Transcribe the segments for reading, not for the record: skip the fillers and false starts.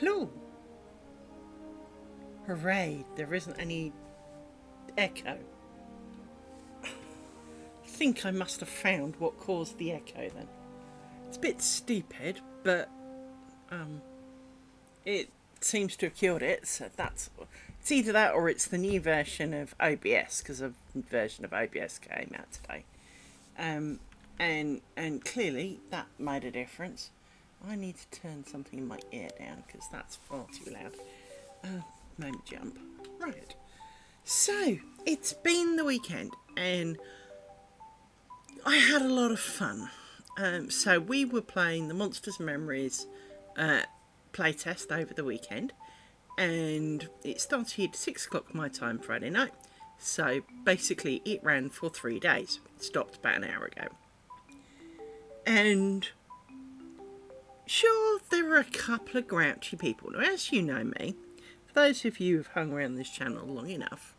Hello. Hooray, there isn't any echo. I think I must have found what caused the echo then. It's a bit stupid, but it seems to have cured it, so it's either that or it's the new version of OBS, because a version of OBS came out today. And clearly that made a difference. I need to turn something in my ear down because that's far too loud. Moment jump. Right. So, it's been the weekend and I had a lot of fun. So we were playing the Monsters and Memories playtest over the weekend, and it started at 6 o'clock my time Friday night. So basically it ran for 3 days. It stopped about an hour ago. And sure, there were a couple of grouchy people. Now, as you know me, for those of you who've hung around this channel long enough,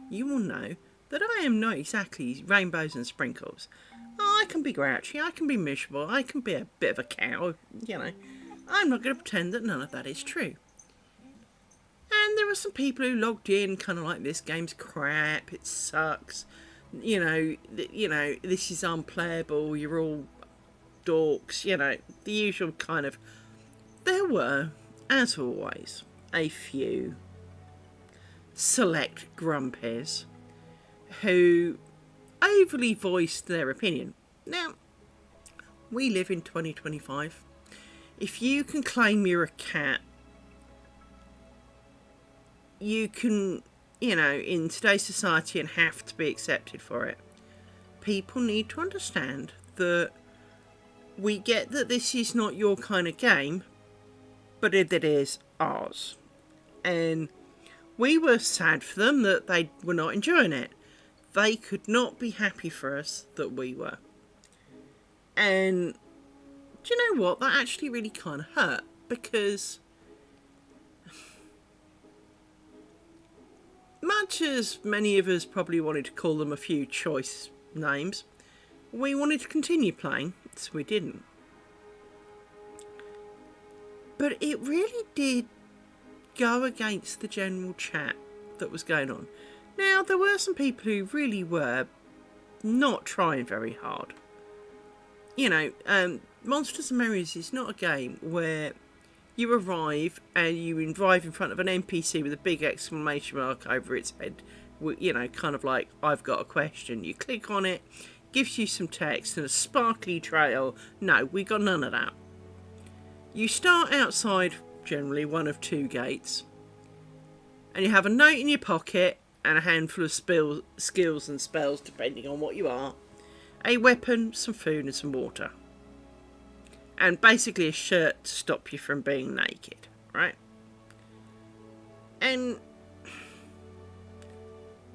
you will know that I am not exactly rainbows and sprinkles. I can be grouchy, I can be miserable, I can be a bit of a cow, you know. I'm not going to pretend that none of that is true. And there were some people who logged in kind of like, this game's crap, it sucks, you know, this is unplayable, you're all dorks, you know, the usual kind of. There were, as always, a few select grumpies who overly voiced their opinion. Now, we live in 2025. If you can claim you're a cat, you can, you know, in today's society, and have to be accepted for it. People need to understand that we get that this is not your kind of game, but it is ours. And we were sad for them that they were not enjoying it. They could not be happy for us that we were. And do you know what? That actually really kind of hurt, because much as many of us probably wanted to call them a few choice names, we wanted to continue playing, so we didn't. But it really did go against the general chat that was going on. Now, there were some people who really were not trying very hard. You know, Monsters and Memories is not a game where you arrive and you arrive in front of an NPC with a big exclamation mark over its head. You know, kind of like, I've got a question. You click on it, gives you some text and a sparkly trail. No, we got none of that. You start outside, generally one of 2 gates, and you have a note in your pocket and a handful of skills and spells, depending on what you are, a weapon, some food and some water, and basically a shirt to stop you from being naked, right? And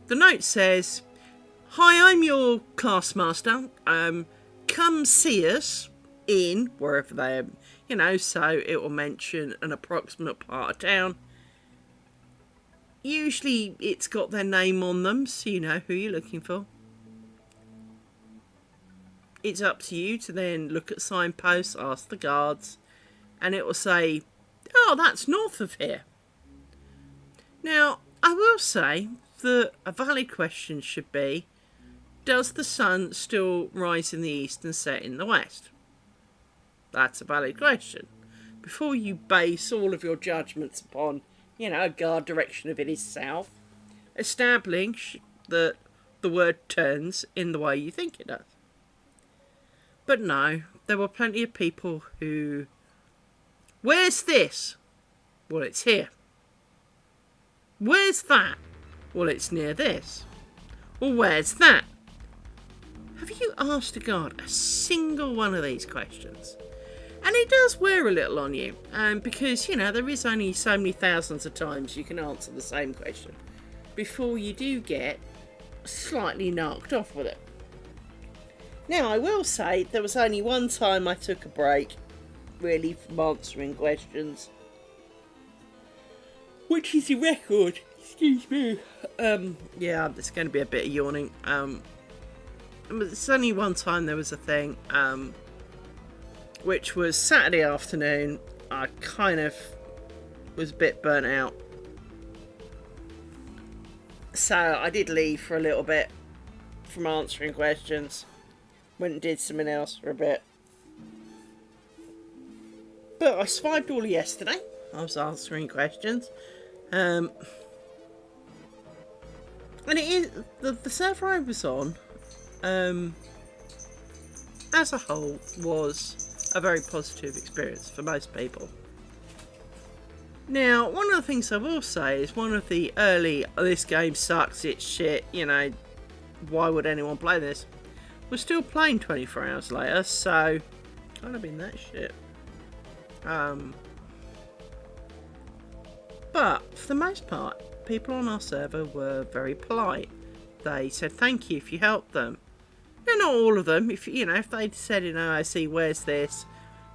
the note says, "Hi, I'm your class master. Come see us in," wherever they are, you know, so it will mention an approximate part of town. Usually it's got their name on them, so you know who you're looking for. It's up to you to then look at signposts, ask the guards, and it will say, "Oh, that's north of here." Now, I will say that a valid question should be, does the sun still rise in the east and set in the west? That's a valid question. Before you base all of your judgments upon, you know, a guard direction of it is south, establish that the word turns in the way you think it does. But no, there were plenty of people who, "Where's this?" "Well, it's here." "Where's that?" "Well, it's near this." "Well, where's that?" Have you asked a guard a single one of these questions? And it does wear a little on you, because, you know, there is only so many thousands of times you can answer the same question before you do get slightly knocked off with it. Now, I will say there was only one time I took a break, really, from answering questions, which is a record. Excuse me. Yeah, there's going to be a bit of yawning. It's only one time there was a thing, which was Saturday afternoon. I kind of was a bit burnt out. So I did leave for a little bit from answering questions. Went and did something else for a bit. But I survived all of yesterday. I was answering questions. And it is the server I was on, as a whole, was a very positive experience for most people. Now, one of the things I will say is one of the early, this game sucks, it's shit, you know, why would anyone play this? We're still playing 24 hours later, so kind of been that shit. But for the most part, people on our server were very polite. They said thank you if you helped them. No, not all of them. If they'd said, I see, where's this?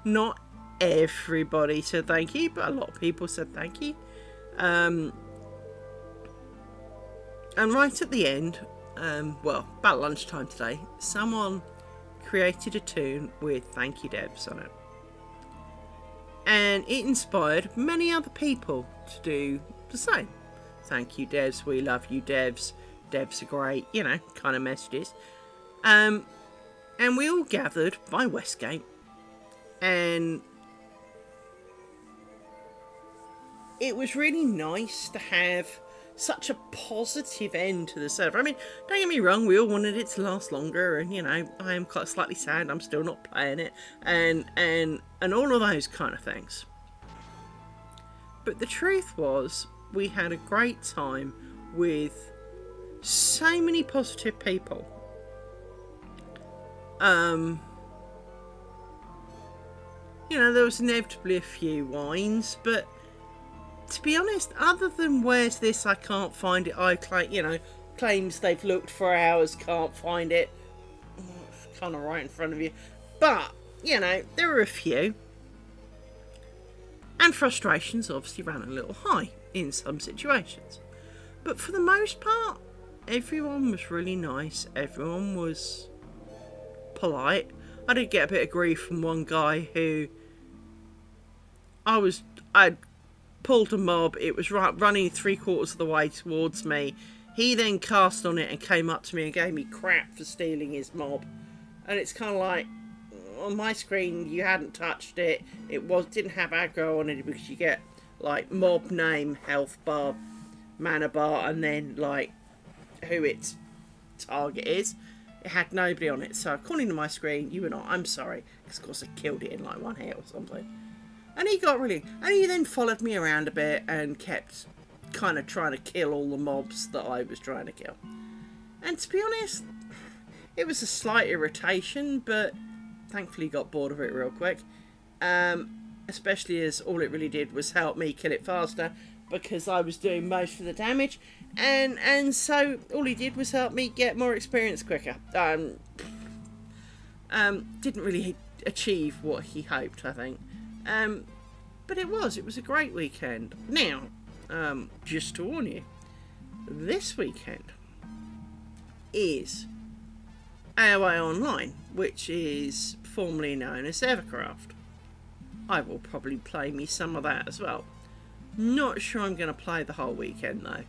Not everybody said thank you, but a lot of people said thank you. And right at the end, about lunchtime today, someone created a tune with "Thank You, Debs" on it. And it inspired many other people to do the same. Thank you, Devs. We love you, Devs. Devs are great, kind of messages. And we all gathered by Westgate. And it was really nice to have such a positive end to the server. I mean, don't get me wrong, we all wanted it to last longer, and I am quite slightly sad I'm still not playing it, and all of those kind of things. But the truth was, we had a great time with so many positive people. There was inevitably a few whines, but to be honest, other than "where's this, I can't find it," claims they've looked for hours, can't find it. It's kind of right in front of you. But, there were a few. And frustrations obviously ran a little high in some situations. But for the most part, everyone was really nice. Everyone was polite. I did get a bit of grief from one guy who I'd pulled a mob. It was running 3/4 of the way towards me. He then cast on it and came up to me and gave me crap for stealing his mob. And it's kind of like, on my screen you hadn't touched it. It didn't have aggro on it, because you get like mob name, health bar, mana bar, and then like who its target is. It had nobody on it, so according to my screen, you were not. I'm sorry, because of course I killed it in like one hit or something. And he then followed me around a bit and kept kind of trying to kill all the mobs that I was trying to kill. And to be honest, it was a slight irritation, but thankfully got bored of it real quick. Especially as all it really did was help me kill it faster, because I was doing most of the damage. And so all he did was help me get more experience quicker. Didn't really achieve what he hoped, I think. But it was a great weekend. Now, just to warn you, this weekend is AOA Online, which is formerly known as Evercraft. I will probably play me some of that as well. Not sure I'm going to play the whole weekend though.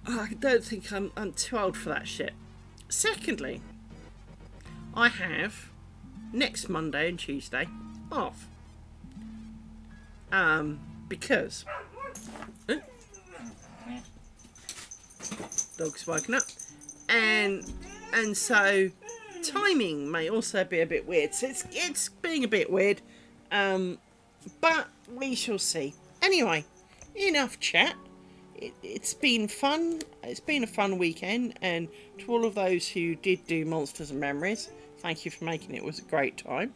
I don't think I'm too old for that shit. Secondly, I have next Monday and Tuesday off. Because dog's woken up, and so timing may also be a bit weird. So it's being a bit weird, but we shall see. Anyway, enough chat. It's been fun. It's been a fun weekend, and to all of those who did do Monsters and Memories, thank you for making it. It was a great time.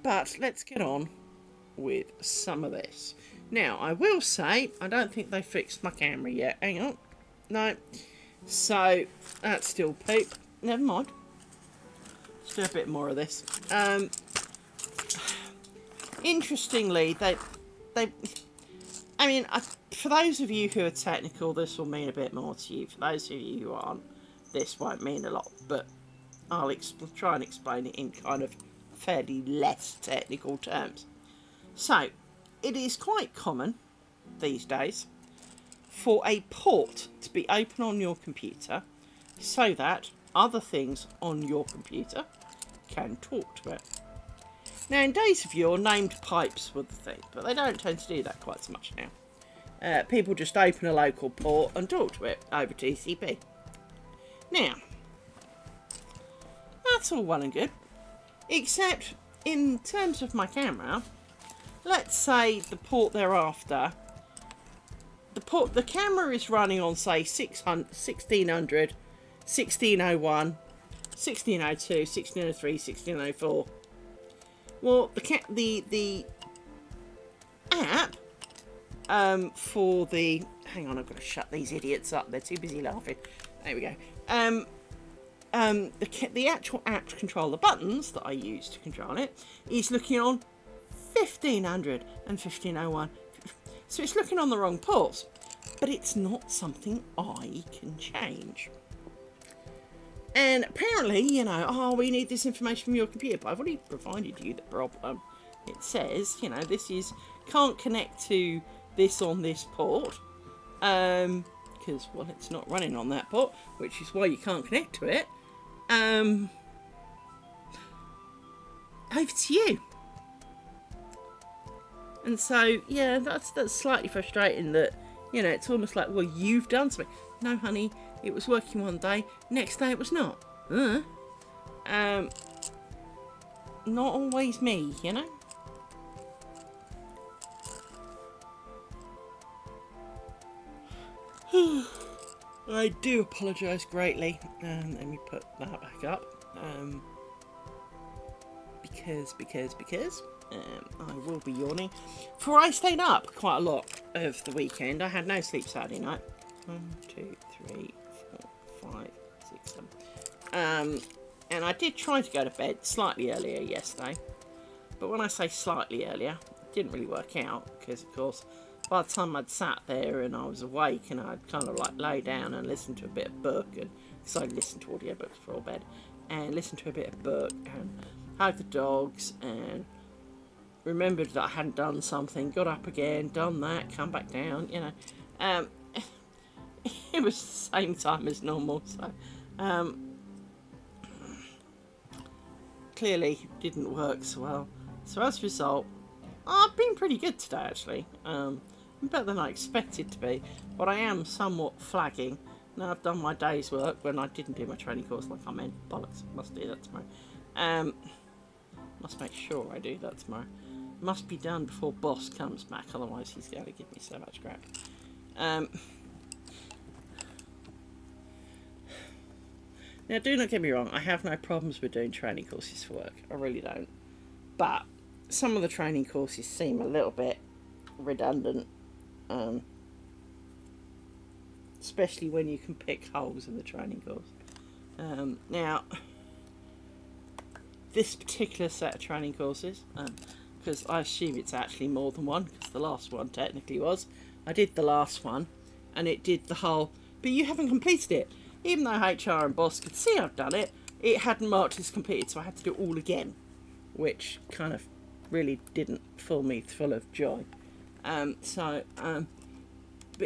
But let's get on with some of this. Now, I will say, I don't think they fixed my camera yet. Hang on. No. So, that's still poop. Never mind. Let's do a bit more of this. Interestingly, for those of you who are technical, this will mean a bit more to you. For those of you who aren't, this won't mean a lot. But I'll try and explain it in kind of fairly less technical terms. So, it is quite common these days for a port to be open on your computer so that other things on your computer can talk to it. Now, in days of yore, named pipes were the thing, but they don't tend to do that quite so much now. People just open a local port and talk to it over TCP. Now, that's all well and good, except in terms of my camera, let's say the port thereafter, the camera is running on, say, 1600, 1601, 1602, 1603, 1604. Well, the app for the... Hang on, I've got to shut these idiots up. They're too busy laughing. There we go. The actual app to control the buttons that I use to control it is looking on 1500 and 1501. So it's looking on the wrong ports. But it's not something I can change. And apparently, you know, oh, we need this information from your computer. But I've already provided you the problem. It says, you know, this is... Can't connect to this on this port. Because, well, it's not running on that port. Which is why you can't connect to it. Over to you. And so, yeah, that's slightly frustrating that, you know, it's almost like, well, you've done something. No, honey, it was working one day, next day it was not. Not always me, you know? I do apologise greatly. Let me put that back up. Because I will be yawning. For I stayed up quite a lot of the weekend. I had no sleep Saturday night. 1, 2, 3, 4, 5, 6, 7. And I did try to go to bed slightly earlier yesterday. But when I say slightly earlier, it didn't really work out. Because, of course, by the time I'd sat there and I was awake and I'd kind of like lay down and listen to a bit of book. Because I listened to audiobooks before bed. And listened to a bit of book and hug the dogs and remembered that I hadn't done something, got up again, done that, come back down, you know. It was the same time as normal, so clearly didn't work so well. So as a result, I've been pretty good today actually. Better than I expected to be, but I am somewhat flagging. Now I've done my day's work when I didn't do my training course like I meant. Bollocks, must do that tomorrow. Must make sure I do that tomorrow. Must be done before boss comes back, otherwise he's going to give me so much crap. Now, do not get me wrong, I have no problems with doing training courses for work. I really don't. But some of the training courses seem a little bit redundant. Especially when you can pick holes in the training course. Now, this particular set of training courses... because I assume it's actually more than one, because the last one technically was. I did the last one, and it did the whole, but you haven't completed it. Even though HR and boss could see I've done it, it hadn't marked as completed, so I had to do it all again, which kind of really didn't fill me full of joy. But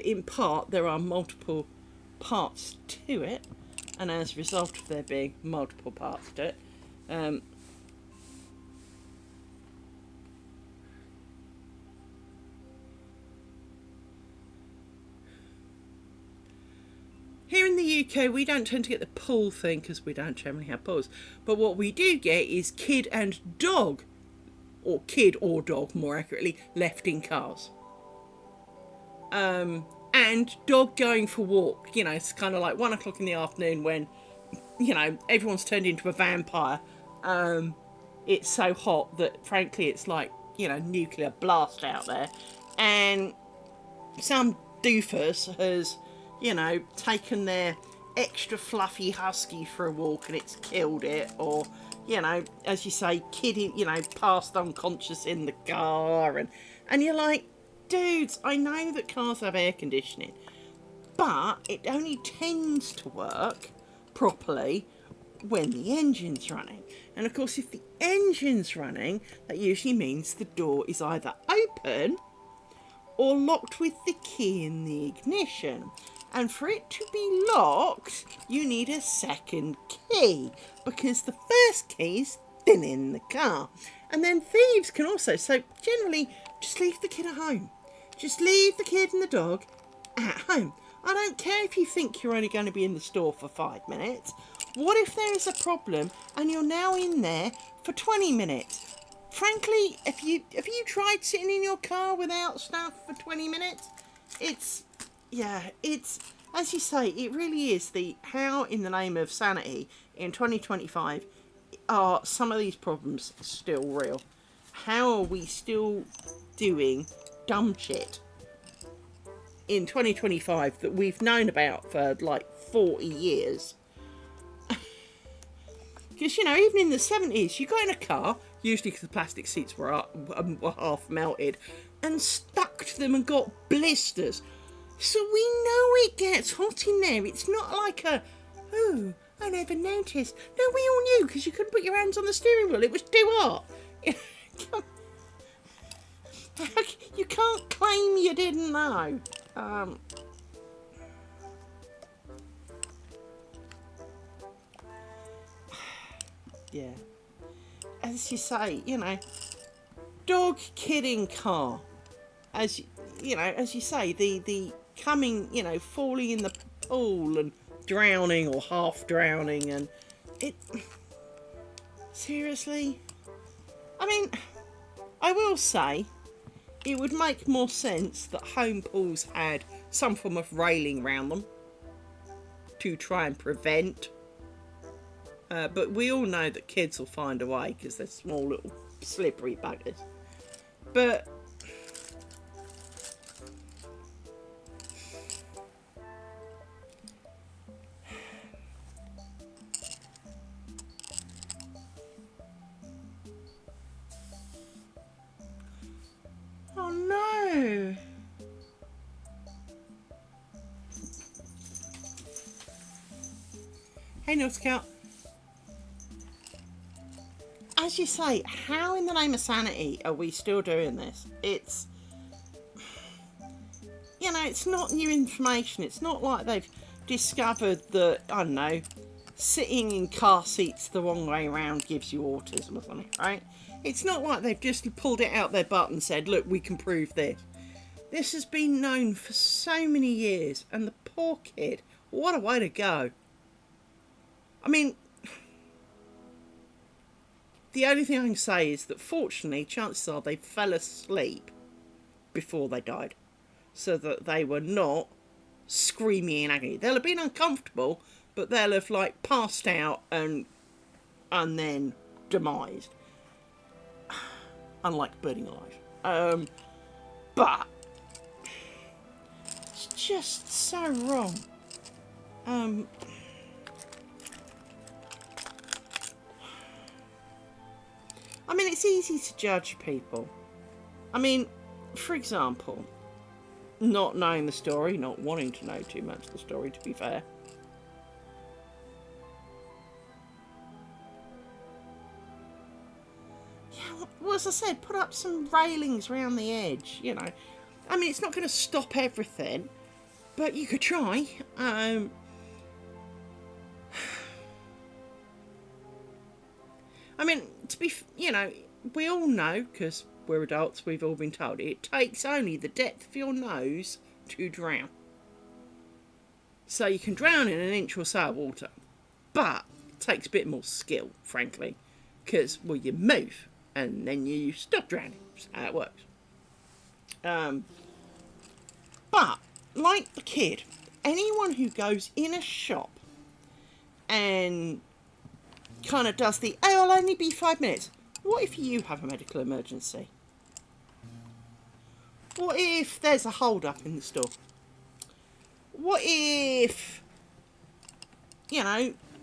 in part, there are multiple parts to it, and as a result of there being multiple parts to it, here in the UK, we don't tend to get the pool thing because we don't generally have pools. But what we do get is kid and dog, or kid or dog, more accurately, left in cars. And dog going for walk. You know, it's kind of like 1 o'clock in the afternoon when, you know, everyone's turned into a vampire. It's so hot that, frankly, it's like, you know, nuclear blast out there. And some doofus has... you know, taken their extra fluffy husky for a walk and it's killed it, or, you know, as you say, kid, you know, passed unconscious in the car, and you're like, dudes, I know that cars have air conditioning, but it only tends to work properly when the engine's running. And of course, if the engine's running, that usually means the door is either open or locked with the key in the ignition. And for it to be locked, you need a second key, because the first key is still in the car. And then thieves can also, so generally, just leave the kid at home. Just leave the kid and the dog at home. I don't care if you think you're only going to be in the store for 5 minutes. What if there is a problem and you're now in there for 20 minutes? Frankly, if you tried sitting in your car without stuff for 20 minutes, it's, as you say, it really is how in the name of sanity in 2025 are some of these problems still real? How are we still doing dumb shit in 2025 that we've known about for like 40 years? Because, even in the 70s, you got in a car, usually because the plastic seats were half melted, and stuck to them and got blisters. So we know it gets hot in there. It's not like oh, I never noticed. No, we all knew, because you couldn't put your hands on the steering wheel. It was too hot. You can't claim you didn't know. Yeah. As you say, dog, kid in car. As you say, the coming, falling in the pool and drowning or half drowning, and it. Seriously? I mean, I will say, it would make more sense that home pools had some form of railing around them to try and prevent. But we all know that kids will find a way because they're small little slippery buggers. But oh no! Hey, North Scout. As you say, how in the name of sanity are we still doing this? It's, it's not new information. It's not like they've discovered that, I don't know, sitting in car seats the wrong way around gives you autism or something, right? It's not like they've just pulled it out their butt and said, look, we can prove this. This has been known for so many years, and the poor kid, what a way to go. I mean, the only thing I can say is that fortunately, chances are they fell asleep before they died, so that they were not screaming in agony. They'll have been uncomfortable, but they'll have passed out and then demised, unlike burning alive. But it's just so wrong. I mean, it's easy to judge people. I mean, for example, not knowing the story, not wanting to know too much of the story, to be fair. Yeah, well, as I said, put up some railings around the edge, I mean, it's not going to stop everything, but you could try. I mean, we all know, because we're adults, we've all been told, it takes only the depth of your nose to drown. So you can drown in an inch or so of water, but it takes a bit more skill, frankly, because, well, you move, and then you stop drowning. That's how it works. But, like the kid, anyone who goes in a shop and kind of does I'll only be 5 minutes. What if you have a medical emergency? What if there's a hold up in the store? What if,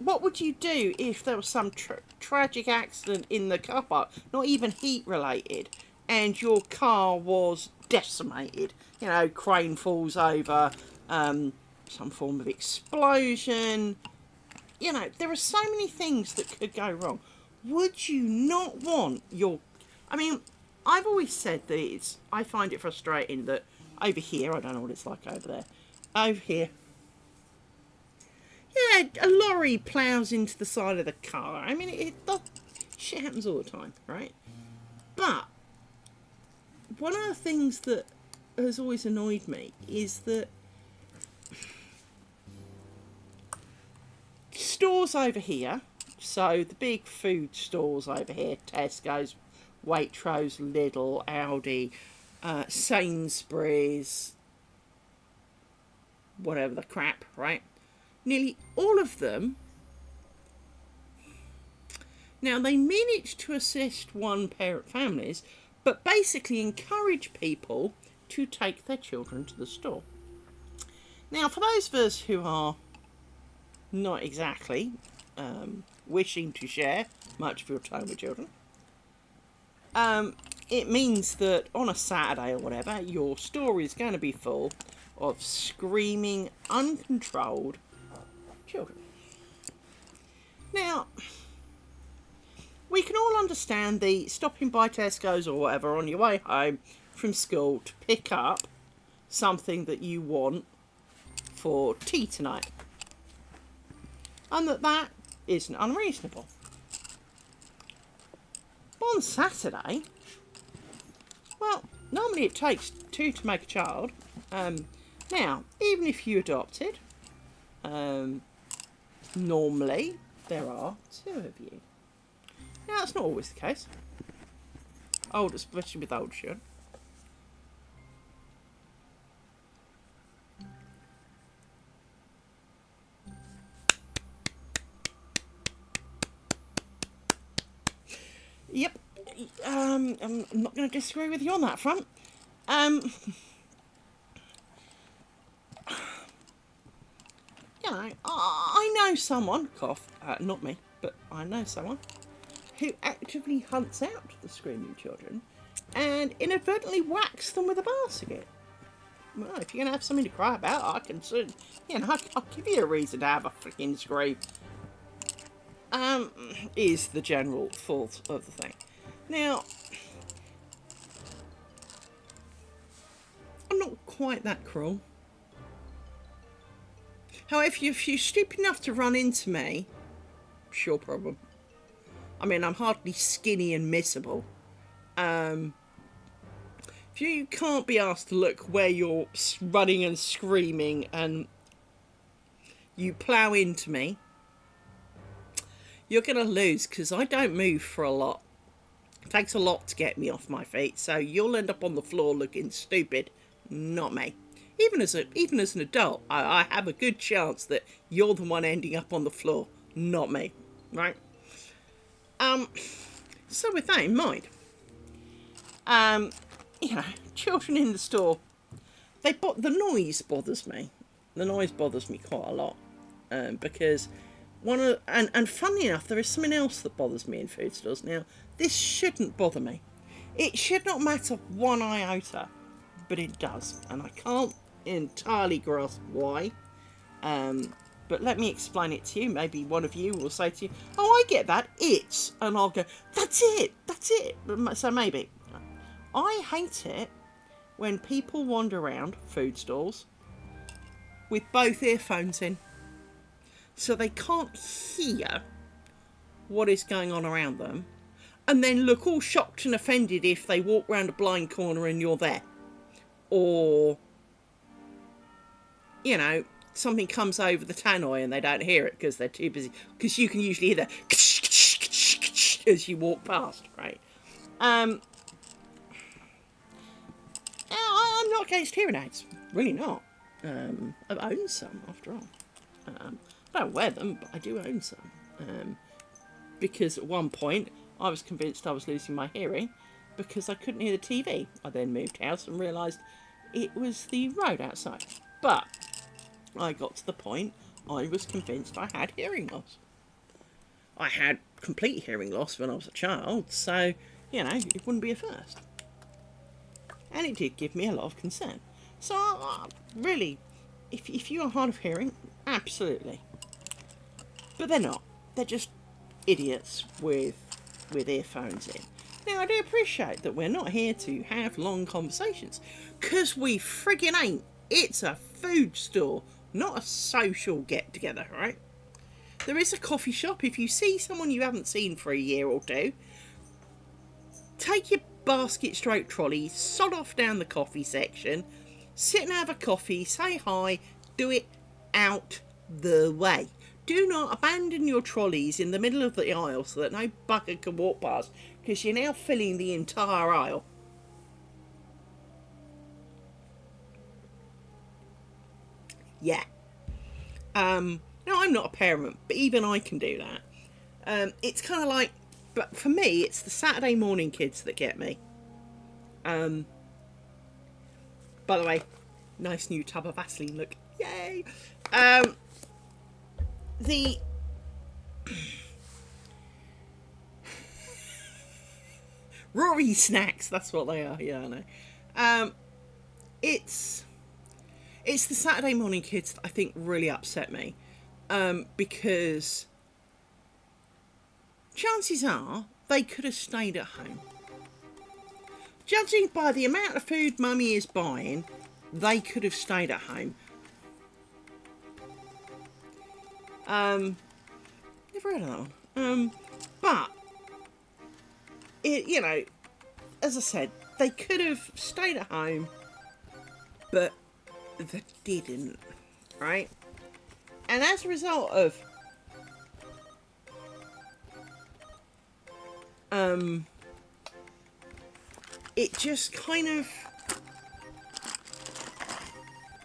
what would you do if there was some tragic accident in the car park, not even heat related, and your car was decimated? Crane falls over, some form of explosion. There are so many things that could go wrong. would you not want your... I mean, I've always said that I find it frustrating that over here, I don't know what it's like over there, over here, yeah, a lorry ploughs into the side of the car. I mean, shit happens all the time, right? But one of the things that has always annoyed me is that stores over here, so the big food stores over here, Tesco's, Waitrose, Lidl, Aldi, Sainsbury's, whatever the crap, right? Nearly all of them, now they manage to assist one-parent families, but basically encourage people to take their children to the store. Now, for those of us who are not exactly wishing to share much of your time with children, it means that on a Saturday or whatever, your store is going to be full of screaming, uncontrolled children. Now, we can all understand the stopping by Tesco's or whatever on your way home from school to pick up something that you want for tea tonight, and that isn't unreasonable. But on Saturday, well, normally it takes two to make a child. Now, even if you adopted, normally there are two of you. Now, that's not always the case. Especially with old children. Yep. I'm not going to disagree with you on that front. You know, I know someone, cough, not me, but I know someone who actively hunts out the screaming children and inadvertently whacks them with a basket. Well, if you're going to have something to cry about, I can, I'll give you a reason to have a freaking scream. Is the general thought of the thing. Now, I'm not quite that cruel. However, if you're stupid enough to run into me, sure problem. I mean, I'm hardly skinny and missable. If you can't be asked to look where you're running and screaming and you plough into me, you're going to lose, because I don't move for a lot. It takes a lot to get me off my feet, so you'll end up on the floor looking stupid, not me. Even as an adult, I have a good chance that you're the one ending up on the floor, not me, right? So with that in mind, children in the store, the noise bothers me. The noise bothers me quite a lot, because and funnily enough, there is something else that bothers me in food stores. Now, this shouldn't bother me. It should not matter one iota, but it does, and I can't entirely grasp why. But let me explain it to you. Maybe one of you will say to you, "Oh, I get that. It's," and I'll go, "That's it. That's it." So maybe I hate it when people wander around food stalls with both earphones in, so they can't hear what is going on around them, and then look all shocked and offended if they walk round a blind corner and you're there. Or, something comes over the tannoy and they don't hear it because they're too busy. Because you can usually hear that as you walk past, right? I'm not against hearing aids. Really not. I've owned some, after all. I don't wear them, but I do own some. Because at one point, I was convinced I was losing my hearing because I couldn't hear the TV. I then moved house and realised it was the road outside. But I got to the point I was convinced I had hearing loss. I had complete hearing loss when I was a child, so, it wouldn't be a first. And it did give me a lot of concern. So, really, if you are hard of hearing, absolutely. But they're not. They're just idiots with with earphones in. Now, I do appreciate that we're not here to have long conversations, because we friggin' ain't. It's a food store, not a social get-together, right? There is a coffee shop. If you see someone you haven't seen for a year or two, take your basket stroke trolley, sod off down the coffee section, sit and have a coffee, say hi, do it out the way. Do not abandon your trolleys in the middle of the aisle so that no bugger can walk past, because you're now filling the entire aisle. Yeah. Now, I'm not a parent, but even I can do that. It's kind of like, but for me, it's the Saturday morning kids that get me. By the way, nice new tub of Vaseline look. Yay! The Rory snacks, that's what they are. Yeah, I know. It's the Saturday morning kids that I think really upset me, because chances are they could have stayed at home. Judging by the amount of food Mummy is buying, they could have stayed at home. Never heard of that one. But you know, as I said, they could have stayed at home, but they didn't, right? And as a result of it just kind of,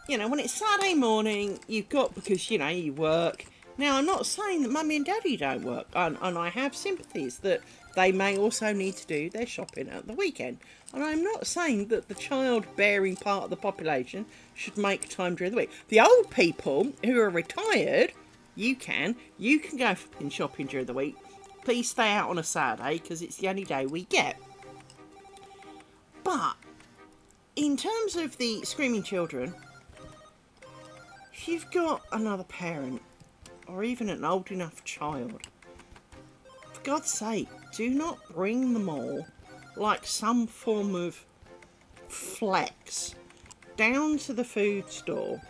you know, when it's Saturday morning, you've got, because, you know, you work. Now, I'm not saying that Mummy and Daddy don't work, and I have sympathies that they may also need to do their shopping at the weekend. And I'm not saying that the child-bearing part of the population should make time during the week. The old people who are retired, you can go shopping during the week. Please stay out on a Saturday, because it's the only day we get. But in terms of the screaming children, if you've got another parent, or even an old enough child, for God's sake, do not bring them all like some form of flex down to the food store.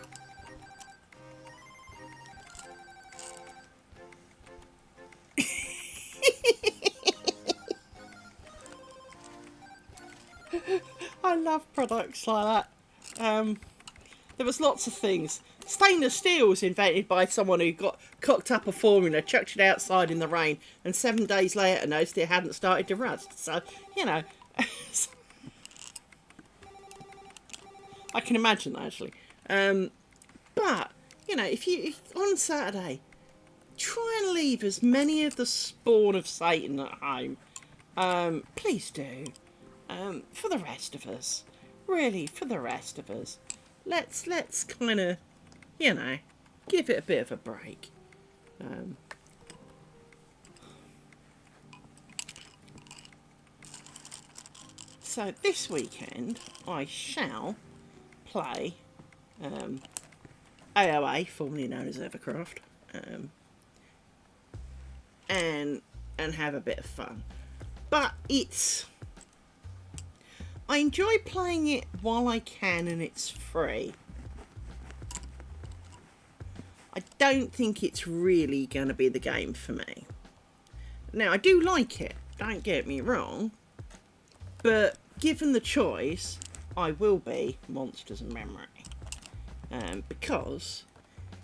I love products like that. There was lots of things. Stainless steel was invented by someone who got cocked up a formula, chucked it outside in the rain, and 7 days later noticed it hadn't started to rust. So, you know, I can imagine that, actually. But, you know, if on Saturday, try and leave as many of the spawn of Satan at home. Please do. For the rest of us. Really, for the rest of us. Let's kind of, you know, give it a bit of a break. So this weekend I shall play AOA, formerly known as Evercraft, and have a bit of fun. But I enjoy playing it while I can, and it's free. I don't think it's really going to be the game for me. Now, I do like it, don't get me wrong, but given the choice, I will be Monsters and Memory. Because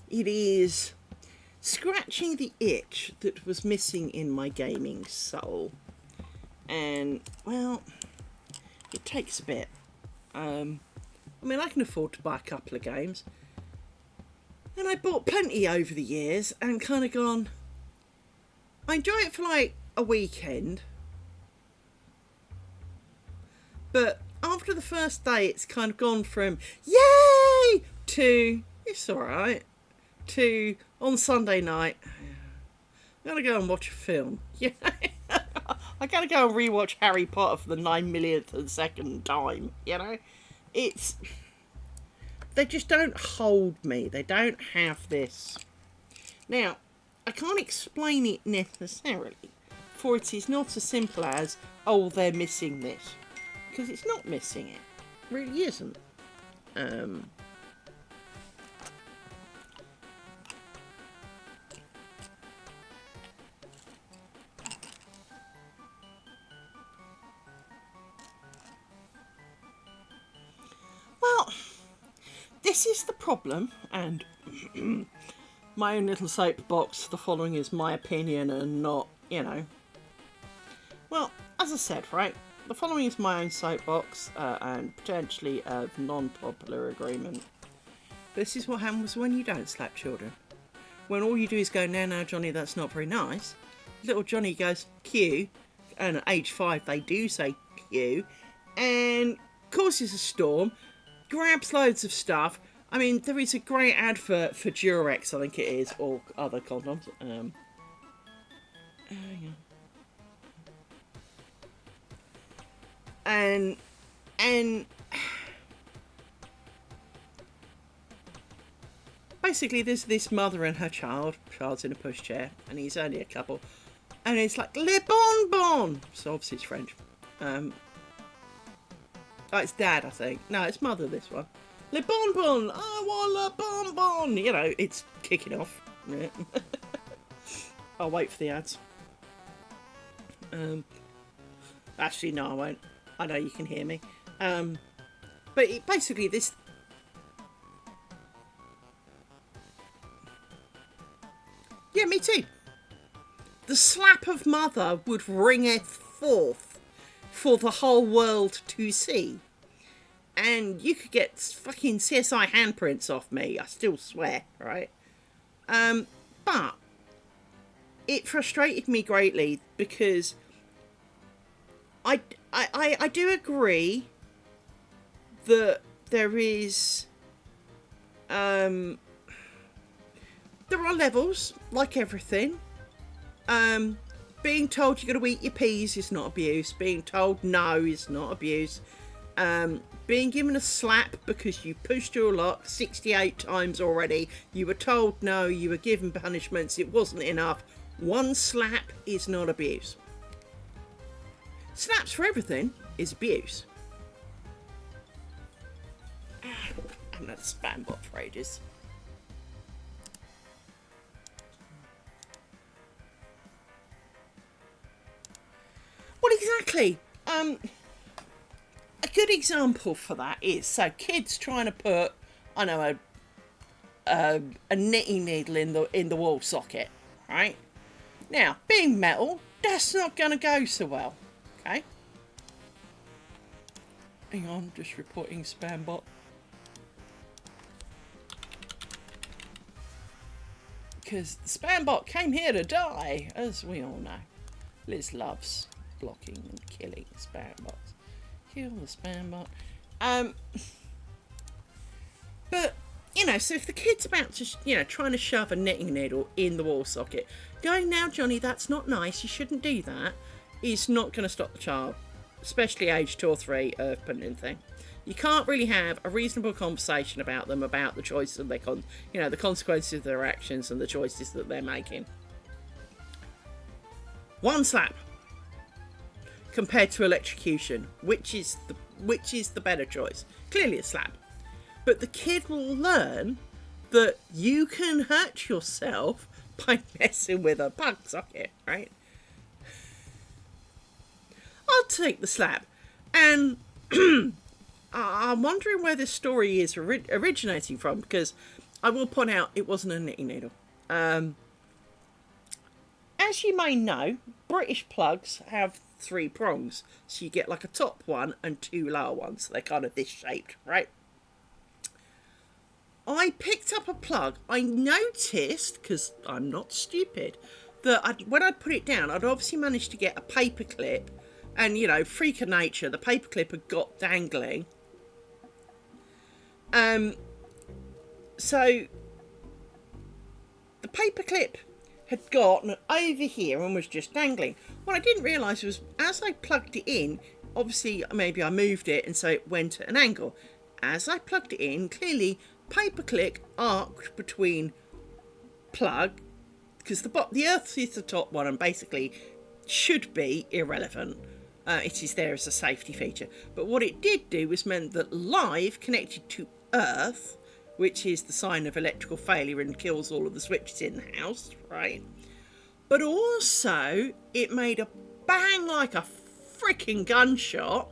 it is scratching the itch that was missing in my gaming soul. And, well, it takes a bit. I mean, I can afford to buy a couple of games. And I bought plenty over the years and kind of gone, I enjoy it for like a weekend. But after the first day, it's kind of gone from, yay, to, it's alright, to, on Sunday night, I'm going to go and watch a film. Yeah. I gotta go and rewatch Harry Potter for the 9 millionth and second time, you know? They just don't hold me. They don't have this. Now, I can't explain it necessarily for it is not as simple as, oh, they're missing this. Because it's not missing it. It really isn't. Well, this is the problem, and my own little soapbox, the following is my opinion and not, you know. Well, as I said, right, the following is my own soapbox and potentially a non-popular agreement. This is what happens when you don't slap children. When all you do is go, no, Johnny, that's not very nice. Little Johnny goes, Q, and at age 5 they do say Q, and causes a storm, grabs loads of stuff. I mean, there is a great advert for Durex, I think it is, or other condoms. And basically there's this mother and her child's in a pushchair, and he's only a couple, and it's like, le bonbon, so obviously it's French. Oh, it's dad, I think. No, it's mother, this one. Le bonbon, I want le bonbon. You know, it's kicking off. Yeah. I'll wait for the ads. Actually, no, I won't. I know you can hear me. But basically this... Yeah, me too. The slap of mother would ringeth forth for the whole world to see. And you could get fucking CSI handprints off me, I still swear, right? But it frustrated me greatly because I do agree that there is there are levels, like everything. Being told you're going to eat your peas is not abuse. Being told no is not abuse. Being given a slap because you pushed your luck 68 times already. You were told no, you were given punishments, it wasn't enough. One slap is not abuse. Slaps for everything is abuse. I haven't had a spam bot for ages. Well, exactly. A good example for that is, so kids trying to put, I know, a knitting needle in the wall socket, right? Now, being metal, that's not going to go so well, okay? Hang on, just reporting spam bot. Because the spam bot came here to die, as we all know. Liz loves blocking and killing spam bots. Kill the spam bot. But, you know, so if the kid's about to, you know, trying to shove a knitting needle in the wall socket, going, now, Johnny, that's not nice, you shouldn't do that, is not going to stop the child, especially age 2 or 3, of putting anything. You can't really have a reasonable conversation about them, about the choices of their, you know, the consequences of their actions and the choices that they're making. One slap compared to electrocution, which is the better choice? Clearly a slap. But the kid will learn that you can hurt yourself by messing with a plug socket, right? I'll take the slap. And I'm wondering where this story is originating from, because I will point out it wasn't a knitting needle. As you may know, British plugs have 3 prongs. So you get like a top one and 2 lower ones. So they're kind of this shaped, right? I picked up a plug. I noticed, because I'm not stupid, that when I'd put it down, I'd obviously managed to get a paper clip. And, you know, freak of nature, the paper clip had got dangling. So the paper clip had gotten over here and was just dangling. What I didn't realise was, as I plugged it in, obviously maybe I moved it and so it went at an angle. As I plugged it in, clearly paperclip arced between plug, because the earth is the top one, and basically should be irrelevant. It is there as a safety feature. But what it did do was meant that live connected to Earth, which is the sign of electrical failure and kills all of the switches in the house, right? But also, it made a bang like a freaking gunshot.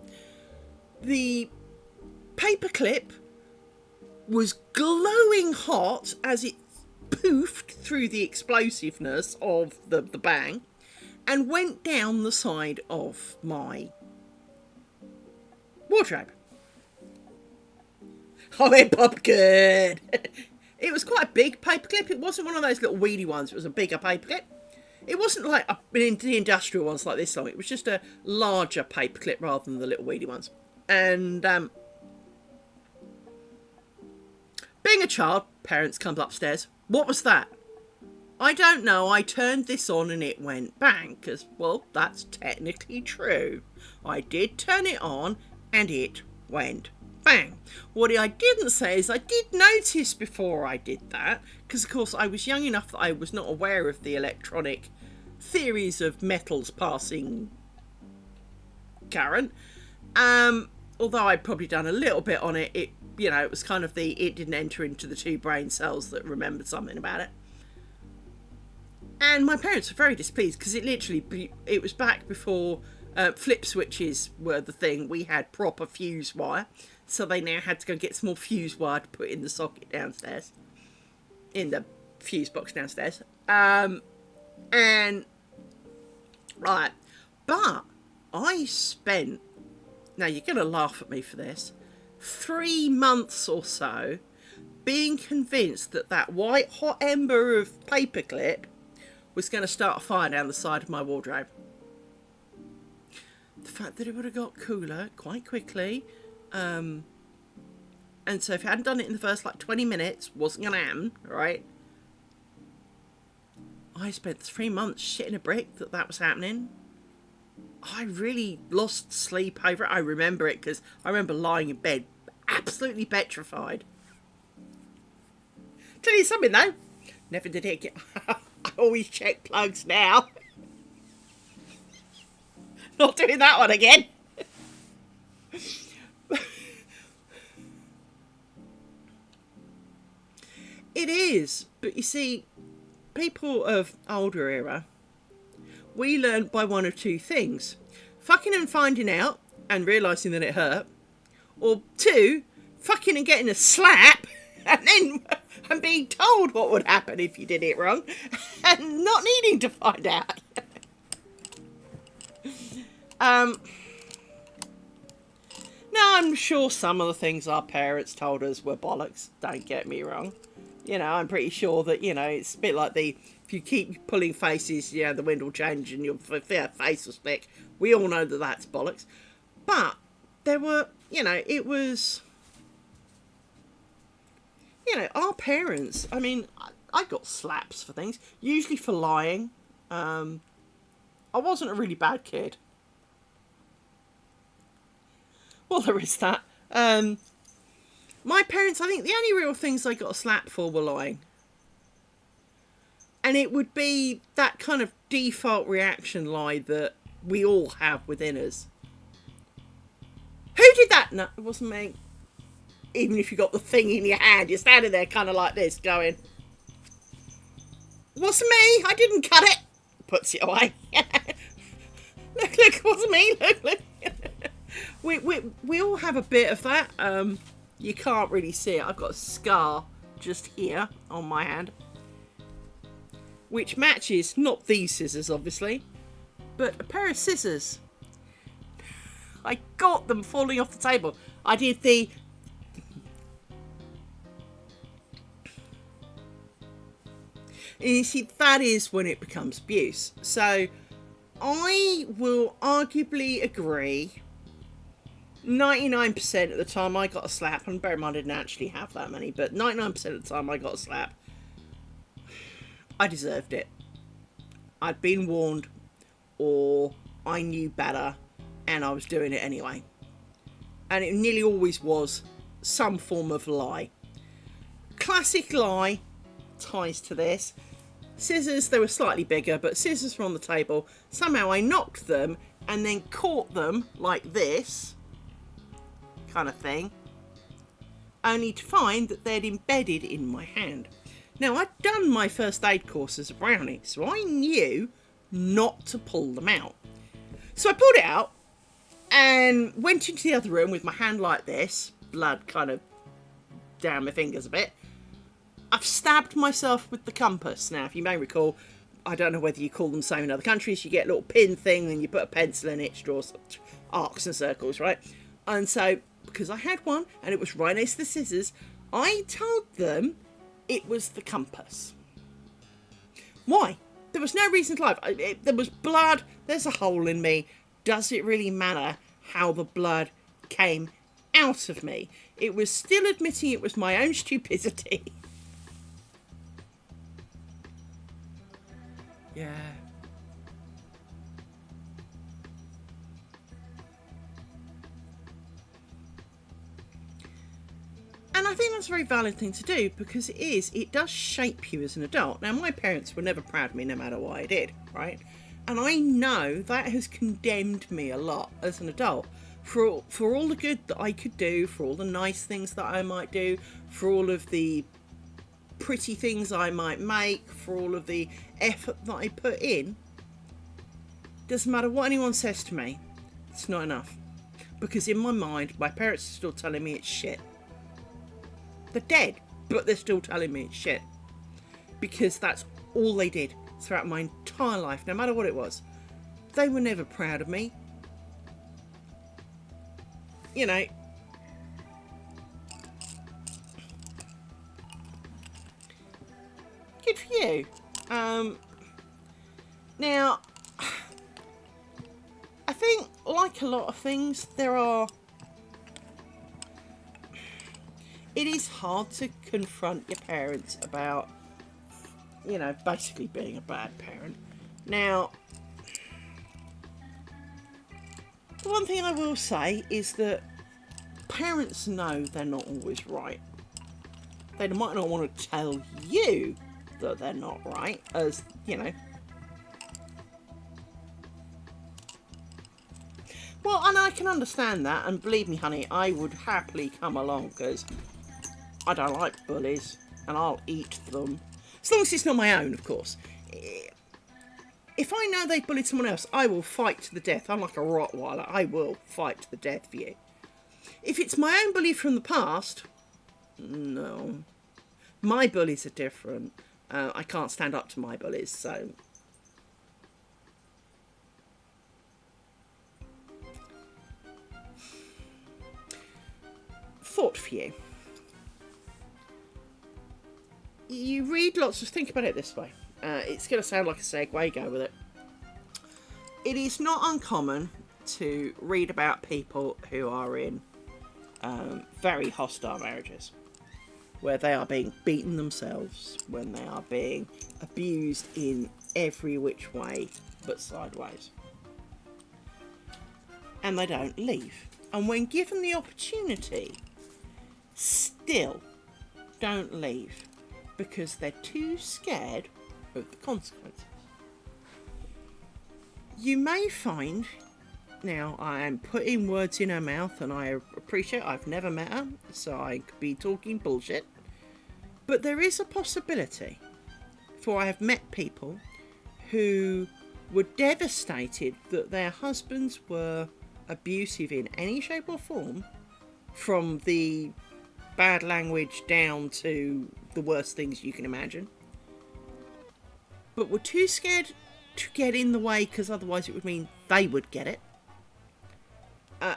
The paperclip was glowing hot as it poofed through the explosiveness of the bang and went down the side of my wardrobe. Oh, it popped good. It was quite a big paperclip. It wasn't one of those little weedy ones. It was a bigger paperclip. It wasn't like the industrial ones like this long. It was just a larger paperclip rather than the little weedy ones. And being a child, parents comes upstairs. What was that? I don't know. I turned this on and it went bang. Because, well, that's technically true. I did turn it on and it went bang. What I didn't say is I did notice before I did that, because of course I was young enough that I was not aware of the electronic theories of metals passing current. Although I'd probably done a little bit on it, it was kind of it didn't enter into the two brain cells that remembered something about it. And my parents were very displeased because it was back before flip switches were the thing. We had proper fuse wire. So they now had to go get some more fuse wire to put in the socket downstairs. In the fuse box downstairs. Right. But I spent, now you're going to laugh at me for this, 3 months or so being convinced that white hot ember of paperclip was going to start a fire down the side of my wardrobe. The fact that it would have got cooler quite quickly. And so if I hadn't done it in the first 20 minutes, wasn't going to happen, right? I spent 3 months shitting a brick that was happening. I really lost sleep over it. I remember it because I remember lying in bed absolutely petrified. Tell you something though, never did it get... I always check plugs now. Not doing that one again. It is, but you see, people of older era, we learned by one of two things. Fucking and finding out and realising that it hurt. Or 2, fucking and getting a slap and being told what would happen if you did it wrong and not needing to find out. Now, I'm sure some of the things our parents told us were bollocks, don't get me wrong. I'm pretty sure that, it's a bit like if you keep pulling faces, the wind will change and your face will stick. We all know that that's bollocks. But there were, it was, our parents, I mean, I got slaps for things, usually for lying. I wasn't a really bad kid. Well, there is that. My parents, I think the only real things I got a slap for were lying. And it would be that kind of default reaction lie that we all have within us. Who did that? No, it wasn't me. Even if you got the thing in your hand, you're standing there kind of like this going, wasn't me, I didn't cut it. Puts it away. Look, it wasn't me, look. We all have a bit of that. You can't really see it. I've got a scar just here on my hand, which matches not these scissors, obviously, but a pair of scissors. I got them falling off the table. I did the... And you see, that is when it becomes abuse. So I will arguably agree 99% of the time I got a slap, and bear in mind I didn't actually have that many, but 99% of the time I got a slap, I deserved it. I'd been warned, or I knew better, and I was doing it anyway. And it nearly always was some form of lie. Classic lie ties to this. Scissors, they were slightly bigger, but scissors were on the table. Somehow I knocked them and then caught them like this kind of thing, only to find that they'd embedded in my hand. Now, I'd done my first aid course as a brownie, so I knew not to pull them out. So I pulled it out and went into the other room with my hand like this, blood kind of down my fingers a bit. I've stabbed myself with the compass. Now, if you may recall, I don't know whether you call them the same in other countries, you get a little pin thing and you put a pencil in it to draw arcs and circles, right? And so, because I had one and it was right next to the scissors, I told them it was the compass. Why? There was no reason to lie. There was blood. There's a hole in me. Does it really matter how the blood came out of me? It was still admitting it was my own stupidity. Yeah. And I think that's a very valid thing to do, because it does shape you as an adult. Now, my parents were never proud of me no matter what I did, right? And I know that has condemned me a lot as an adult for all the good that I could do, for all the nice things that I might do, for all of the pretty things I might make, for all of the effort that I put in. Doesn't matter what anyone says to me, it's not enough. Because in my mind, my parents are still telling me it's shit. They're dead, but they're still telling me it's shit. Because that's all they did throughout my entire life, no matter what it was. They were never proud of me. You know. Good for you. Now, I think, like a lot of things, it is hard to confront your parents about, you know, basically being a bad parent. Now, the one thing I will say is that parents know they're not always right. They might not want to tell you that they're not right, as, you know. Well, and I can understand that, and believe me, honey, I would happily come along, because I don't like bullies, and I'll eat them. As long as it's not my own, of course. If I know they bullied someone else, I will fight to the death. I'm like a Rottweiler. I will fight to the death for you. If it's my own bully from the past, no. My bullies are different. I can't stand up to my bullies, so... Thought for you. You read lots of... Think about it this way. It's going to sound like a segue. Go with it. It is not uncommon to read about people who are in very hostile marriages, where they are being beaten themselves, when they are being abused in every which way but sideways. And they don't leave. And when given the opportunity, still don't leave, because they're too scared of the consequences. You may find, now I am putting words in her mouth, and I appreciate I've never met her, so I could be talking bullshit, but there is a possibility, for I have met people who were devastated that their husbands were abusive in any shape or form, from the bad language down to the worst things you can imagine, but were too scared to get in the way, because otherwise it would mean they would get it.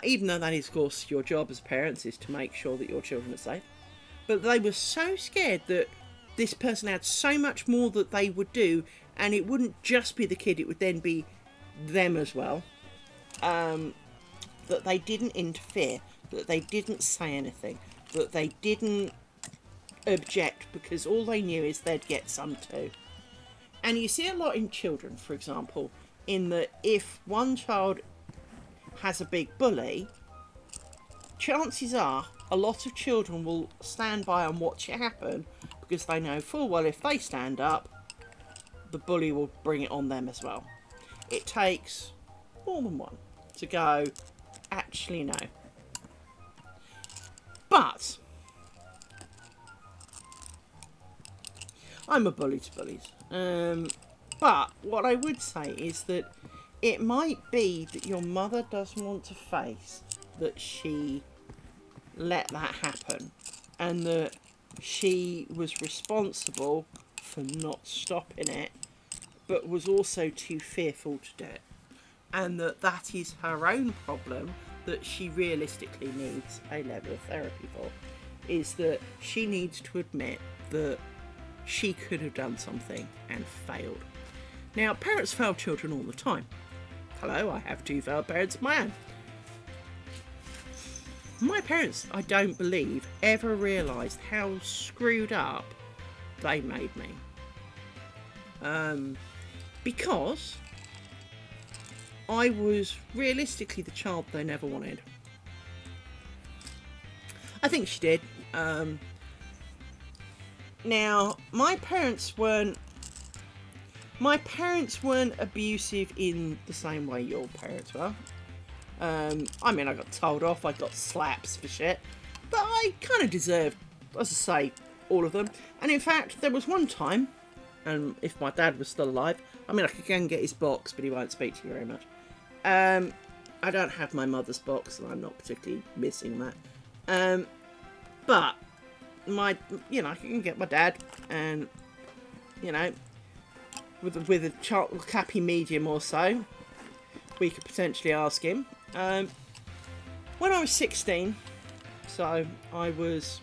Even though that is, of course, your job as parents is to make sure that your children are safe. But they were so scared that this person had so much more that they would do, and it wouldn't just be the kid, it would then be them as well, that they didn't interfere, that they didn't say anything, that they didn't object, because all they knew is they'd get some too. And you see a lot in children, for example, in that if one child has a big bully, chances are a lot of children will stand by and watch it happen, because they know full well if they stand up, the bully will bring it on them as well. It takes more than one to go, actually no. But I'm a bully to bullies. But what I would say is that it might be that your mother doesn't want to face that she let that happen, and that she was responsible for not stopping it, but was also too fearful to do it, and that is her own problem that she realistically needs a level of therapy for, is that she needs to admit that she could have done something and failed. Now, parents fail children all the time. Hello, I have 2 failed parents of my own. My parents, I don't believe, ever realised how screwed up they made me. Because I was realistically the child they never wanted. I think she did. Now, my parents weren't abusive in the same way your parents were. I mean, I got told off, I got slaps for shit, but I kind of deserved, as I say, all of them. And in fact, there was one time, and if my dad was still alive, I mean, I could go and get his box, but he won't speak to you very much. I don't have my mother's box, and I'm not particularly missing that. But I can get my dad, and with a chocolate happy medium or so, we could potentially ask him. When I was 16, so I was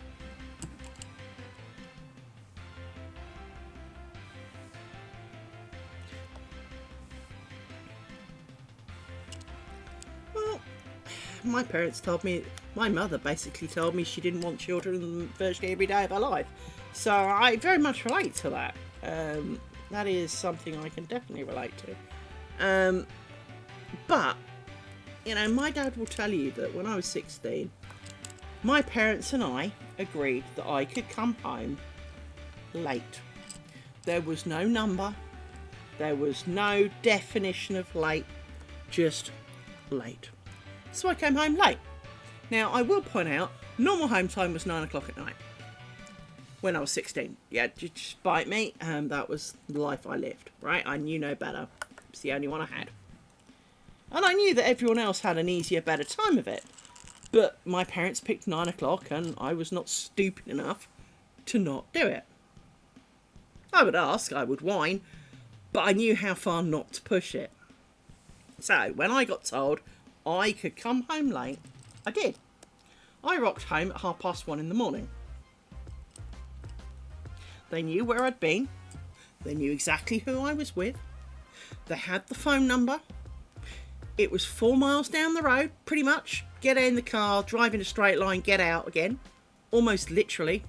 my parents told me, my mother basically told me she didn't want children virtually every day of her life. So I very much relate to that. That is something I can definitely relate to. But, my dad will tell you that when I was 16, my parents and I agreed that I could come home late. There was no number. There was no definition of late. Just late. So I came home late. Now, I will point out, normal home time was 9 o'clock at night. When I was 16. Yeah, just bite me. That was the life I lived, right? I knew no better. It's the only one I had. And I knew that everyone else had an easier, better time of it. But my parents picked 9 o'clock and I was not stupid enough to not do it. I would ask, I would whine, but I knew how far not to push it. So, when I got told I could come home late, I did. I rocked home at 1:30 in the morning. They knew where I'd been. They knew exactly who I was with. They had the phone number. It was 4 miles down the road, pretty much. Get in the car, drive in a straight line, get out again. Almost literally.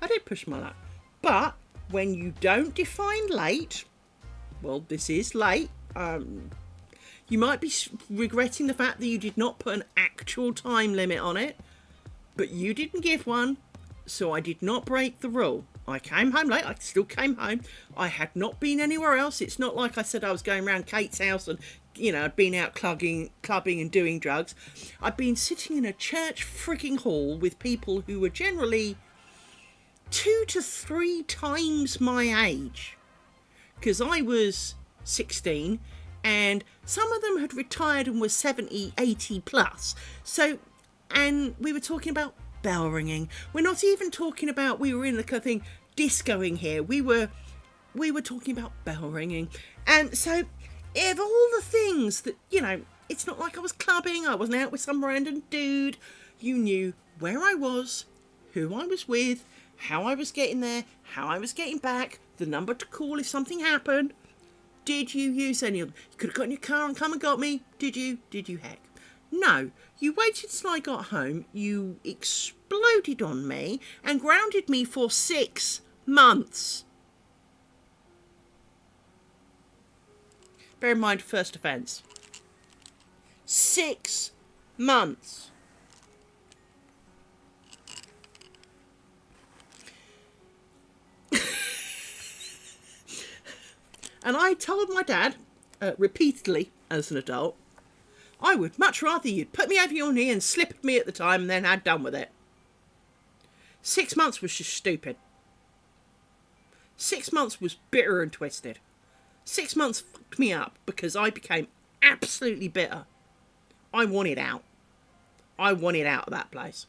I did push my luck. But when you don't define late, well, this is late. You might be regretting the fact that you did not put an actual time limit on it, but you didn't give one, so I did not break the rule. I came home late. I still came home. I had not been anywhere else. It's not like I said I was going around Kate's house and, I'd been out clubbing and doing drugs. I'd been sitting in a church freaking hall with people who were generally 2 to 3 times my age. Because I was 16 and some of them had retired and were 70, 80 plus. So, and we were talking about bell ringing. We're not even talking about, we were in the kind of thing, discoing here. We were talking about bell ringing. And so, of all the things that, it's not like I was clubbing, I wasn't out with some random dude. You knew where I was, who I was with, how I was getting there, how I was getting back, the number to call if something happened. Did you use any of them? You could have got in your car and come and got me. Did you? Did you heck? No, you waited till I got home, you exploded on me and grounded me for 6 months. Bear in mind, first offence. 6 months. And I told my dad, repeatedly as an adult, I would much rather you'd put me over your knee and slip me at the time and then had done with it. 6 months was just stupid. 6 months was bitter and twisted. 6 months fucked me up because I became absolutely bitter. I wanted out. I wanted out of that place.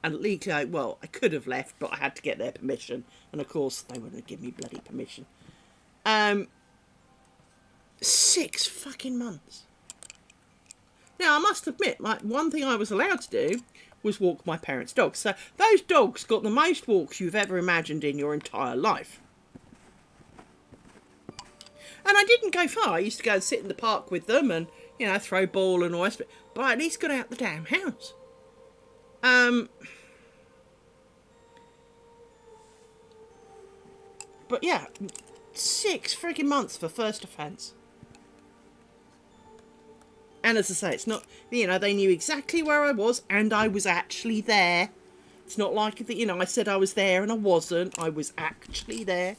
And legally, well, I could have left, but I had to get their permission. And of course, they wouldn't give me bloody permission. 6 fucking months. Now, I must admit, one thing I was allowed to do was walk my parents' dogs. So those dogs got the most walks you've ever imagined in your entire life. And I didn't go far. I used to go and sit in the park with them and, you know, throw ball and all that. But I at least got out the damn house. But yeah, 6 frigging months for first offence. And as I say, it's not, you know, they knew exactly where I was and I was actually there. It's not like, you know, I said I was there and I wasn't. I was actually there.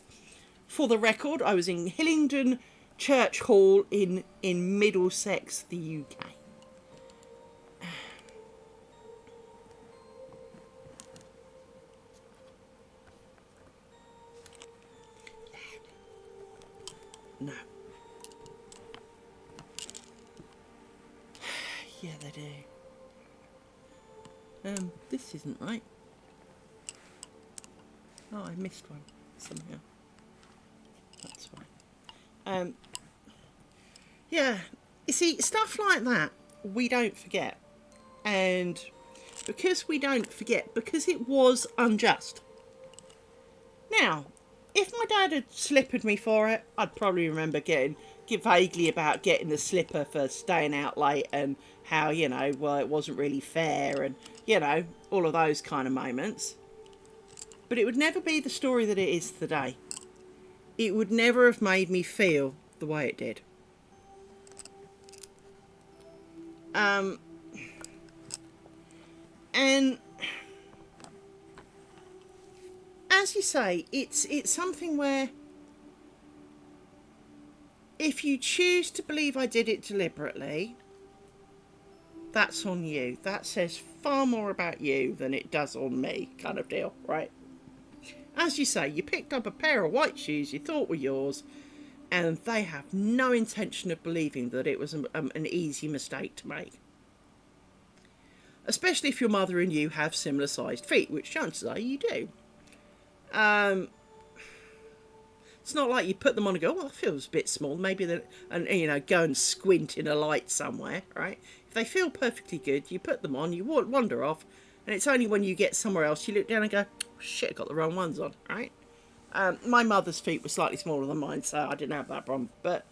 For the record, I was in Hillingdon Church Hall in Middlesex, the UK. No. Yeah, they do. This isn't right. Oh, I missed one somehow. That's fine. Yeah, you see, stuff like that, we don't forget. And because we don't forget, because it was unjust. Now, if my dad had slippered me for it, I'd probably remember get vaguely about getting the slipper for staying out late and how, you know, well, it wasn't really fair and, you know, all of those kind of moments. But it would never be the story that it is today. It would never have made me feel the way it did. And as you say, it's something where if you choose to believe I did it deliberately, that's on you. That says far more about you than it does on me, kind of deal, right? As you say, you picked up a pair of white shoes you thought were yours, and they have no intention of believing that it was an easy mistake to make. Especially if your mother and you have similar sized feet, which chances are you do. It's not like you put them on and go, well, that feels a bit small. Maybe and you know, go and squint in a light somewhere, right? If they feel perfectly good, you put them on, you wander off, and it's only when you get somewhere else you look down and go, oh, shit, I got the wrong ones on, right? My mother's feet were slightly smaller than mine, so I didn't have that problem. But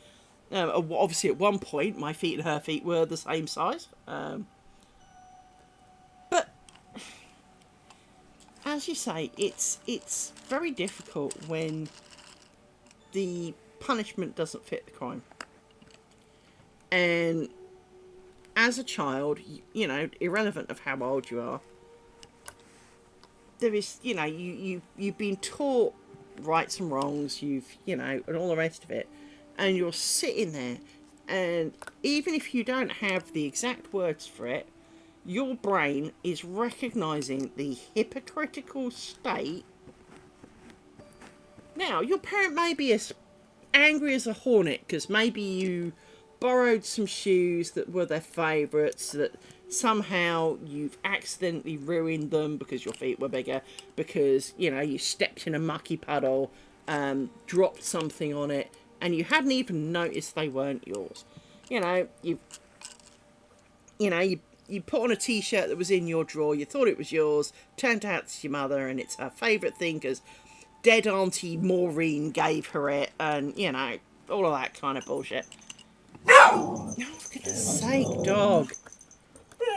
obviously, at one point, my feet and her feet were the same size. But as you say, it's very difficult when the punishment doesn't fit the crime. And as a child, you know, irrelevant of how old you are, there is, you know, you've been taught rights and wrongs, you know, and all the rest of it, and you're sitting there, and even if you don't have the exact words for it, your brain is recognizing the hypocritical state. Now, your parent may be as angry as a hornet because maybe you borrowed some shoes that were their favourites, that somehow you've accidentally ruined them because your feet were bigger, because, you know, you stepped in a mucky puddle, dropped something on it, and you hadn't even noticed they weren't yours. You know, you put on a t-shirt that was in your drawer, you thought it was yours, turned out it's your mother, and it's her favourite thing because dead Auntie Maureen gave her it, and, you know, all of that kind of bullshit. Oh, for goodness sake, dog.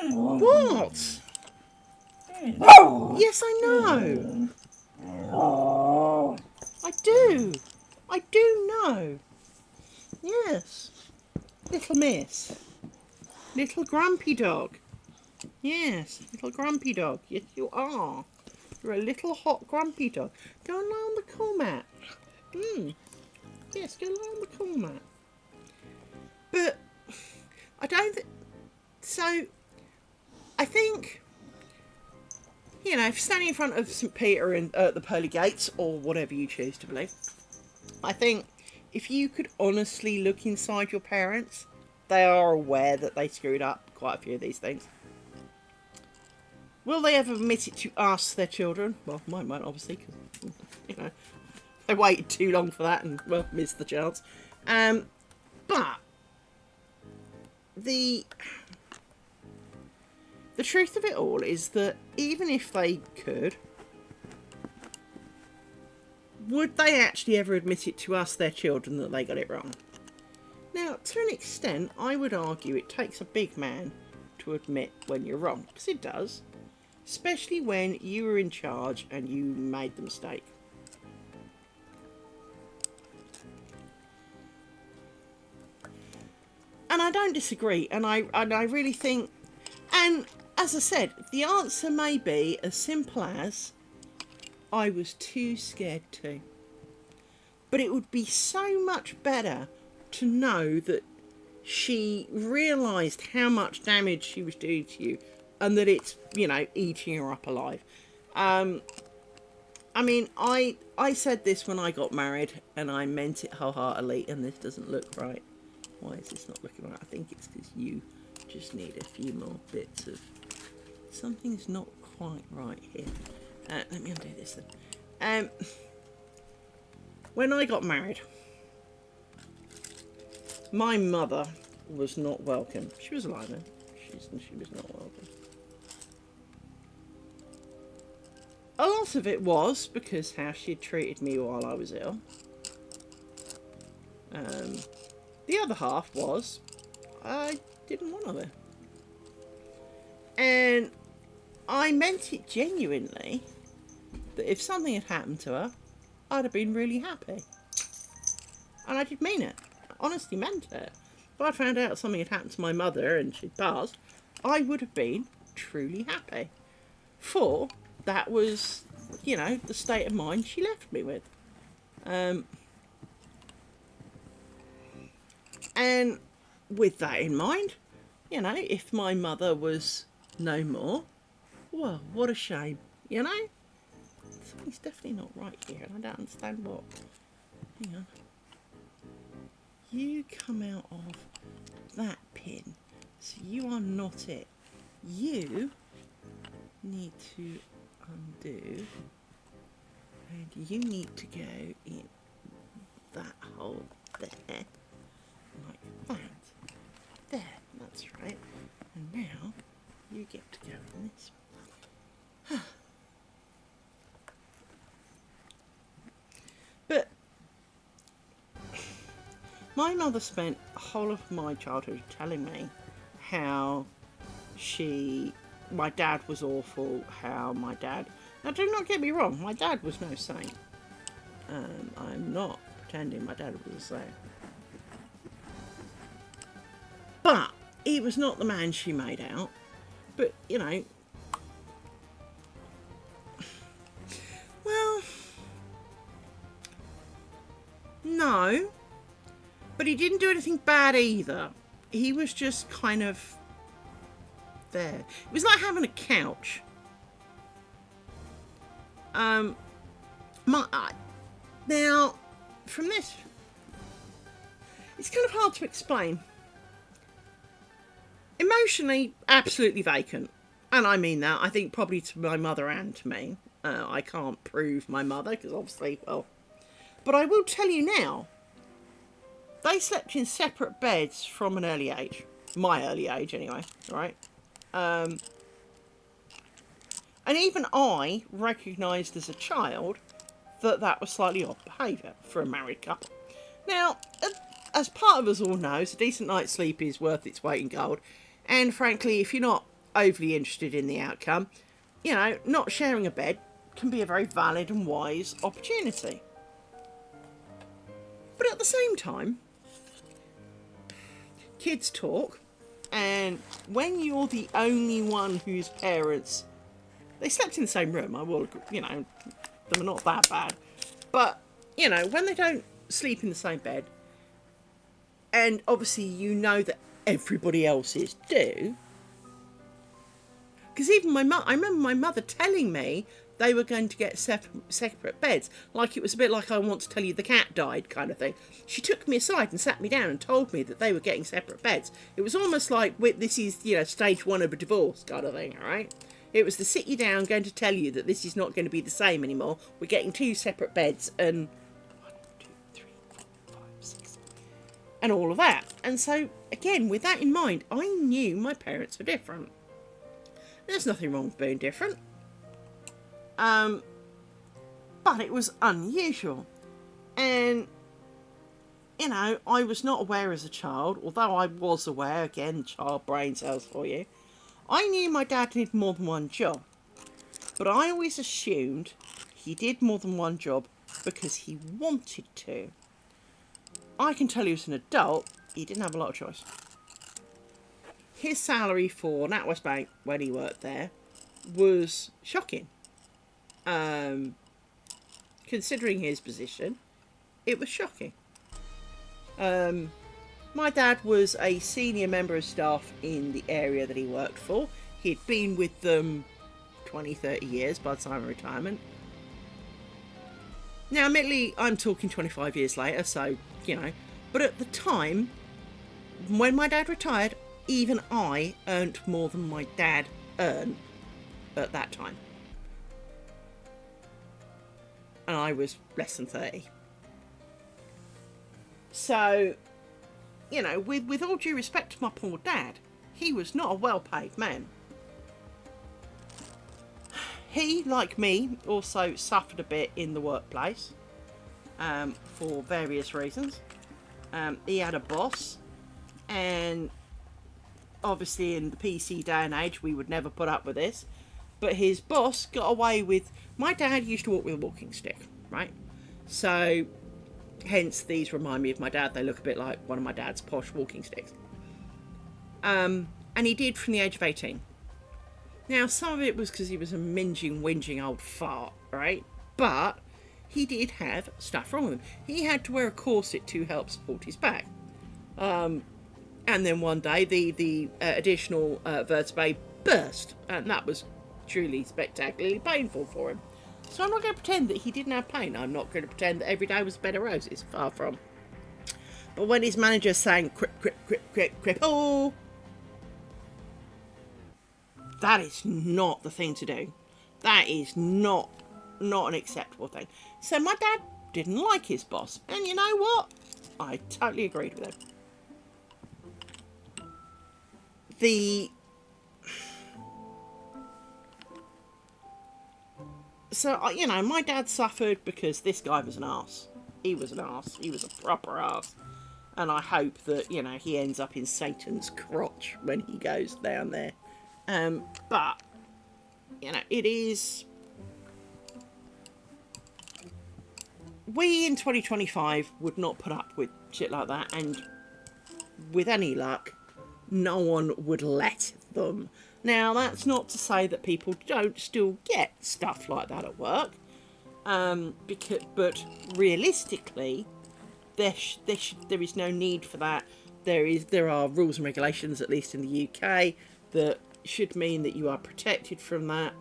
What? Yes, I know. I do. I do know. Yes. Little miss. Little grumpy dog. Yes, little grumpy dog. Yes, you are. You're a little hot grumpy dog. Go and lie on the cool mat. Yes, go lie on the cool mat. But I don't. So I think, you know, if standing in front of St. Peter and the pearly gates, or whatever you choose to believe, I think if you could honestly look inside your parents, they are aware that they screwed up quite a few of these things. Will they ever admit it to us, their children? Well, mine won't, obviously, because, you know, they waited too long for that and, well, missed the chance. But the truth of it all is that even if they could, would they actually ever admit it to us, their children, that they got it wrong? Now, to an extent, I would argue it takes a big man to admit when you're wrong, because it does. Especially when you were in charge and you made the mistake. And I don't disagree, and I really think, and as I said, the answer may be as simple as, I was too scared to. But it would be so much better to know that she realised how much damage she was doing to you, and that it's, you know, eating her up alive. I mean, I said this when I got married, and I meant it wholeheartedly, and this doesn't look right. Why is this not looking right? I think it's because you just need a few more bits of... Something's not quite right here. Let me undo this then. When I got married, my mother was not welcome. She was alive then. She was not welcome. A lot of it was because how she had treated me while I was ill. The other half was I didn't want her there. And I meant it genuinely that if something had happened to her, I'd have been really happy. And I did mean it. I honestly meant it. If I found out something had happened to my mother and she'd passed, I would have been truly happy. For that was, you know, the state of mind she left me with. And with that in mind, you know, if my mother was no more, well, what a shame, you know? Something's definitely not right here, and I don't understand what. Hang on. You come out of that pin, so you are not it. You need to undo, and you need to go in that hole there, like that. There, that's right. And now you get to go in this one. But my mother spent the whole of my childhood telling me how my dad was awful, how my dad... Now, do not get me wrong, my dad was no saint. I'm not pretending my dad was a saint. But he was not the man she made out. But, you know... Well... No. But he didn't do anything bad either. He was just kind of... there. It was like having a couch. Now, from this... It's kind of hard to explain. Emotionally, absolutely vacant. And I mean that. I think probably to my mother and to me. I can't prove my mother, because obviously, well... But I will tell you now, they slept in separate beds from an early age. My early age, anyway, right? And even I recognised as a child that that was slightly odd behaviour for a married couple. Now, as part of us all knows, a decent night's sleep is worth its weight in gold. And frankly, if you're not overly interested in the outcome, you know, not sharing a bed can be a very valid and wise opportunity. But at the same time, kids talk, and when you're the only one whose parents... They slept in the same room, I will agree, you know, they're not that bad. But, you know, when they don't sleep in the same bed, and obviously you know that everybody else's do. Because even I remember my mother telling me they were going to get separate beds, like it was a bit like I want to tell you the cat died kind of thing. She took me aside and sat me down and told me that they were getting separate beds. It was almost like, this is, stage one of a divorce kind of thing, all right? It was to sit you down, going to tell you that this is not going to be the same anymore. We're getting 2 separate beds and 1, 2, 3, 4, 5, 6, and all of that. And so, again, with that in mind, I knew my parents were different. There's nothing wrong with being different. But it was unusual. And, I was not aware as a child, although I was aware, again, child brain cells for you. I knew my dad did more than one job. But I always assumed he did more than one job because he wanted to. I can tell you as an adult, he didn't have a lot of choice. His salary for NatWest Bank, when he worked there, was shocking. Considering his position, it was shocking. My dad was a senior member of staff in the area that he worked for. He'd been with them 20, 30 years by the time of retirement. Now, admittedly, I'm talking 25 years later, so, but at the time, when my dad retired, even I earned more than my dad earned at that time. And I was less than 30. So, with all due respect to my poor dad, he was not a well-paid man. He, like me, also suffered a bit in the workplace for various reasons. He had a boss, and obviously in the PC day and age we would never put up with this, but his boss got away with... My dad used to walk with a walking stick, right? So hence these remind me of my dad. They look a bit like one of my dad's posh walking sticks. And he did from the age of 18. Now, some of it was because he was a whinging old fart, right? But he did have stuff wrong with him. He had to wear a corset to help support his back. And then one day, the additional vertebrae burst, and that was truly spectacularly painful for him. So I'm not going to pretend that he didn't have pain. I'm not going to pretend that every day was a bed of roses. Far from. But when his manager sang "Crip, crip, crip, crip, crip," oh, that is not the thing to do. That is not an acceptable thing. So my dad didn't like his boss, and you know what? I totally agreed with him. So, my dad suffered because this guy was an arse. He was an arse. He was a proper arse. And I hope that, he ends up in Satan's crotch when he goes down there. But, it is... We in 2025 would not put up with shit like that, and with any luck, no one would let them. Now, that's not to say that people don't still get stuff like that at work, but realistically, there is no need for that. There are rules and regulations, at least in the UK, that should mean that you are protected from that.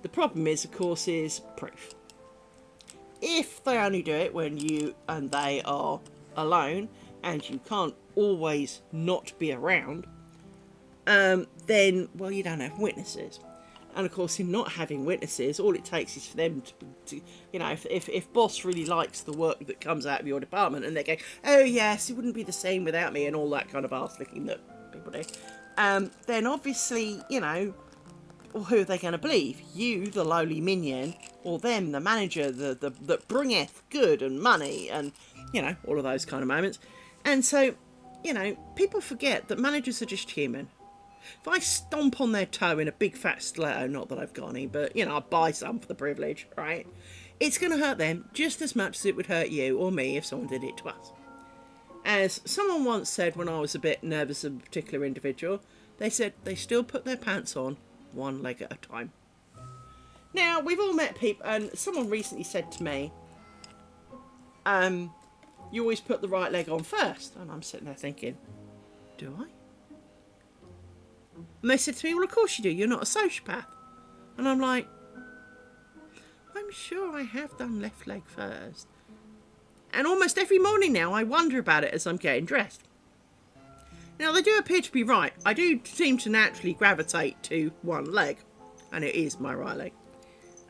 The problem is, of course, is proof. If they only do it when you and they are alone, and you can't always not be around, then, well, you don't have witnesses. And of course, in not having witnesses, all it takes is for them to if boss really likes the work that comes out of your department, and they're going, oh yes, it wouldn't be the same without me, and all that kind of arse-licking that people do, then obviously, well, who are they going to believe? You, the lowly minion, or them, the manager, that bringeth good and money, and, all of those kind of moments. And so, people forget that managers are just human. If I stomp on their toe in a big fat stiletto, not that I've got any, but, I buy some for the privilege, right? It's going to hurt them just as much as it would hurt you or me if someone did it to us. As someone once said when I was a bit nervous of a particular individual, they said they still put their pants on one leg at a time. Now, we've all met people, and someone recently said to me, you always put the right leg on first. And I'm sitting there thinking, do I? And they said to me, well, of course you do. You're not a sociopath. And I'm like, I'm sure I have done left leg first. And almost every morning now, I wonder about it as I'm getting dressed. Now, they do appear to be right. I do seem to naturally gravitate to one leg. And it is my right leg.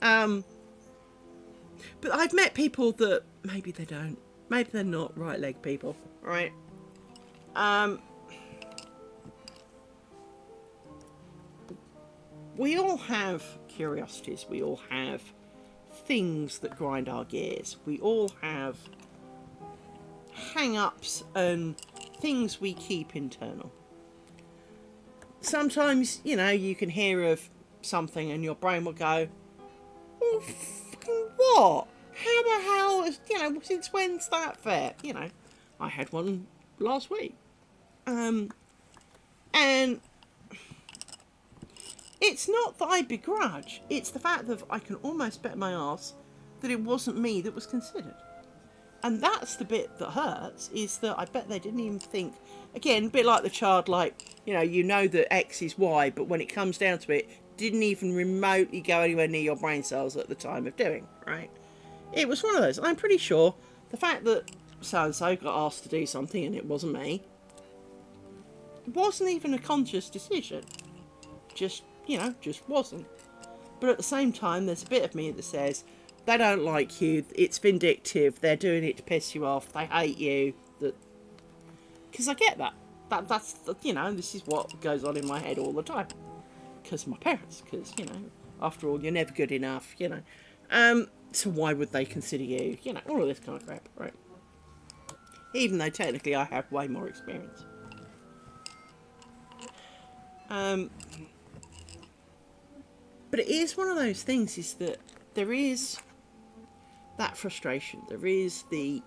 But I've met people that maybe they don't. Maybe they're not right leg people. Right? We all have curiosities. We all have things that grind our gears. We all have hang-ups and things we keep internal. Sometimes, you know, you can hear of something and your brain will go, oh, fucking what? How the hell, you know, since when's that fair? You know, I had one last week. And it's not that I begrudge, it's the fact that I can almost bet my arse that it wasn't me that was considered. And that's the bit that hurts, is that I bet they didn't even think, again, a bit like the child, like, you know that X is Y, but when it comes down to it, didn't even remotely go anywhere near your brain cells at the time of doing, right? It was one of those. I'm pretty sure the fact that so-and-so got asked to do something and it wasn't me, wasn't even a conscious decision. Just wasn't. But at the same time, there's a bit of me that says, they don't like you, it's vindictive, they're doing it to piss you off, they hate you. Because I get that. That's this is what goes on in my head all the time. Because my parents, because, after all, you're never good enough, so why would they consider you, all of this kind of crap, right? Even though technically I have way more experience. But it is one of those things, is that there is that frustration. There is you're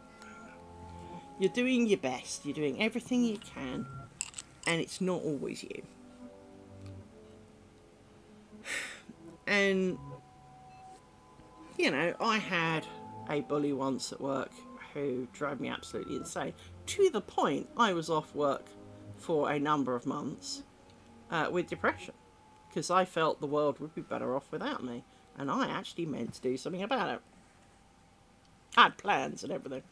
doing your best, you're doing everything you can, and it's not always you. And, I had a bully once at work who drove me absolutely insane, to the point I was off work for a number of months with depression, because I felt the world would be better off without me, and I actually meant to do something about it. I had plans and everything.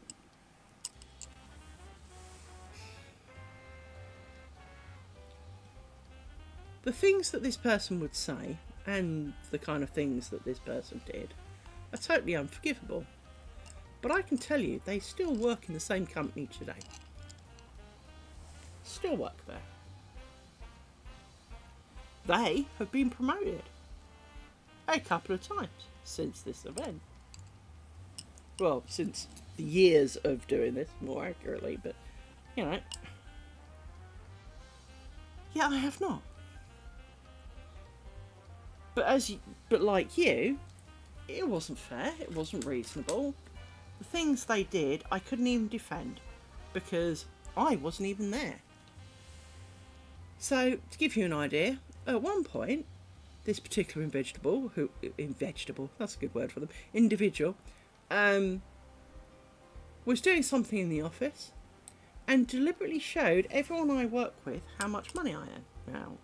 The things that this person would say, and the kind of things that this person did, are totally unforgivable. But I can tell you, they still work in the same company today. Still work there. They have been promoted a couple of times since this event. Well, since the years of doing this, more accurately, but, yeah, I have not. But like you, it wasn't fair, it wasn't reasonable. The things they did, I couldn't even defend, because I wasn't even there. So, to give you an idea, at one point, this particular individual, that's a good word for them, individual, was doing something in the office and deliberately showed everyone I work with how much money I earn. Now,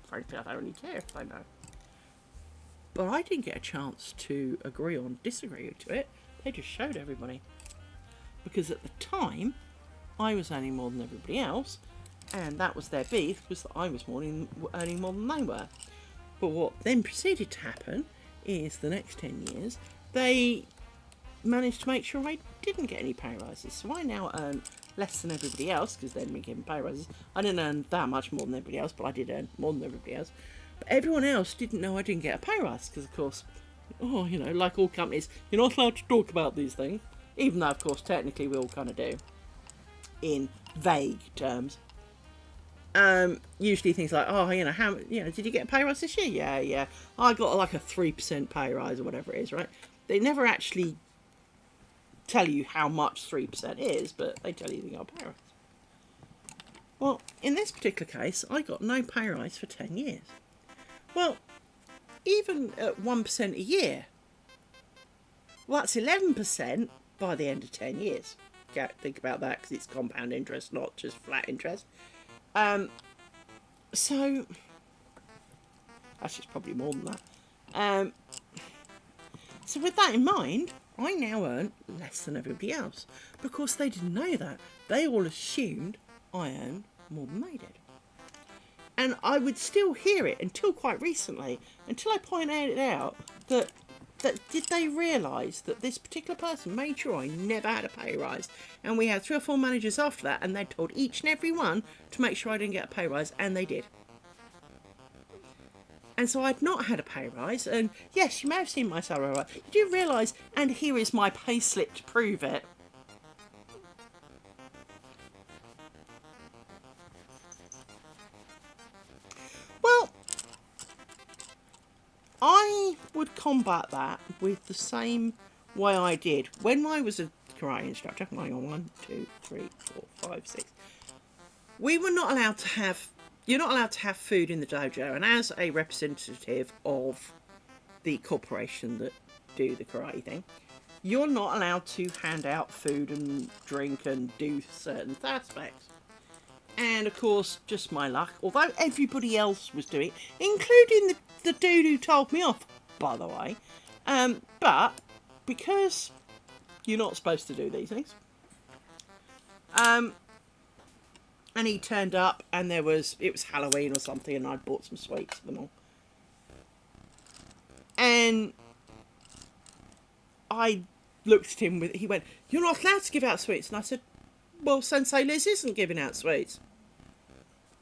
frankly, I don't really care if they know. But I didn't get a chance to agree or disagree to it. They just showed everybody. Because at the time, I was earning more than everybody else, and that was their beef, was that I was earning more than they were. But what then proceeded to happen is, the next 10 years, they managed to make sure I didn't get any pay rises. So I now earn less than everybody else, because they'd been given pay rises. I didn't earn that much more than everybody else, but I did earn more than everybody else. But everyone else didn't know I didn't get a pay rise, because of course, like all companies, you're not allowed to talk about these things, even though of course technically we all kind of do, in vague terms. Usually things like, how, did you get a pay rise this year? Yeah, I got like a 3% pay rise or whatever it is, right? They never actually tell you how much 3% is, but they tell you they got a pay rise. Well, in this particular case, I got no pay rise for 10 years. Well, even at 1% a year, well, that's 11% by the end of 10 years. think about that because it's compound interest, not just flat interest. So actually, it's probably more than that. So with that in mind, I now earn less than everybody else. But of course, they didn't know that. They all assumed I earned more than they did. And I would still hear it until quite recently, until I pointed it out that did they realise that this particular person made sure I never had a pay rise. And we had 3 or 4 managers after that, and they told each and every one to make sure I didn't get a pay rise, and they did. And so I'd not had a pay rise, and yes, you may have seen my salary rise. You do realise, and here is my pay slip to prove it. Well, I would combat that with the same way I did when I was a karate instructor. Hang on, 1, 2, 3, 4, 5, 6. We were not allowed to have. You're not allowed to have food in the dojo, and as a representative of the corporation that do the karate thing, you're not allowed to hand out food and drink and do certain aspects. And of course, just my luck, although everybody else was doing it, including the dude who told me off, by the way, but because you're not supposed to do these things, and he turned up, and it was Halloween or something, and I'd bought some sweets for them all. And I looked at him he went, "You're not allowed to give out sweets." And I said, "Well, Sensei Liz isn't giving out sweets.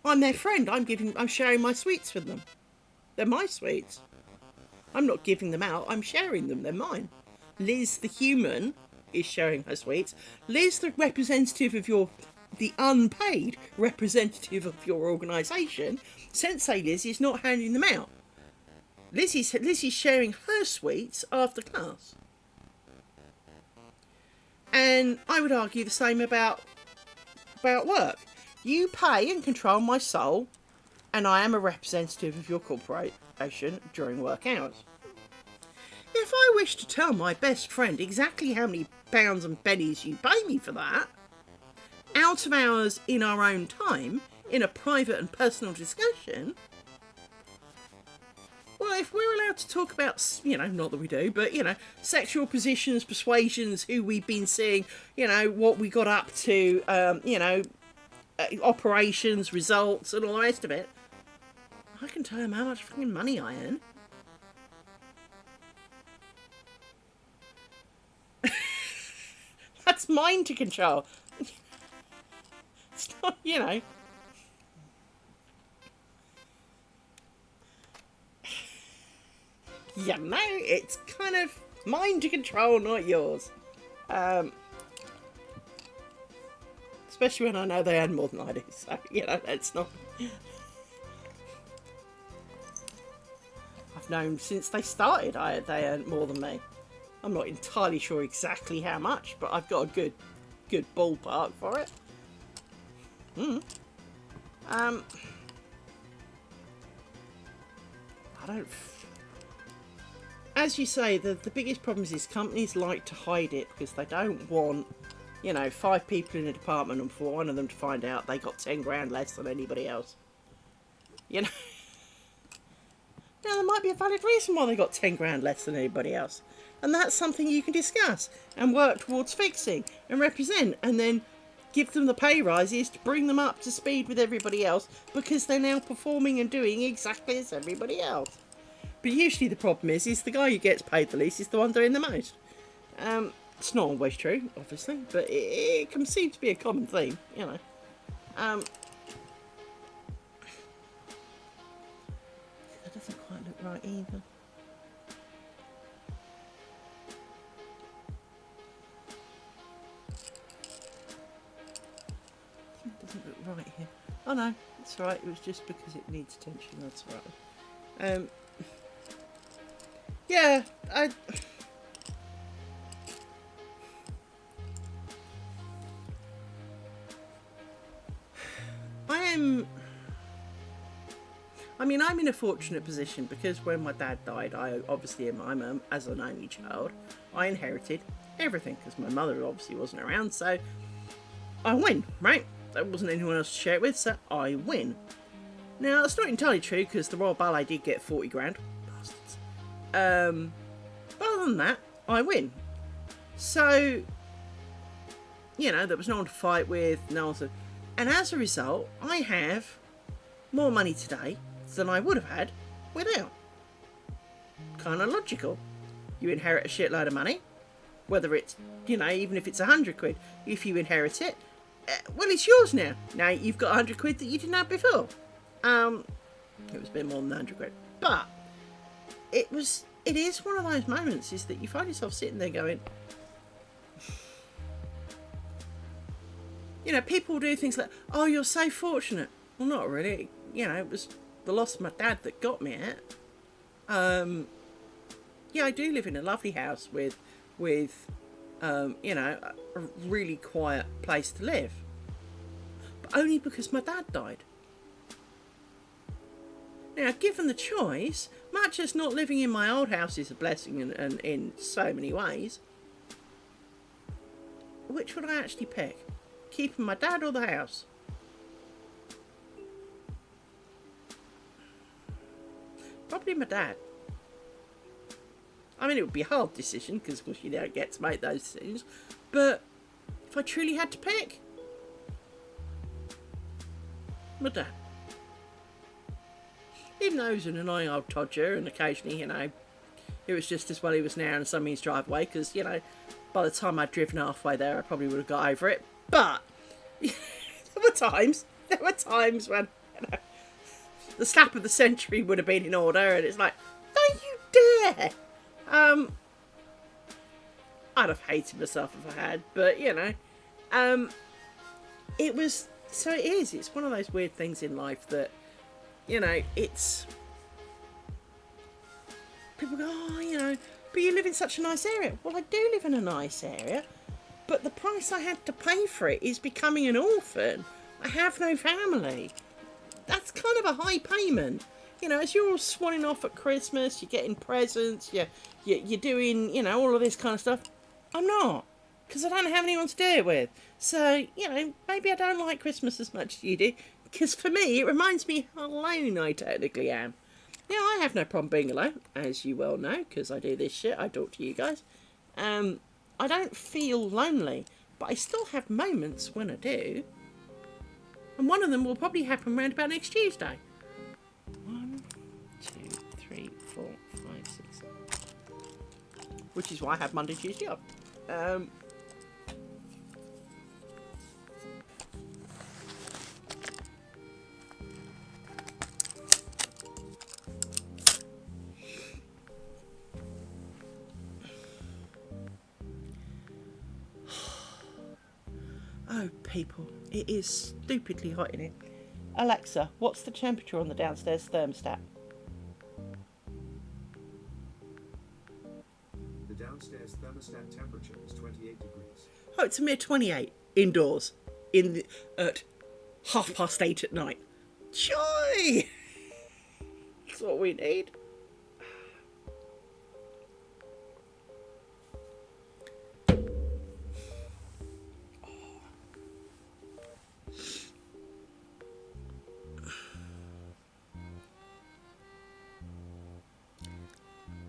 I'm their friend. I'm sharing my sweets with them. They're my sweets. I'm not giving them out. I'm sharing them. They're mine. Liz, the human, is sharing her sweets. Liz, the representative of the unpaid representative of your organisation, Sensei Liz is not handing them out. Liz is sharing her sweets after class." And I would argue the same about work. You pay and control my soul, and I am a representative of your corporation during work hours. If I wish to tell my best friend exactly how many pounds and pennies you pay me for that, out of hours in our own time, in a private and personal discussion, well, if we're allowed to talk about, not that we do, but, sexual positions, persuasions, who we've been seeing, what we got up to, operations, results, and all the rest of it, I can tell him how much fucking money I earn. That's mine to control. It's not, it's kind of mine to control, not yours. Especially when I know they earn more than I do. So, it's not. I've known since they started they earned more than me. I'm not entirely sure exactly how much, but I've got a good ballpark for it. I don't. As you say, the biggest problem is companies like to hide it because they don't want, 5 people in a department and for one of them to find out they got 10 grand less than anybody else. Now, there might be a valid reason why they got 10 grand less than anybody else. And that's something you can discuss and work towards fixing and represent, and then give them the pay rises to bring them up to speed with everybody else because they're now performing and doing exactly as everybody else. But usually the problem is the guy who gets paid the least is the one doing the most. It's not always true, obviously, but it can seem to be a common theme, That doesn't quite look right either. It doesn't look right here. Oh no, it's right. It was just because it needs attention. That's right. Yeah, I'm in a fortunate position because when my dad died, I'm as an only child, I inherited everything, because my mother obviously wasn't around, so I win, right? There wasn't anyone else to share it with, so I win. Now, that's not entirely true, because the Royal Ballet did get 40 grand. Bastards. But other than that, I win. So, you know, there was no one to fight with, no one to... And as a result, I have more money today than I would have had without. Kind of logical. You inherit a shitload of money, whether it's, you know, even if it's 100 quid, if you inherit it, well, it's yours now. Now you've got 100 quid that you didn't have before. It was a bit more than 100 quid, but it is one of those moments is that you find yourself sitting there going, you know, people do things like, oh, you're so fortunate. Well, not really. You know, it was the loss of my dad that got me it. Yeah, I do live in a lovely house with you know, a really quiet place to live. But only because my dad died. Now, given the choice, much as not living in my old house is a blessing and in so many ways, which would I actually pick? Keeping my dad or the house? Probably my dad. I mean, it would be a hard decision, because of course you don't get to make those decisions, but if I truly had to pick, my dad. Even though he was an annoying old todger, and occasionally, you know, it was just as well he was now in some means driveway, because, you know, by the time I'd driven halfway there, I probably would have got over it. But there were times when, you know, the slap of the century would have been in order, and it's like, don't you dare! I'd have hated myself if I had, but, you know, it was, so it is, it's one of those weird things in life that, you know, it's, people go, oh, you know, but you live in such a nice area. Well, I do live in a nice area, but the price I had to pay for it is becoming an orphan. I have no family. That's kind of a high payment. You know, as you're all swanning off at Christmas, you're getting presents, you're doing, you know, all of this kind of stuff. I'm not, because I don't have anyone to do it with. So, you know, maybe I don't like Christmas as much as you do, because for me, it reminds me how alone I technically am. Now, I have no problem being alone, as you well know, because I do this shit, I talk to you guys. I don't feel lonely, but I still have moments when I do. And one of them will probably happen round about next Tuesday. 1, 2, 3, 4, 5, 6. Which is why I have Monday, Tuesday off. Oh, people, it is stupidly hot in here. Alexa, what's the temperature on the downstairs thermostat? The downstairs thermostat temperature is 28 degrees. Oh, it's a mere 28 indoors at 8:30 at night. Joy! That's what we need.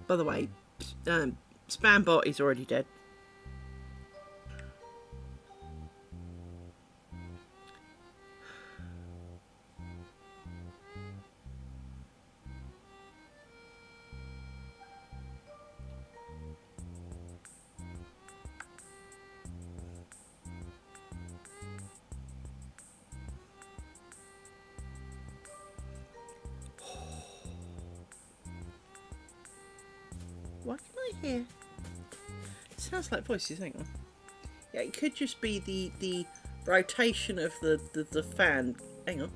By the way, Spambot is already dead. Why can I hear? It sounds like voices, hang on. Yeah, it could just be the rotation of the fan. Hang on.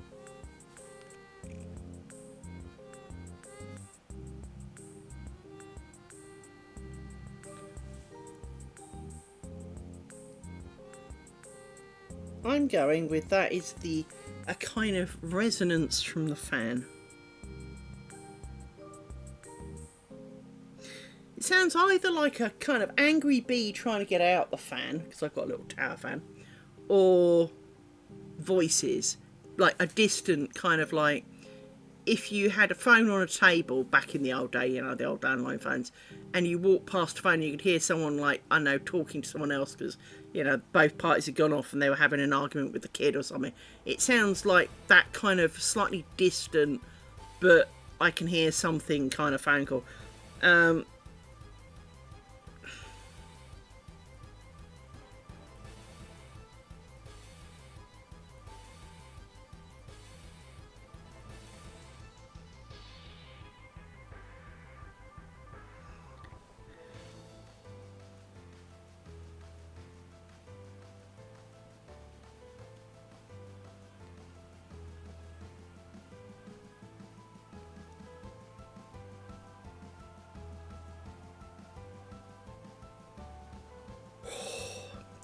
I'm going with that is a kind of resonance from the fan. it sounds either like a kind of angry bee trying to get out the fan, because I've got a little tower fan, or voices, like a distant kind of like, if you had a phone on a table back in the old day, you know, the old landline phones, and you walk past a phone, you could hear someone, like, I don't know, talking to someone else because, you know, both parties had gone off and they were having an argument with the kid or something. It sounds like that kind of slightly distant, but I can hear something kind of phone call.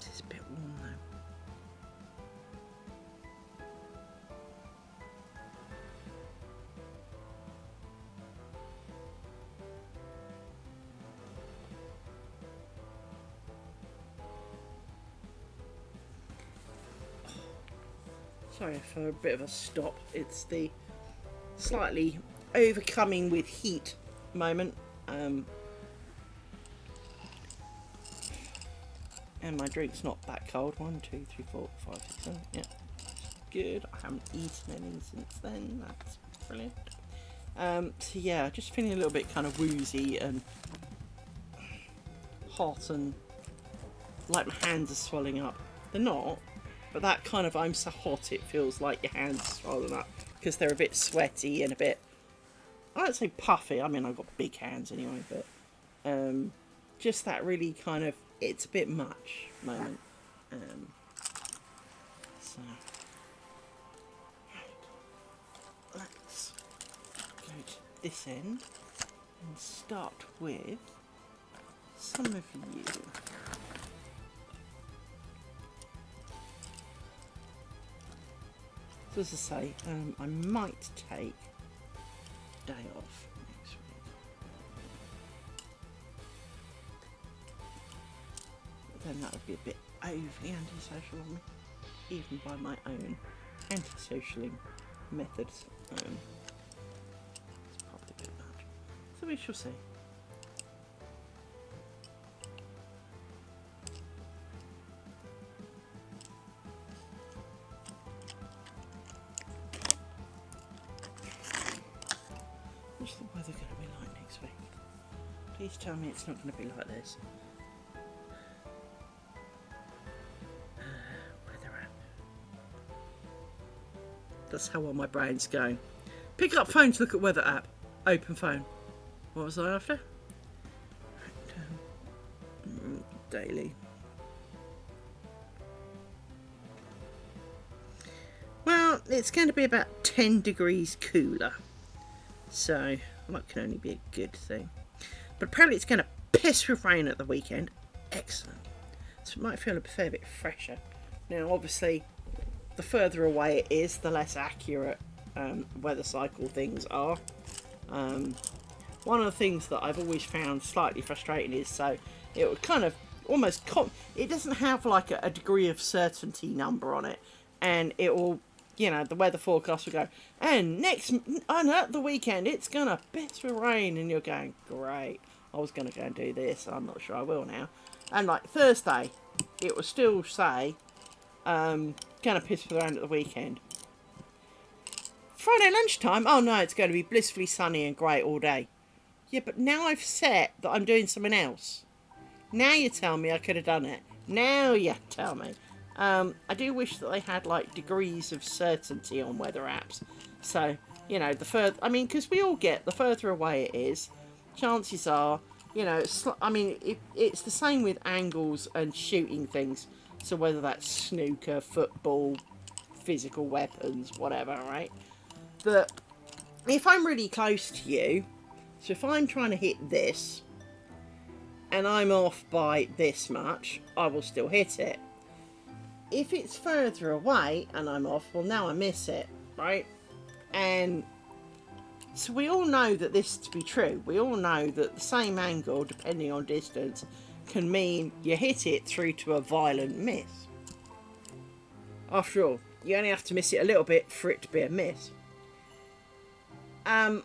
It's a bit warm though. Sorry for a bit of a stop. It's the slightly overcoming with heat moment. And my drink's not that cold. 1, 2, 3, 4, 5, 6, 7. Yeah, good. I haven't eaten any since then. That's brilliant. So yeah, just feeling a little bit kind of woozy and hot, and like my hands are swelling up. They're not, but that kind of, I'm so hot it feels like your hands are swollen up because they're a bit sweaty and a bit, I don't say puffy, I mean I've got big hands anyway, but just that really kind of, it's a bit much moment. So let's go to this end and start with some of you. So as I say, I might take a day off next week. But then that would be a bit overly antisocial on me, even by my own antisocialing methods. It's probably a bit much. So we shall see. What's the weather going to be like next week? Please tell me it's not going to be like this. Weather app. That's how well my brain's going. Pick up phone to look at weather app. Open phone. What was I after? Daily. Well, it's going to be about 10 degrees cooler. So that can only be a good thing. But apparently it's going to piss with rain at the weekend. Excellent. So it might feel a fair bit fresher. Now obviously the further away it is, the less accurate weather cycle things are. One of the things that I've always found slightly frustrating is, so it would kind of almost it doesn't have like a degree of certainty number on it, and it will, you know, the weather forecast will go, and at the weekend it's gonna piss with rain, and you're going, great, I was gonna go and do this, I'm not sure I will now. And like Thursday it will still say gonna piss with rain at the weekend. Friday lunchtime, oh no, it's going to be blissfully sunny and great all day. Yeah, but now I've set that I'm doing something else. Now you tell me I could have done it. Now you tell me. I do wish that they had like degrees of certainty on weather apps. So, you know, the further, I mean, because we all get the further away it is, chances are, you know, it's the same with angles and shooting things. So whether that's snooker, football, physical weapons, whatever, right? But if I'm really close to you, so if I'm trying to hit this and I'm off by this much, I will still hit it. If it's further away and I'm off, well, now I miss it, right? And So we all know that this to be true. We all know that the same angle, depending on distance, can mean you hit it through to a violent miss. After all, you only have to miss it a little bit for it to be a miss. And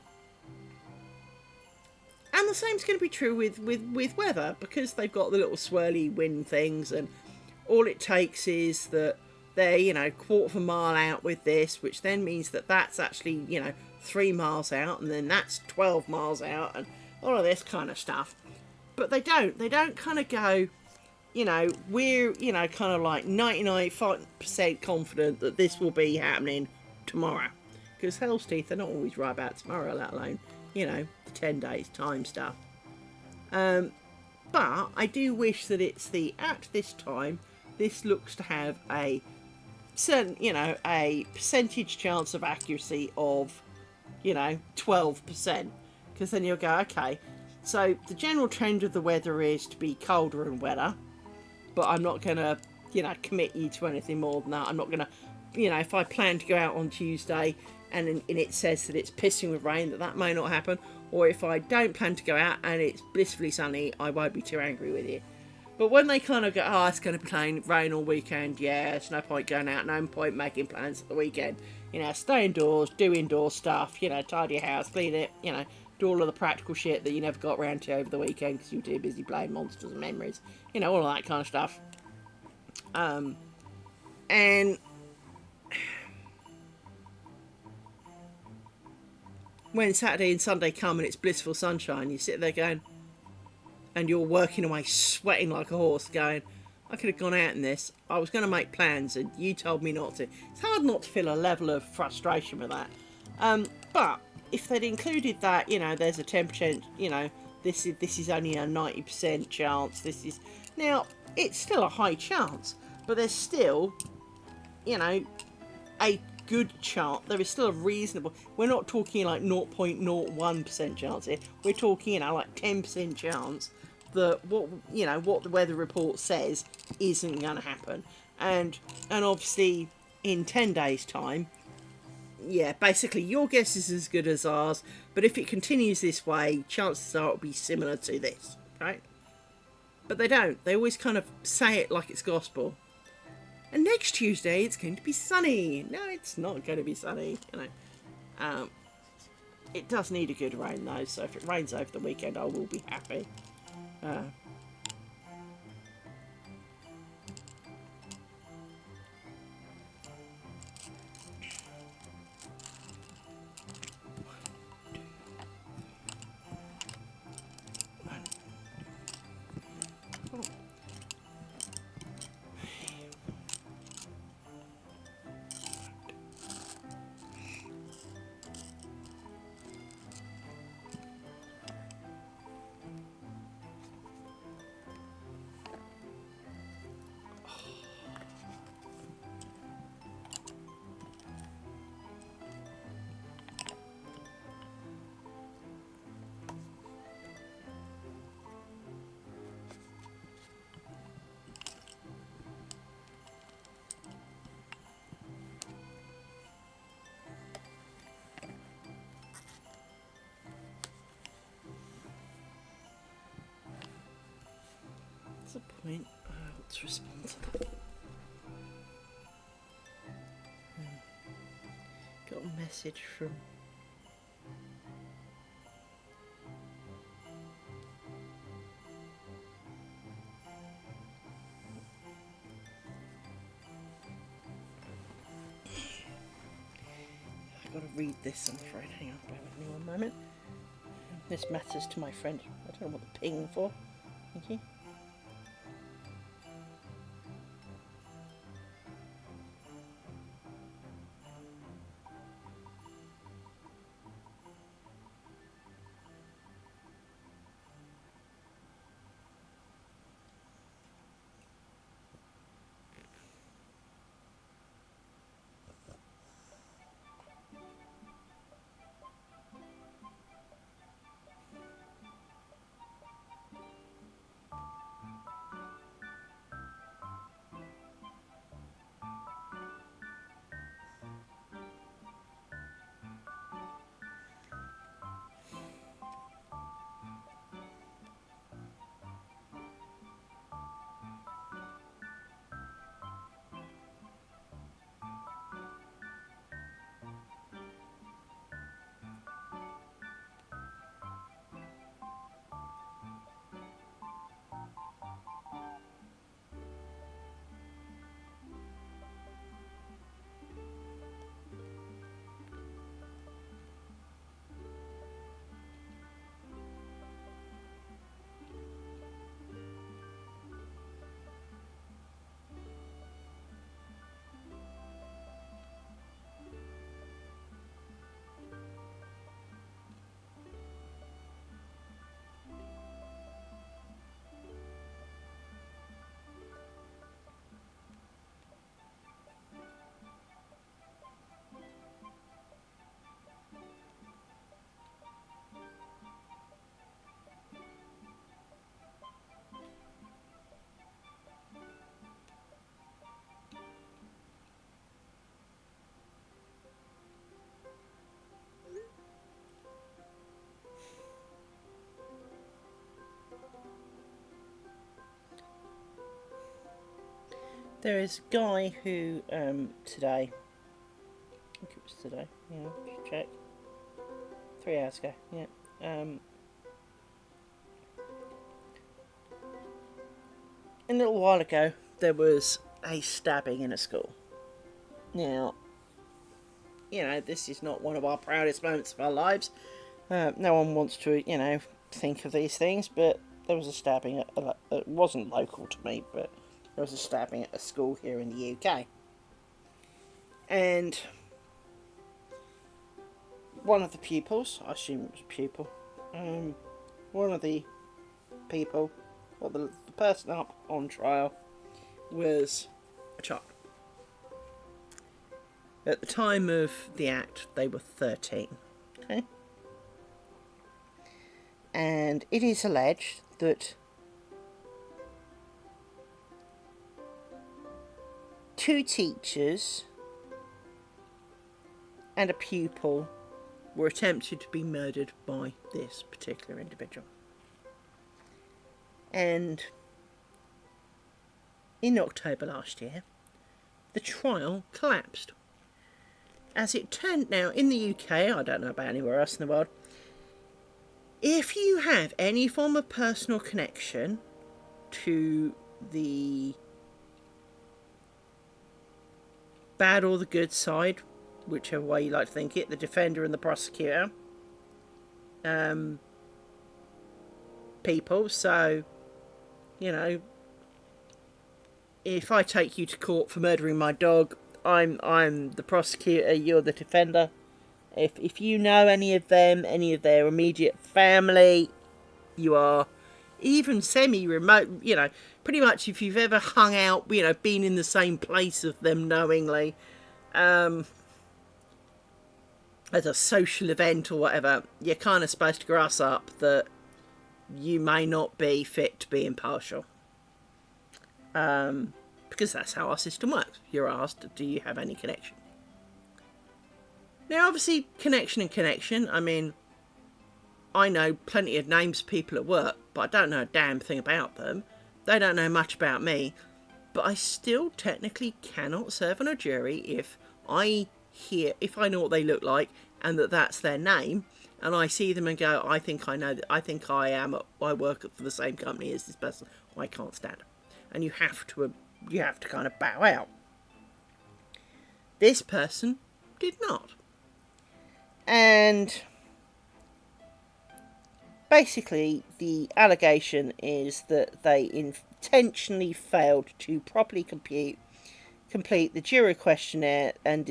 the same's going to be true with weather, because they've got the little swirly wind things, and all it takes is that they're, quarter of a mile out with this, which then means that that's actually, 3 miles out, and then that's 12 miles out, and all of this kind of stuff. But they don't kind of go, we're, kind of like 99% confident that this will be happening tomorrow. Because Hell's Teeth are not always right about tomorrow, let alone, the 10 days time stuff. But I do wish that it's at this time, this looks to have a certain, a percentage chance of accuracy of, 12%. Because then you'll go, okay, so the general trend of the weather is to be colder and wetter, but I'm not going to, commit you to anything more than that. I'm not going to, if I plan to go out on Tuesday and it says that it's pissing with rain, that may not happen. Or if I don't plan to go out and it's blissfully sunny, I won't be too angry with you. But when they kind of go, oh, it's going to be rain all weekend, yeah, there's no point going out, no point making plans for the weekend. Stay indoors, do indoor stuff, tidy your house, clean it, do all of the practical shit that you never got around to over the weekend because you were too busy playing Monsters and Memories, all of that kind of stuff. And when Saturday and Sunday come and it's blissful sunshine, you sit there going, and you're working away sweating like a horse going, I could have gone out in this, I was going to make plans and you told me not to. It's hard not to feel a level of frustration with that. But if they'd included that, there's a 10%, this is only a 90% chance, now it's still a high chance, but there's still, a good chance. There is still a reasonable, we're not talking like 0.01% chance here, we're talking, like 10% chance that what the weather report says isn't going to happen. And obviously in 10 days time, yeah, basically your guess is as good as ours, but if it continues this way, chances are it'll be similar to this, right? But they don't. They always kind of say it like it's gospel. And next Tuesday it's going to be sunny. No, it's not going to be sunny, It does need a good rain though, so if it rains over the weekend I will be happy. What's the point? Let's respond to that. Got a message from I've got to read this, I'm afraid. Hang on, bear with me one moment. This matters to my friend. I don't know what the ping for. Thank you. There is a guy who today, I think it was today, yeah, just check, 3 hours ago, yeah, a little while ago there was a stabbing in a school. Now, you know, this is not one of our proudest moments of our lives. No one wants to, you know, think of these things, but there was a stabbing it wasn't local to me, but there was a stabbing at a school here in the UK. And one of the pupils, I assume it was a pupil, one of the people, or the person up on trial, was a child. At the time of the act, they were 13. Okay? And it is alleged that 2 teachers and a pupil were attempted to be murdered by this particular individual. And in October last year, the trial collapsed. As it turned now, in the UK, I don't know about anywhere else in the world, if you have any form of personal connection to the bad or the good side, whichever way you like to think it, the defender and the prosecutor, people, so, you know, if I take you to court for murdering my dog, I'm the prosecutor, you're the defender. If you know any of them, any of their immediate family, you are even semi-remote, you know, pretty much if you've ever hung out, you know, been in the same place of them knowingly, at a social event or whatever, you're kind of supposed to grass up that you may not be fit to be impartial. Because that's how our system works. You're asked, do you have any connection? Now, obviously, connection, I mean, I know plenty of names of people at work, but I don't know a damn thing about them. They don't know much about me, but I still technically cannot serve on a jury if I know what they look like and that's their name, and I see them and go, I think I work for the same company as this person. I can't stand them. And you have to kind of bow out. This person did not. And basically the allegation is that they intentionally failed to properly complete the jury questionnaire and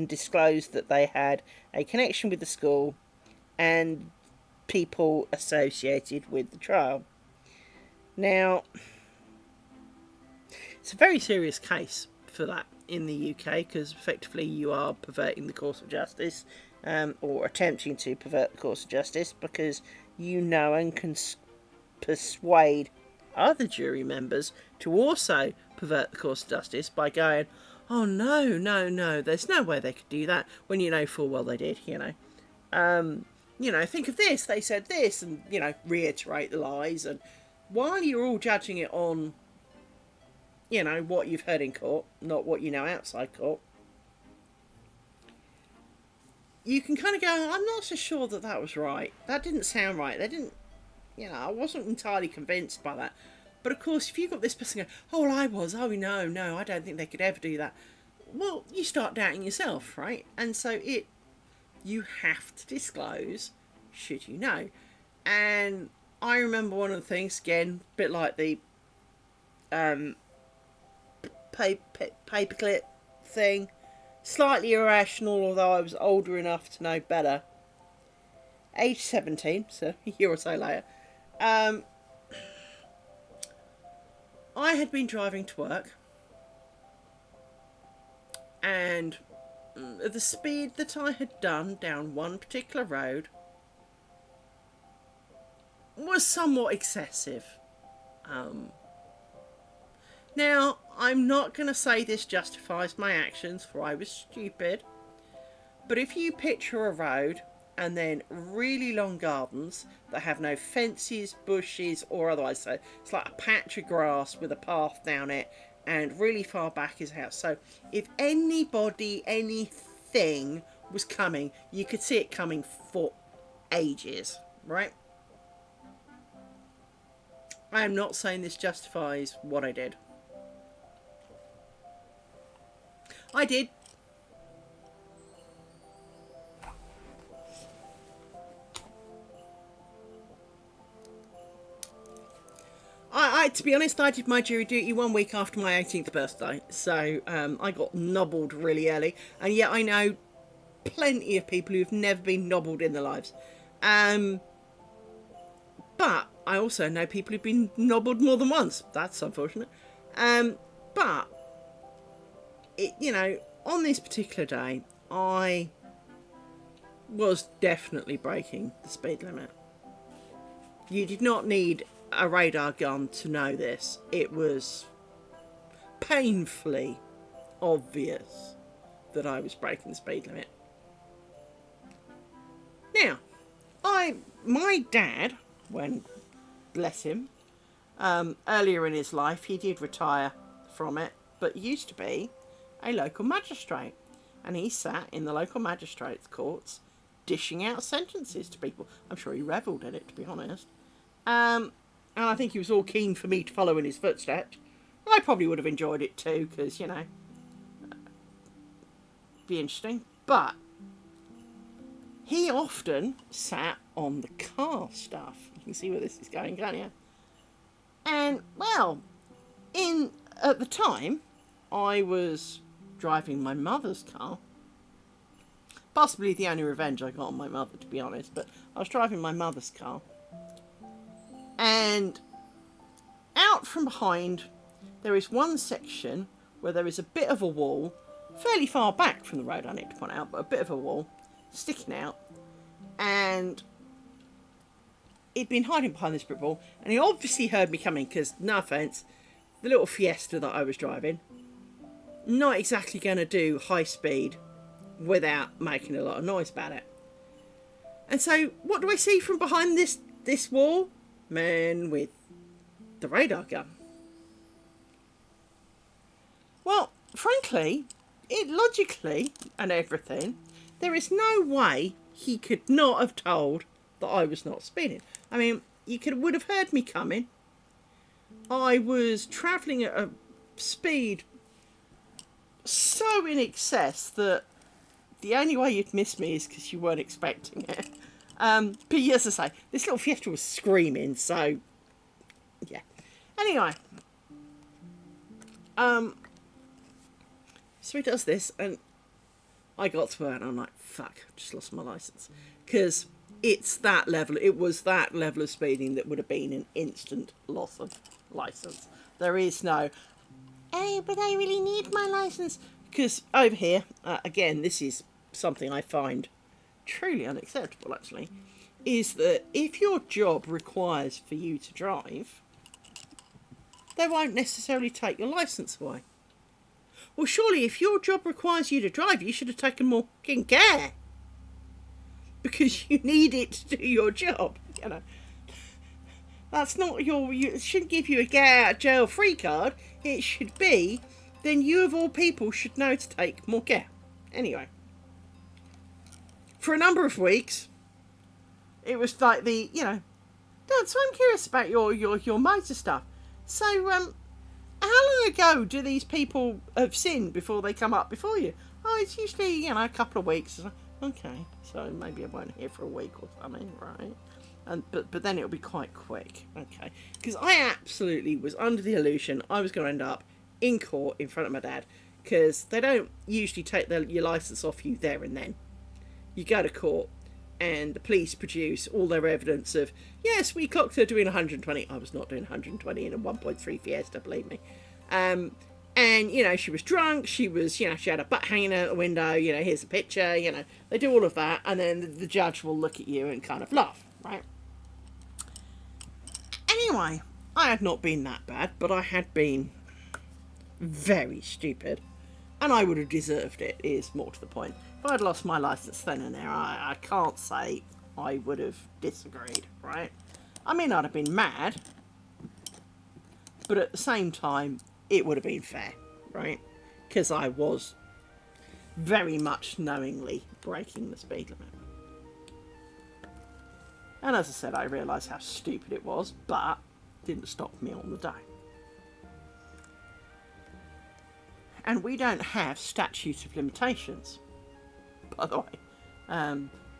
disclose that they had a connection with the school and people associated with the trial. Now, it's a very serious case for that in the UK, because effectively you are perverting the course of justice, or attempting to pervert the course of justice, because you know and can persuade other jury members to also pervert the course of justice by going, oh no, there's no way they could do that, when you know full well they did, you know. You know, think of this, they said this, and, you know, reiterate the lies. And while you're all judging it on, you know, what you've heard in court, not what you know outside court, you can kind of go, I'm not so sure that was right. That didn't sound right. They didn't, you know, I wasn't entirely convinced by that. But of course, if you've got this person going, oh, well, I was, oh, no, I don't think they could ever do that. Well, you start doubting yourself, right? And so you have to disclose, should you know. And I remember one of the things, again, a bit like the paperclip thing, slightly irrational, although I was older enough to know better. Age 17, so a year or so later, I had been driving to work, and the speed that I had done down one particular road was somewhat excessive. Now, I'm not going to say this justifies my actions, for I was stupid, but if you picture a road and then really long gardens that have no fences, bushes or otherwise, so it's like a patch of grass with a path down it, and really far back is house. So if anybody, anything was coming, you could see it coming for ages, right? I am not saying this justifies what I did. I did. To be honest, I did my jury duty 1 week after my 18th birthday, so I got nobbled really early, and yet I know plenty of people who've never been nobbled in their lives. But I also know people who've been nobbled more than once. That's unfortunate. But on this particular day, I was definitely breaking the speed limit. You did not need a radar gun to know this. It was painfully obvious that I was breaking the speed limit. Now, my dad, when, bless him, earlier in his life, he did retire from it, but used to be a local magistrate, and he sat in the local magistrates' courts dishing out sentences to people. I'm sure he revelled in it, to be honest. And I think he was all keen for me to follow in his footsteps. I probably would have enjoyed it too, because, be interesting. But he often sat on the car stuff. You can see where this is going, can't you? And, well, at the time, I was driving my mother's car. Possibly the only revenge I got on my mother, to be honest. But I was driving my mother's car. And out from behind, there is one section where there is a bit of a wall, fairly far back from the road, I need to point out, but a bit of a wall sticking out. And he'd been hiding behind this brick wall, and he obviously heard me coming, because, no offence, the little Fiesta that I was driving, not exactly going to do high speed without making a lot of noise about it. And so, what do I see from behind this wall? Man with the radar gun. Well, frankly, logically and everything, there is no way he could not have told that I was not speeding. I mean, you would have heard me coming. I was travelling at a speed so in excess that the only way you'd miss me is because you weren't expecting it. But as I say, this little Fiesta was screaming, so yeah. Anyway, so he does this, and I got to her, and I'm like, fuck, I just lost my licence. Because it was that level of speeding that would have been an instant loss of licence. There is no, hey, but I really need my licence. Because over here, again, this is something I find truly unacceptable, actually, is that if your job requires for you to drive, they won't necessarily take your licence away. Well, surely if your job requires you to drive, you should have taken more fucking care. Because you need it to do your job, That's not it shouldn't give you a get out of jail free card. It should be, then you of all people should know to take more care. Anyway. For a number of weeks, it was like Dad, so I'm curious about your motor stuff. So, how long ago do these people have sinned before they come up before you? Oh, it's usually, a couple of weeks. Okay, so maybe I won't hear for a week or something, right? But then it'll be quite quick, okay? Because I absolutely was under the illusion I was going to end up in court in front of my dad, because they don't usually take your licence off you there and then. You go to court, and the police produce all their evidence of, yes, we clocked her doing 120. I was not doing 120 in a 1.3 Fiesta, believe me. And, she was drunk, she had a butt hanging out the window, here's a picture, they do all of that, and then the judge will look at you and kind of laugh, right? Anyway, I had not been that bad, but I had been very stupid, and I would have deserved it, is more to the point. If I'd lost my licence then and there, I can't say I would have disagreed, right? I mean, I'd have been mad, but at the same time, it would have been fair, right? Because I was very much knowingly breaking the speed limit. And as I said, I realised how stupid it was, but didn't stop me on the day. And we don't have statute of limitations, by the way.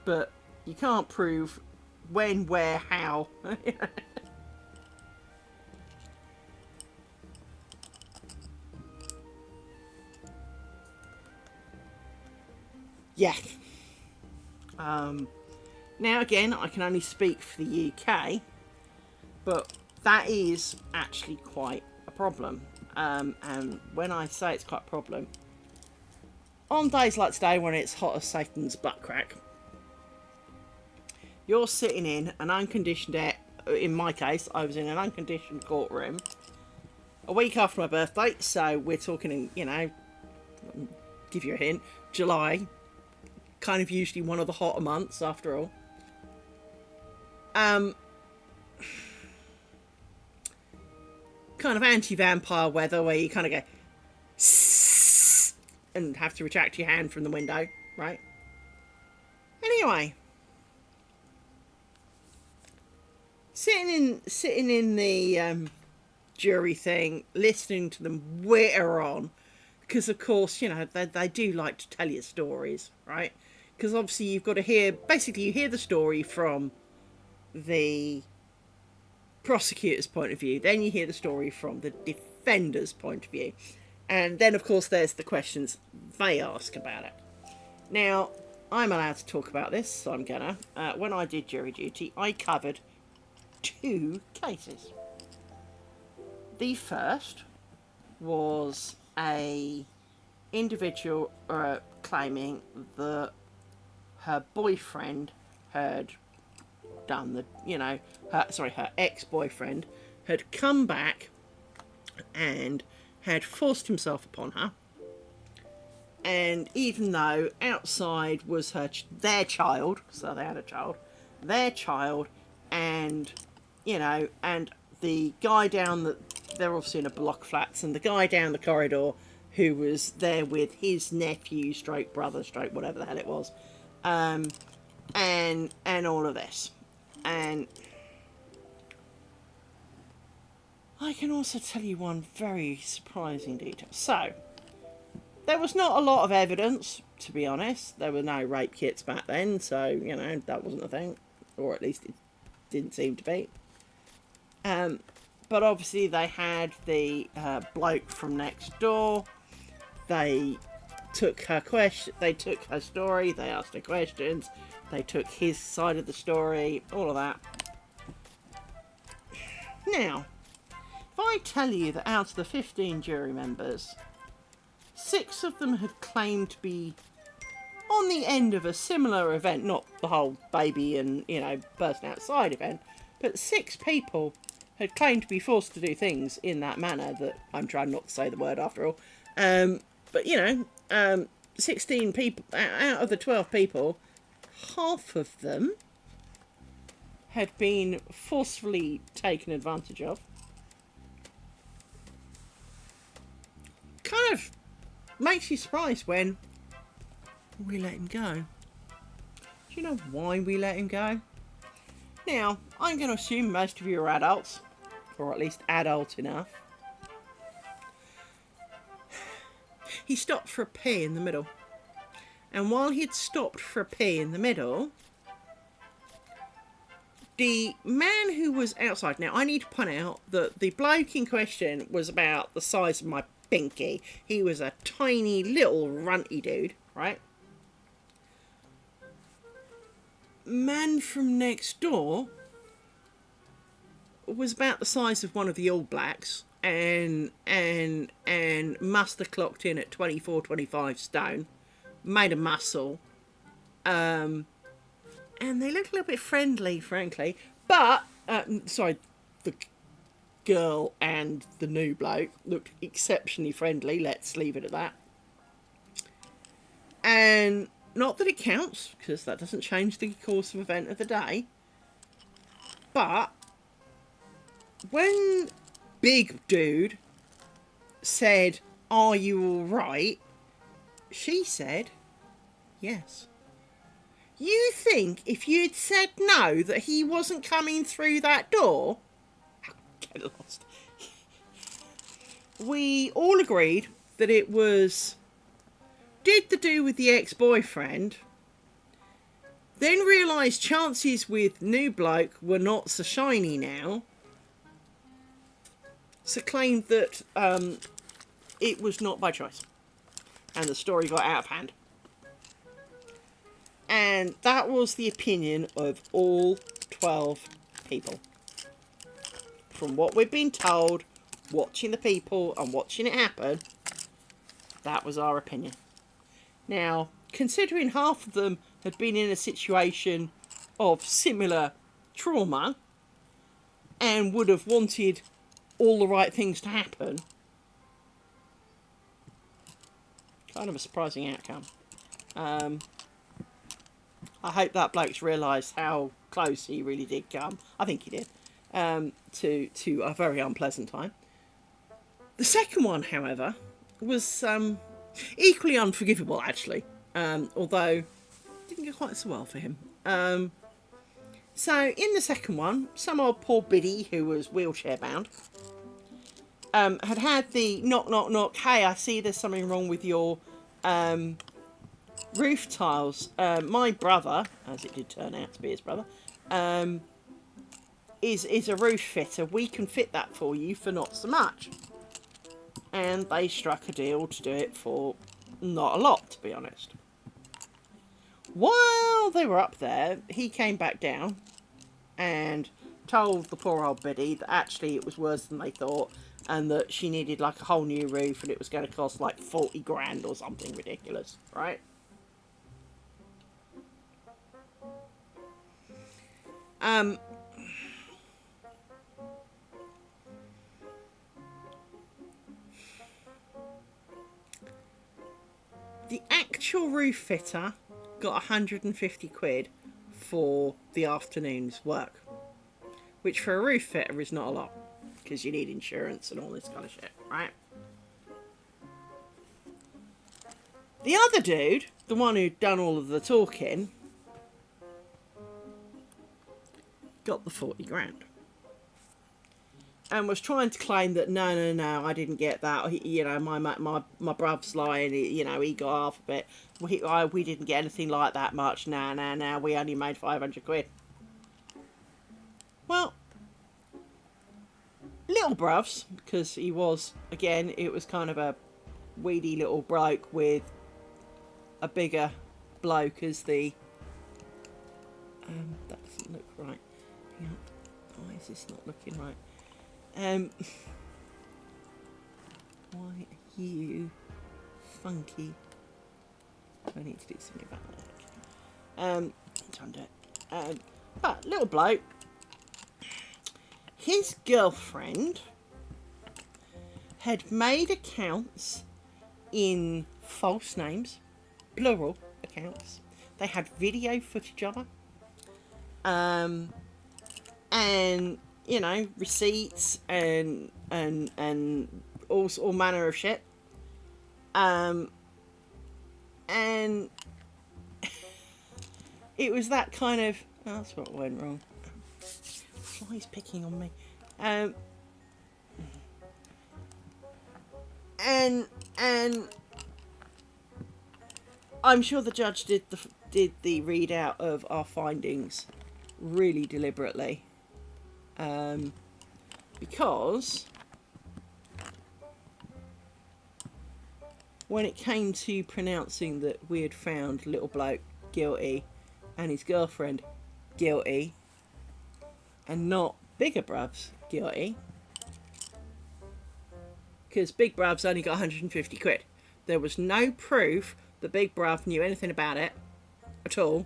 But you can't prove when, where, how. Yeah. Now again, I can only speak for the UK, but that is actually quite a problem. And when I say it's quite a problem, on days like today when it's hot as Satan's butt crack, you're sitting in an unconditioned in my case, I was in an unconditioned courtroom a week after my birthday, so we're talking in, you know, give you a hint, July, kind of usually one of the hotter months after all. Kind of anti-vampire weather where you kind of go and have to retract your hand from the window, right? Anyway, sitting in the jury thing, listening to them witter on, because of course, you know, they do like to tell you stories, right? Because obviously you've got to hear, basically you hear the story from the prosecutor's point of view, then you hear the story from the defender's point of view, and then of course there's the questions they ask about it. Now, I'm allowed to talk about this, so I'm gonna. When I did jury duty, I covered 2 cases. The first was a individual claiming that her boyfriend had done the, you know, her ex-boyfriend had come back and had forced himself upon her, and even though outside was their child, so they had a child, their child, and you know, and the guy they're obviously in a block of flats, and the guy down the corridor who was there with his nephew stroke brother stroke whatever the hell it was, and all of this. And I can also tell you one very surprising detail. So, there was not a lot of evidence, to be honest. There were no rape kits back then, so, you know, that wasn't a thing. Or at least it didn't seem to be. But obviously they had the bloke from next door. They took her story, they asked her questions, they took his side of the story, all of that. Now, if I tell you that out of the 15 jury members, 6 of them had claimed to be on the end of a similar event, not the whole baby and, you know, bursting outside event, but 6 people had claimed to be forced to do things in that manner that I'm trying not to say the word after all. But, you know, 16 people, out of the 12 people, half of them had been forcefully taken advantage of. Kind of makes you surprised when we let him go. Do you know why we let him go? Now, I'm going to assume most of you are adults, or at least adult enough. He stopped for a pee in the middle. And while he'd stopped for a pee in the middle, the man who was outside... Now, I need to point out that the bloke in question was about the size of my pinky. He was a tiny little runty dude, right? Man from next door was about the size of one of the All Blacks and must have clocked in at 24, 25 stone. Made of muscle. And they looked a little bit friendly, frankly. But, the girl and the new bloke looked exceptionally friendly. Let's leave it at that. And not that it counts, because that doesn't change the course of event of the day. But when big dude said, "Are you all right?" She said, "Yes." You think if you'd said no, that he wasn't coming through that door? Get lost. We all agreed that it did to do with the ex-boyfriend, then realised chances with new bloke were not so shiny now, so claimed that it was not by choice, and the story got out of hand. And that was the opinion of all 12 people. From what we've been told, watching the people and watching it happen, that was our opinion. Now, considering half of them had been in a situation of similar trauma and would have wanted all the right things to happen, kind of a surprising outcome. I hope that bloke's realised how close he really did come. I think he did. To a very unpleasant time. The second one, however, was equally unforgivable, actually. Although, didn't go quite so well for him. So, in the second one, some old poor biddy who was wheelchair bound had the knock, knock, knock, "Hey, I see there's something wrong with your roof tiles. My brother," as it did turn out to be his brother, is a roof fitter. We can fit that for you for not so much. And they struck a deal to do it for not a lot, to be honest. While they were up there, he came back down and told the poor old biddy that actually it was worse than they thought, and that she needed like a whole new roof and it was going to cost like 40 grand or something ridiculous, right? The actual roof fitter got 150 quid for the afternoon's work, which for a roof fitter is not a lot, because you need insurance and all this kind of shit, right? The other dude, the one who'd done all of the talking, got the 40 grand. And was trying to claim that no, I didn't get that. You know, my bruv's lying. He got half of it. We didn't get anything like that much. No, we only made 500 quid. Well, little bruvs, because he was, again, it was kind of a weedy little bloke with a bigger bloke as the. That doesn't look right. Hang on. Why is this not looking right? Why are you funky? I need to do something about that. Let's undo it. But little bloke, his girlfriend had made accounts in false names, plural accounts. They had video footage of her, and receipts and all manner of shit. And it was that kind of, that's what went wrong. Fly's picking on me. And I'm sure the judge did the readout of our findings really deliberately. Because when it came to pronouncing that we had found little bloke guilty and his girlfriend guilty and not bigger bruvs guilty, because big bruvs only got 150 quid. There was no proof that big bruv knew anything about it at all.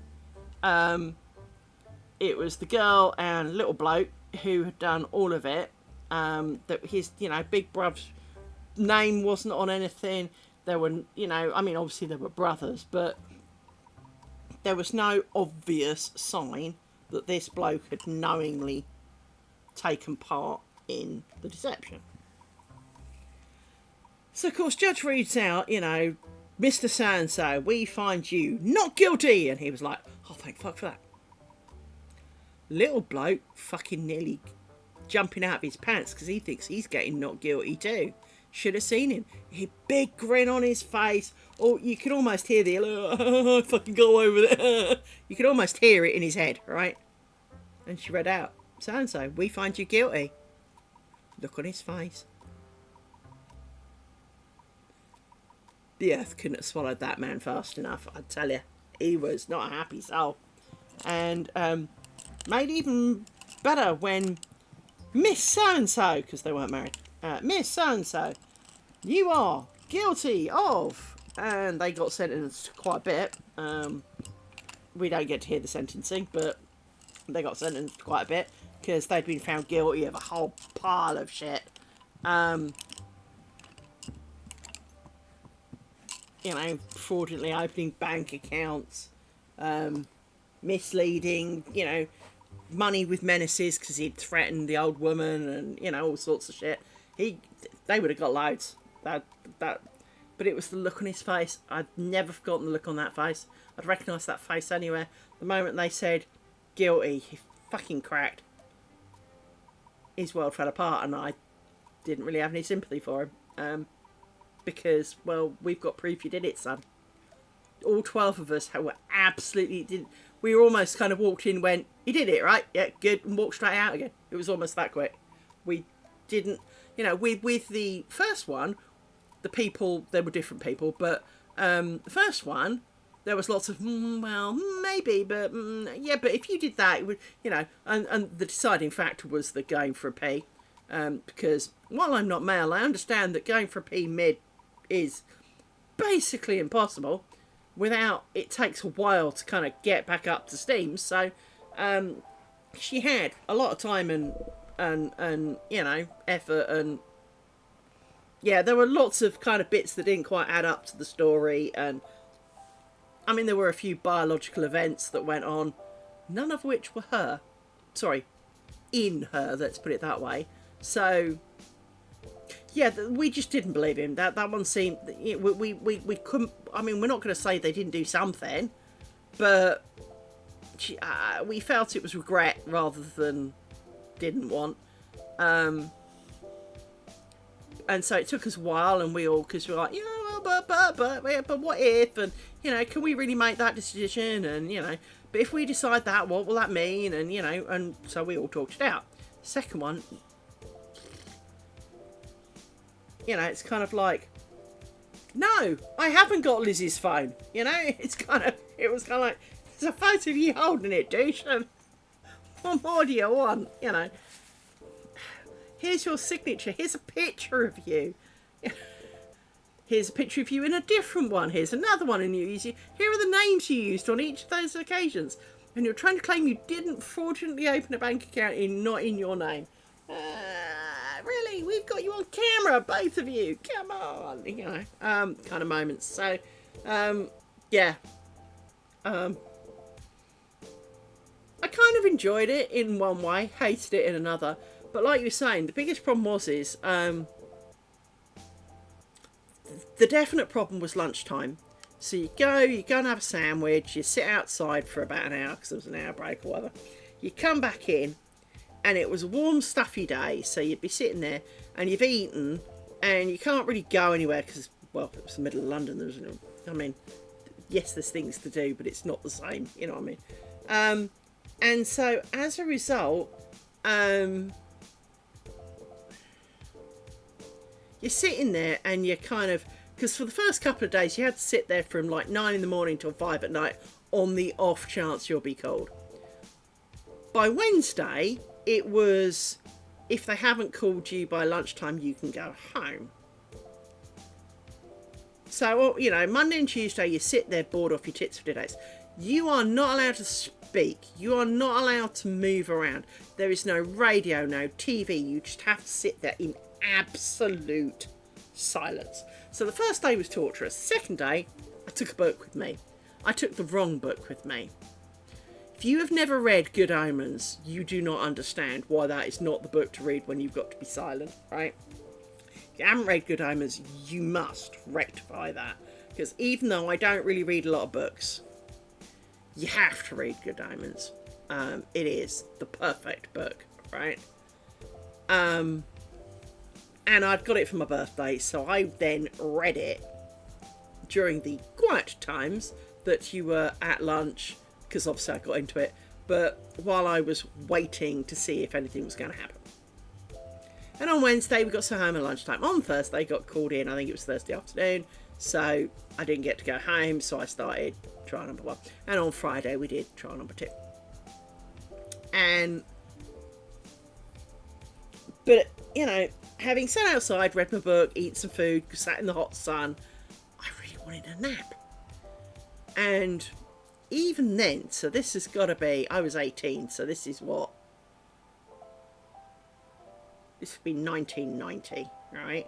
It was the girl and little bloke who had done all of it. That his, big bruv's name wasn't on anything. There were, obviously there were brothers, but there was no obvious sign that this bloke had knowingly taken part in the deception. So, of course, Judge reads out, Mr. So-and-so, we find you not guilty. And he was like, oh, thank fuck for that. Little bloke fucking nearly jumping out of his pants because he thinks he's getting not guilty too. Should have seen him. A big grin on his face. Oh, you could almost hear the fucking go over there. You could almost hear it in his head, right? And she read out, so-and-so, we find you guilty. Look on his face. The earth couldn't have swallowed that man fast enough, I tell you. He was not a happy soul. And made even better when Miss So-and-so, because they weren't married, Miss So-and-so, you are guilty of, and they got sentenced to quite a bit. We don't get to hear the sentencing, but they got sentenced quite a bit because they'd been found guilty of a whole pile of shit. Fraudulently opening bank accounts, misleading, money with menaces because he'd threatened the old woman and, all sorts of shit. They would have got loads. But it was the look on his face. I'd never forgotten the look on that face. I'd recognise that face anywhere. The moment they said guilty, he fucking cracked. His world fell apart and I didn't really have any sympathy for him. Because, well, we've got proof you did it, son. All 12 of us were absolutely didn't. We were almost kind of walked in, went, you did it, right? Yeah, good, and walked straight out again. It was almost that quick. We didn't, with the first one, the people, there were different people, but the first one, there was lots of, well, maybe, but yeah, but if you did that, it would, and the deciding factor was the going for a pee. Because while I'm not male, I understand that going for a pee mid is basically impossible. Without, it takes a while to kind of get back up to steam. So she had a lot of time and effort, and yeah, there were lots of kind of bits that didn't quite add up to the story. And I mean, there were a few biological events that went on, none of which were in her, let's put it that way. So yeah, we just didn't believe him. That one seemed, we couldn't. I mean, we're not going to say they didn't do something, but we felt it was regret rather than didn't want. And so it took us a while, and we all, because we're like, but what if, and can we really make that decision, and but if we decide that, what will that mean, and and so we all talked it out. Second one, it's kind of like, no, I haven't got Lizzie's phone. It was kind of like, there's a photo of you holding it, douche. What more do you want? Here's your signature. Here's a picture of you. Here's a picture of you in a different one. Here's another one, and here are the names you used on each of those occasions. And you're trying to claim you didn't fraudulently open a bank account not in your name. Really, we've got you on camera, both of you. Come on, kind of moments. So, yeah. I kind of enjoyed it in one way, hated it in another. But like you were saying, the biggest problem is the definite problem was lunchtime. So you go and have a sandwich, you sit outside for about an hour, because there was an hour break or whatever. You come back in, and it was a warm, stuffy day, so you'd be sitting there, and you've eaten, and you can't really go anywhere, because, well, it was the middle of London, yes, there's things to do, but it's not the same, you know what I mean? And so, as a result, you're sitting there, and you're kind of, because for the first couple of days, you had to sit there from like 9 in the morning till 5 at night, on the off chance you'll be called. By Wednesday, it was, if they haven't called you by lunchtime, you can go home. So, Monday and Tuesday, you sit there bored off your tits for 2 days. You are not allowed to speak. You are not allowed to move around. There is no radio, no TV. You just have to sit there in absolute silence. So the first day was torturous. Second day, I took a book with me. I took the wrong book with me. If you have never read Good Omens, you do not understand why that is not the book to read when you've got to be silent, right? If you haven't read Good Omens, you must rectify that. Because even though I don't really read a lot of books, you have to read Good Omens. It is the perfect book, right? And I'd got it for my birthday, so I then read it during the quiet times that you were at lunch, because obviously I got into it, but while I was waiting to see if anything was going to happen. And on Wednesday, we got sent home at lunchtime. On Thursday, got called in. I think it was Thursday afternoon. So I didn't get to go home. So I started trial number 1. And on Friday, we did trial number 2. But, you know, having sat outside, read my book, eaten some food, sat in the hot sun, I really wanted a nap. And even then, so this has got to be, I was 18, so this is what? This would be 1990, right?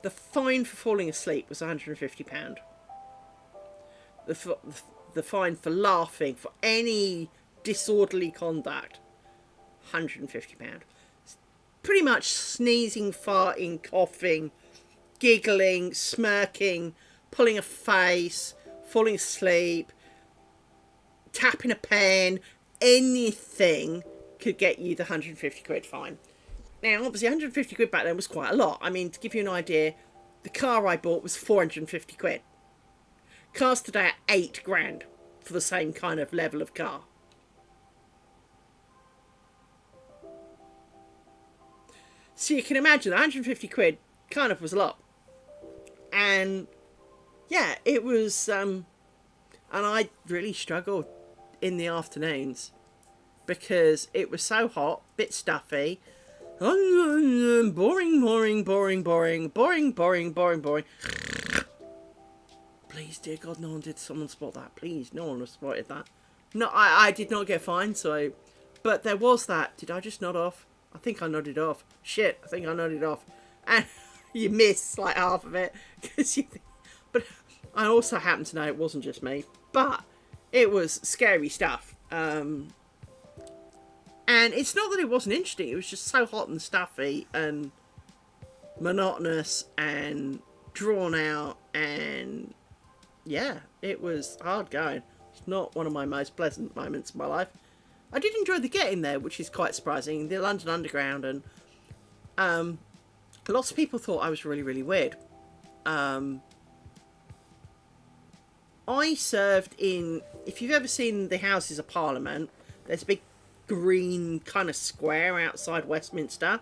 The fine for falling asleep was £150. The fine for laughing, for any disorderly conduct, £150. Pretty much sneezing, farting, coughing, giggling, smirking, pulling a face, falling asleep, tapping a pen, anything could get you the 150 quid fine. Now, obviously, 150 quid back then was quite a lot. I mean, to give you an idea, the car I bought was 450 quid. Cars today are 8 grand for the same kind of level of car. So you can imagine 150 quid kind of was a lot. And yeah, it was, and I really struggled in the afternoons because it was so hot, bit stuffy, boring. Please, dear God, no one did someone spot that. Please, no one has spotted that. No, I did not get fined, so, but there was that. Did I just nod off? I think I nodded off. Shit, I think I nodded off. And you miss like half of it because you think, but I also happen to know it wasn't just me, but it was scary stuff. And it's not that it wasn't interesting, it was just so hot and stuffy and monotonous and drawn out, and yeah, it was hard going. It's not one of my most pleasant moments of my life. I did enjoy the getting there, which is quite surprising. The London Underground, and lots of people thought I was really, really weird. I served in, if you've ever seen the Houses of Parliament, there's a big green kind of square outside Westminster.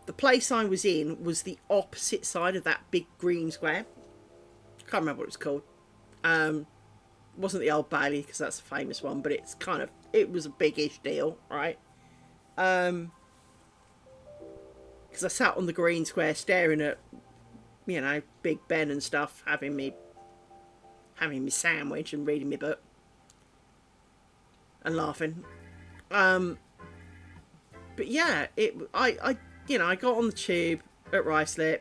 The place I was in was the opposite side of that big green square. I can't remember what it was called. Wasn't the Old Bailey, because that's a famous one, but it's kind of, it was a big-ish deal, right? Because I sat on the green square staring at, you know, Big Ben and stuff, having me sandwich and reading my book and laughing. But yeah, I got on the tube at Ruislip,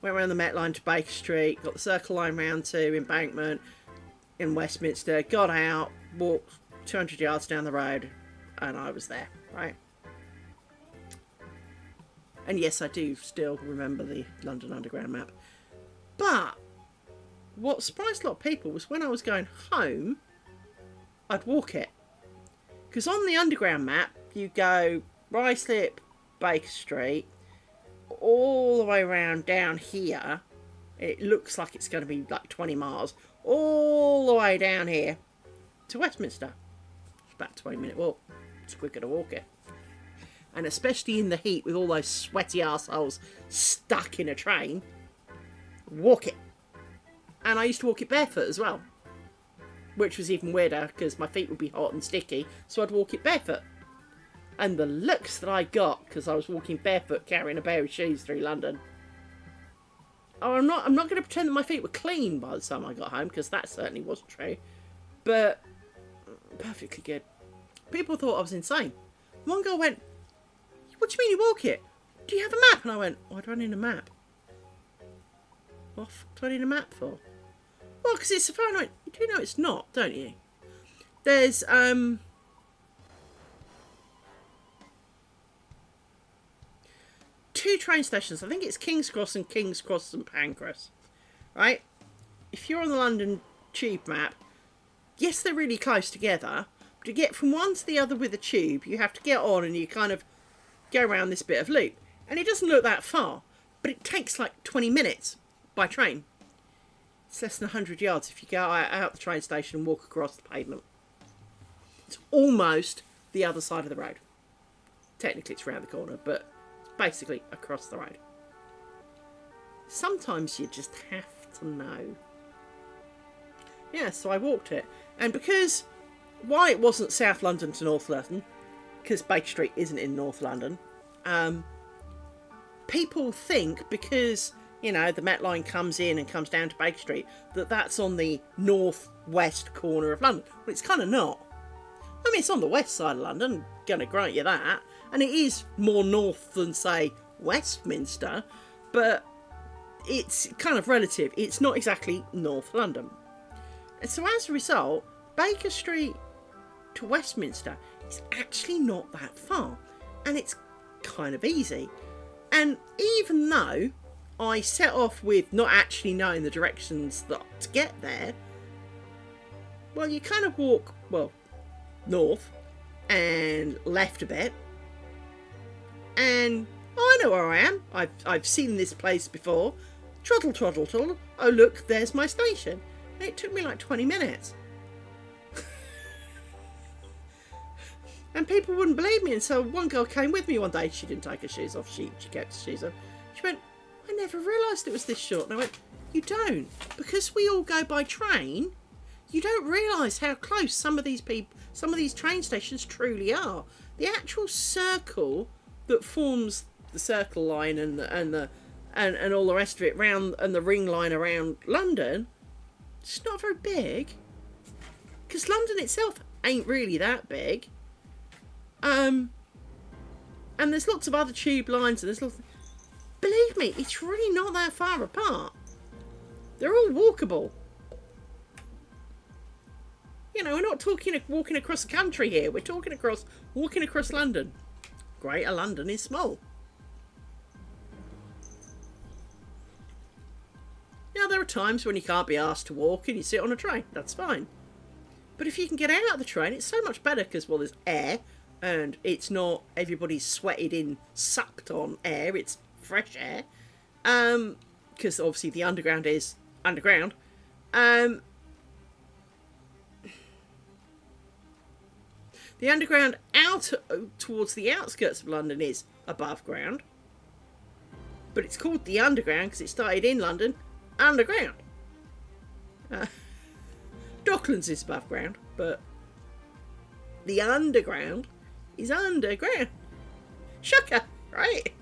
went around the Met Line to Baker Street, got the Circle Line round to Embankment in Westminster, got out, walked 200 yards down the road, and I was there, right? And yes, I do still remember the London Underground map. But what surprised a lot of people was when I was going home, I'd walk it. Because on the Underground map, you go Ruislip, Baker Street, all the way around down here. It looks like it's going to be like 20 miles. All the way down here to Westminster. It's about a 20-minute walk. It's quicker to walk it. And especially in the heat with all those sweaty arseholes stuck in a train, walk it. And I used to walk it barefoot as well, which was even weirder because my feet would be hot and sticky, so I'd walk it barefoot. And the looks that I got because I was walking barefoot carrying a pair of shoes through London. Oh, I'm not going to pretend that my feet were clean by the time I got home, because that certainly wasn't true. But perfectly good. People thought I was insane. One girl went, "What do you mean you walk it? Do you have a map?" And I went, "Why do I need a map? What the fuck do I need a map for?" "Well, because it's a phone." You do know it's not, don't you? There's two train stations. I think it's King's Cross and St Pancras. Right? If you're on the London tube map, yes, they're really close together. But to get from one to the other with a tube, you have to get on and you kind of go around this bit of loop. And it doesn't look that far, but it takes like 20 minutes by train. It's less than 100 yards if you go out the train station and walk across the pavement. It's almost the other side of the road. Technically it's round the corner, but it's basically across the road. Sometimes you just have to know. Yeah, so I walked it. And because, while it wasn't South London to North London, because Baker Street isn't in North London, people think because, you know, the Met Line comes in and comes down to Baker Street, that that's on the north-west corner of London. Well, it's kind of not. I mean, it's on the west side of London, gonna grant you that, and it is more north than, say, Westminster, but it's kind of relative. It's not exactly North London. And so as a result, Baker Street to Westminster is actually not that far, and it's kind of easy. And even though I set off with not actually knowing the directions to get there, well, you kind of walk, well, north and left a bit, and I know where I am. I've seen this place before. Troddle, troddle, troddle. Oh, look, there's my station. And it took me like 20 minutes. And people wouldn't believe me. And so one girl came with me one day. She didn't take her shoes off. She kept her shoes on. She went, I never realised it was this short. And I went, you don't. Because we all go by train, you don't realise how close some of these train stations truly are. The actual circle that forms the Circle Line and all the rest of it round, and the Ring Line around London, it's not very big. Because London itself ain't really that big. And there's lots of other tube lines, and there's lots. Believe me, it's really not that far apart. They're all walkable. You know, we're not talking walking across the country here. We're talking walking across London. Greater London is small. Now, there are times when you can't be asked to walk and you sit on a train. That's fine. But if you can get out of the train, it's so much better because, well, there's air. And it's not everybody's sweated in, sucked on air. It's fresh air. Because obviously the underground is underground. The underground out towards the outskirts of London is above ground. But it's called the underground because it started in London underground. Docklands is above ground, but the underground is underground. Shocker, right?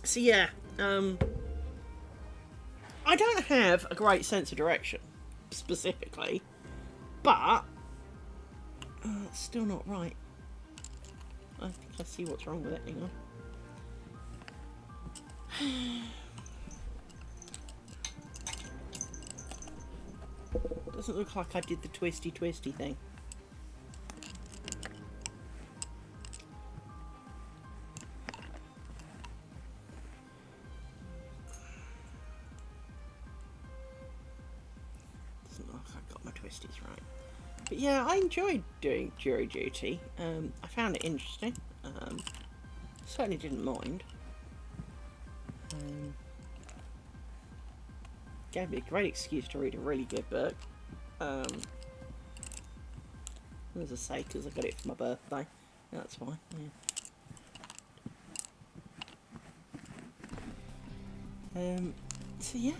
So yeah, I don't have a great sense of direction, specifically, but it's still not right. I think I see what's wrong with it. Hang on. Doesn't look like I did the twisty thing. Doesn't look like I got my twisties right. But yeah, I enjoyed doing jury duty. I found it interesting. Certainly didn't mind. Gave me a great excuse to read a really good book. As I say, because I got it for my birthday. That's fine. Yeah. So yeah.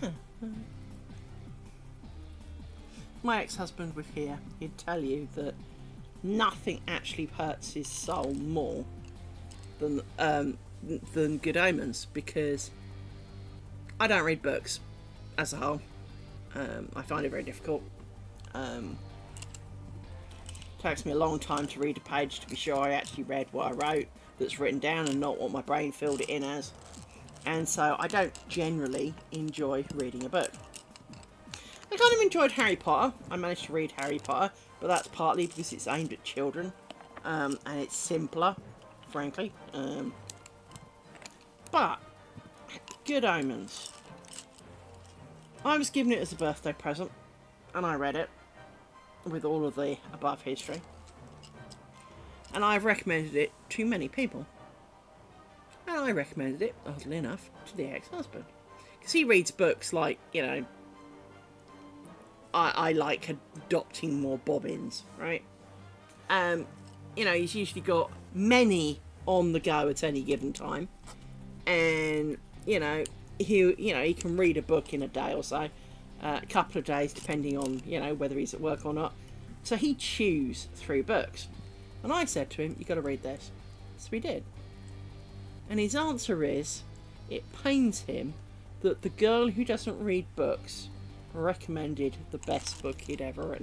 My ex-husband was here. He'd tell you that nothing actually hurts his soul more than Good Omens, because I don't read books as a whole. I find it very difficult. Takes me a long time to read a page to be sure I actually read what I wrote that's written down and not what my brain filled it in as. And so I don't generally enjoy reading a book. I kind of enjoyed Harry Potter. I managed to read Harry Potter, but that's partly because it's aimed at children, and it's simpler. frankly. But Good Omens. I was given it as a birthday present, and I read it with all of the above history. And I've recommended it to many people. And I recommended it, oddly enough, to the ex-husband. Because he reads books like, you know, I like adopting more bobbins, right? You know, he's usually got many on the go at any given time. And, you know, he can read a book in a day or so. A couple of days, depending on, you know, whether he's at work or not. So he chews through books. And I said to him, "You've got to read this." So he did. And his answer is, it pains him that the girl who doesn't read books recommended the best book he'd ever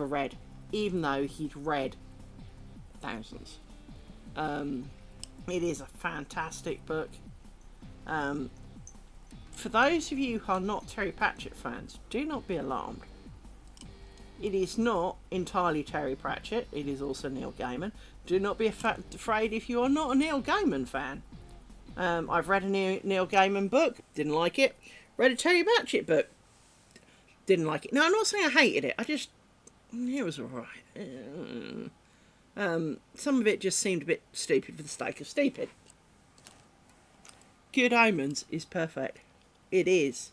read, even though he'd read thousands. It is a fantastic book. For those of you who are not Terry Pratchett fans, do not be alarmed. It is not entirely Terry Pratchett. It is also Neil Gaiman. Do not be afraid if you are not a Neil Gaiman fan. I've read a Neil Gaiman book, didn't like it. Read a Terry Pratchett book, didn't like it. No, I'm not saying I hated it. It was alright. Some of it just seemed a bit stupid for the sake of stupid. Good Omens is perfect. It is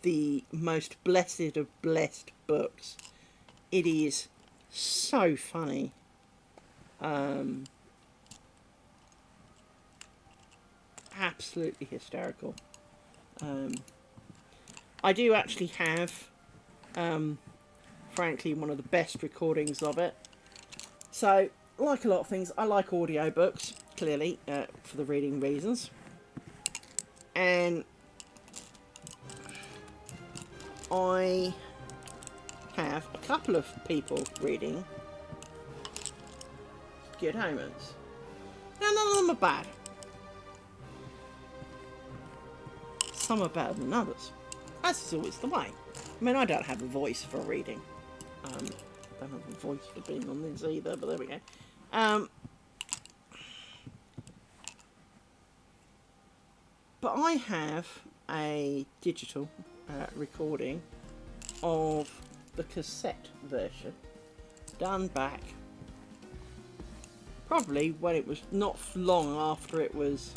the most blessed of blessed books. It is so funny. Absolutely hysterical. I do actually have, frankly, one of the best recordings of it. So, like a lot of things, I like audiobooks, clearly, for the reading reasons. And I have a couple of people reading Good Omens. Now, none of them are bad. Some are better than others. As is always the way. I mean, I don't have a voice for reading. I don't have a voice for being on this either, but there we go. But I have a digital recording of the cassette version done back probably when it was not long after it was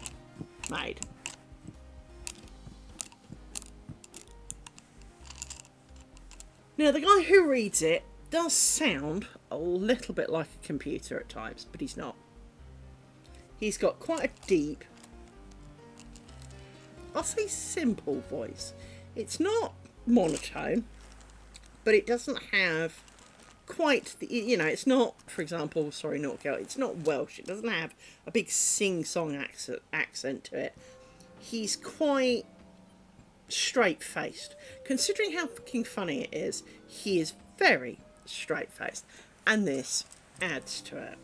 made. Now, the guy who reads it does sound a little bit like a computer at times, but he's not. He's got quite a deep, I'll say simple voice. It's not monotone, but it doesn't have quite the, you know, it's not, for example, sorry, not girl, it's not Welsh. It doesn't have a big sing-song accent to it. He's quite straight-faced. Considering how fucking funny it is, he is very straight-faced. And this adds to it.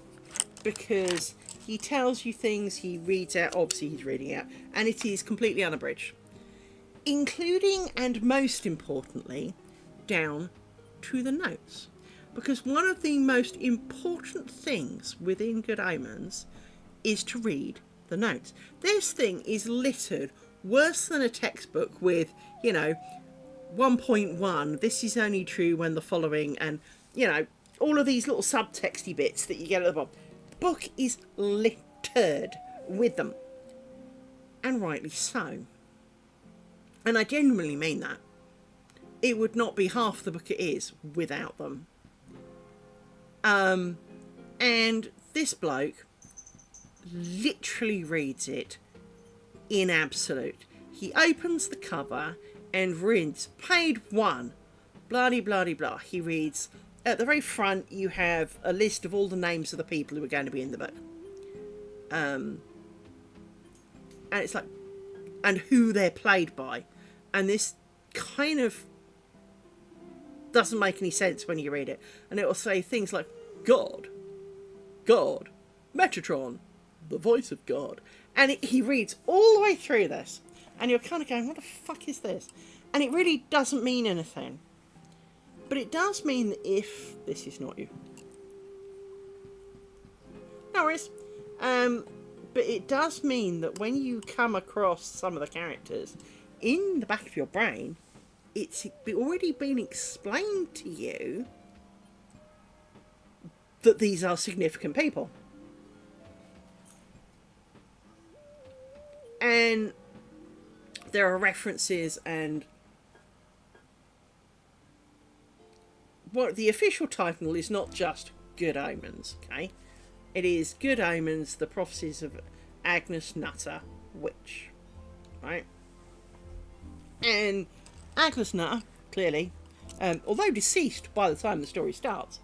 Because he tells you things, he reads out, obviously he's reading out, and it is completely unabridged. Including, and most importantly, down to the notes. Because one of the most important things within Good Omens is to read the notes. This thing is littered worse than a textbook with, you know, 1.1, this is only true when the following, and, you know, all of these little subtexty bits that you get at the bottom. The book is littered with them. And rightly so. And I genuinely mean that. It would not be half the book it is without them. And this bloke literally reads it in absolute. He opens the cover and reads page 1, bloody bloody blah. He reads, at the very front you have a list of all the names of the people who are going to be in the book. And it's like, and who they're played by. And this kind of doesn't make any sense when you read it. And it will say things like God, Metatron, the voice of God. And he reads all the way through this. And you're kind of going, what the fuck is this? And it really doesn't mean anything. But it does mean that if this is not you. No worries. But it does mean that when you come across some of the characters, in the back of your brain, it's already been explained to you that these are significant people. And there are references, and what the official title is not just Good Omens, okay? It is Good Omens, The Prophecies of Agnes Nutter, Witch, right? And Agnes Nutter, clearly, although deceased by the time the story starts,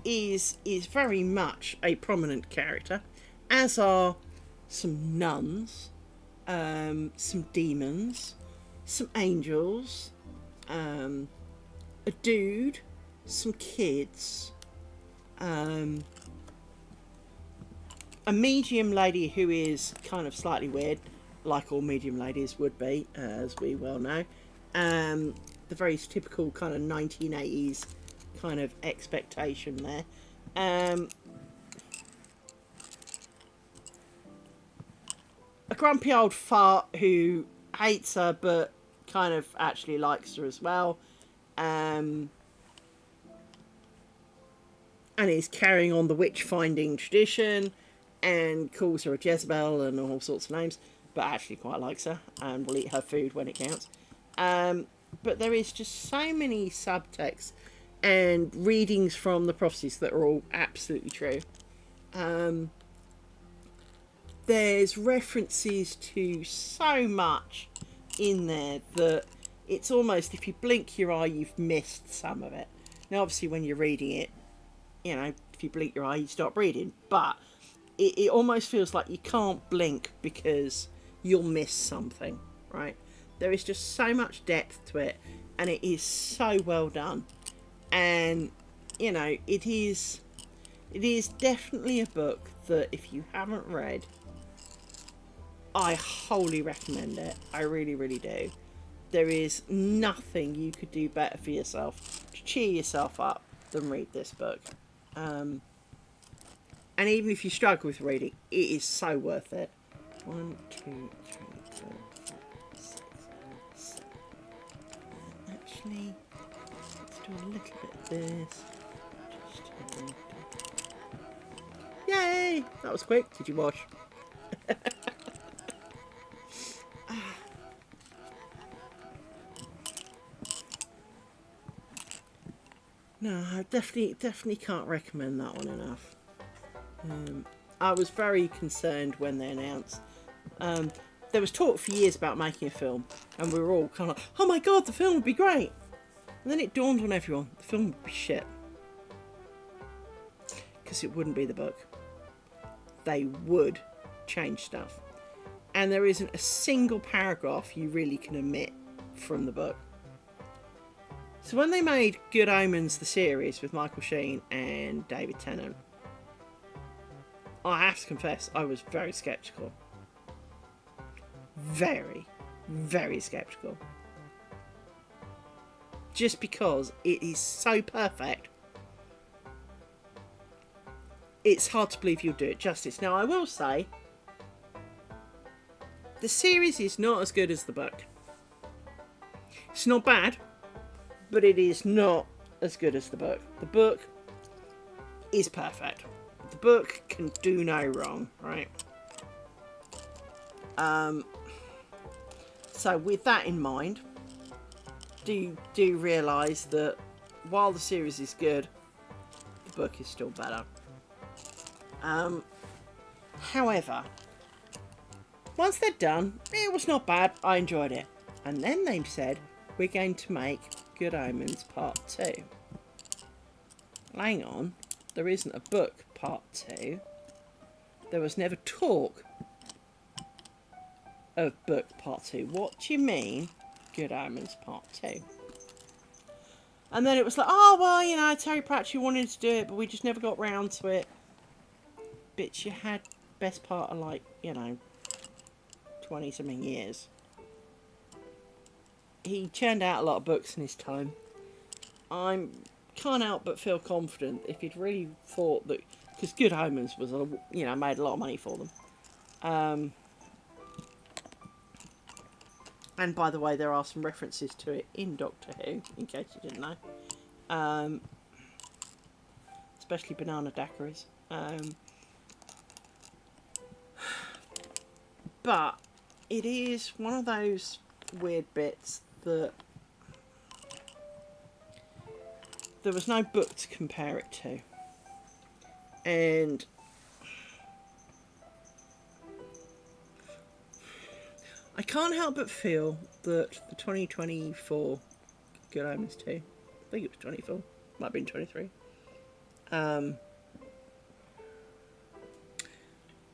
is very much a prominent character, as are some nuns, some demons, some angels, a dude, some kids, a medium lady who is kind of slightly weird, like all medium ladies would be, as we well know. The very typical kind of 1980s kind of expectation there. A grumpy old fart who hates her but kind of actually likes her as well. And is carrying on the witch finding tradition and calls her a Jezebel and all sorts of names, but actually quite likes her and will eat her food when it counts. But there is just so many subtexts and readings from the prophecies that are all absolutely true. There's references to so much in there that it's almost, if you blink your eye, you've missed some of it. Now, obviously, when you're reading it, you know, if you blink your eye, you stop reading. But it almost feels like you can't blink because you'll miss something, right? There is just so much depth to it, and it is so well done. And, you know, it is definitely a book that if you haven't read, I wholly recommend it. I really, really do. There is nothing you could do better for yourself to cheer yourself up than read this book. And even if you struggle with reading, it is so worth it. 1, 2, 3, 4, 5, 6, 7. Actually, let's do a little bit of this. Yay! That was quick. Did you wash? No, I definitely can't recommend that one enough. I was very concerned when they announced. There was talk for years about making a film, and we were all kind of like, oh my god, the film would be great. And then it dawned on everyone, the film would be shit. Because it wouldn't be the book. They would change stuff. And there isn't a single paragraph you really can omit from the book. So when they made Good Omens, the series with Michael Sheen and David Tennant, I have to confess, I was very sceptical. Very, very sceptical. Just because it is so perfect, it's hard to believe you'll do it justice. Now, I will say, the series is not as good as the book. It's not bad, but it is not as good as the book. The book is perfect. The book can do no wrong, right? So with that in mind, do realise that while the series is good, the book is still better. However, once they're done, it was not bad. I enjoyed it. And then they said, we're going to make Good Omens Part 2. Hang on, there isn't a book Part 2. There was never talk of book Part 2. What do you mean, Good Omens Part 2? And then it was like, oh, well, you know, Terry Pratchett wanted to do it, but we just never got round to it. Bitch, you had best part of, like, you know, 20-something years. He churned out a lot of books in his time. I can't help but feel confident if he'd really thought that because Good Omens was, made a lot of money for them. And by the way, there are some references to it in Doctor Who, in case you didn't know. Especially banana daiquiris. But it is one of those weird bits that there was no book to compare it to. And I can't help but feel that the 2024 Good Omens 2, I think it was 24, might have been 23,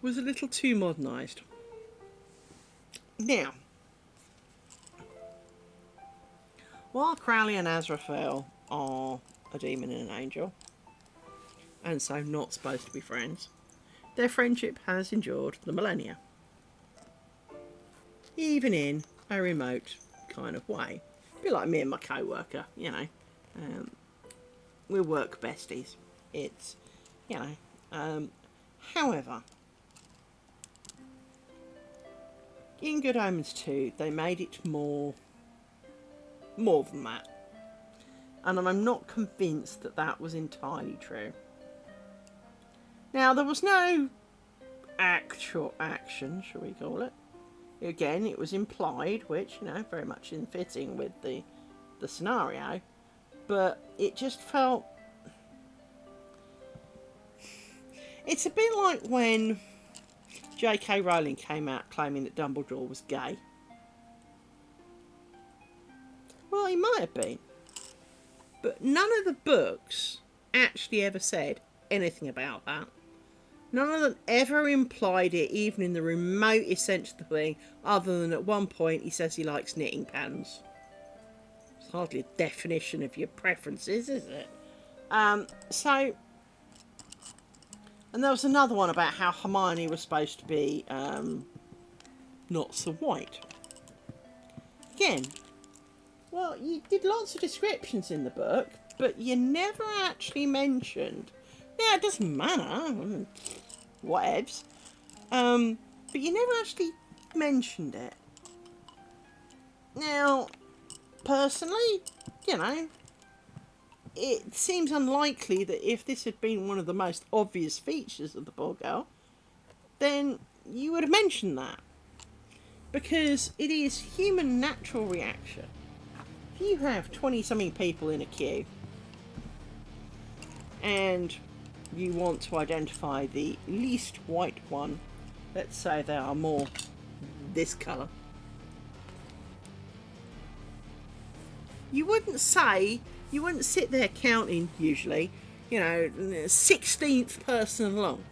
was a little too modernised. Now, while Crowley and Azrael are a demon and an angel, and so not supposed to be friends, their friendship has endured the millennia. Even in a remote kind of way. A bit like me and my co-worker, we're work besties. It's, however, in Good Omens 2, they made it more than that. And I'm not convinced that that was entirely true. Now, there was no actual action, shall we call it. Again, it was implied, which, very much in fitting with the scenario. But it just felt... It's a bit like when J.K. Rowling came out claiming that Dumbledore was gay. Well, he might have been. But none of the books actually ever said anything about that. None of them ever implied it, even in the remotest sense of the thing, other than at one point he says he likes knitting pans. It's hardly a definition of your preferences, is it? And there was another one about how Hermione was supposed to be not so white. Again, well, you did lots of descriptions in the book, but you never actually mentioned... Yeah, it doesn't matter. Whatevs. But you never actually mentioned it. Now, personally, it seems unlikely that if this had been one of the most obvious features of the poor girl, then you would have mentioned that. Because it is human natural reaction. If you have 20-something people in a queue, and you want to identify the least white one, let's say they are more this colour, you wouldn't sit there counting, usually, 16th person along.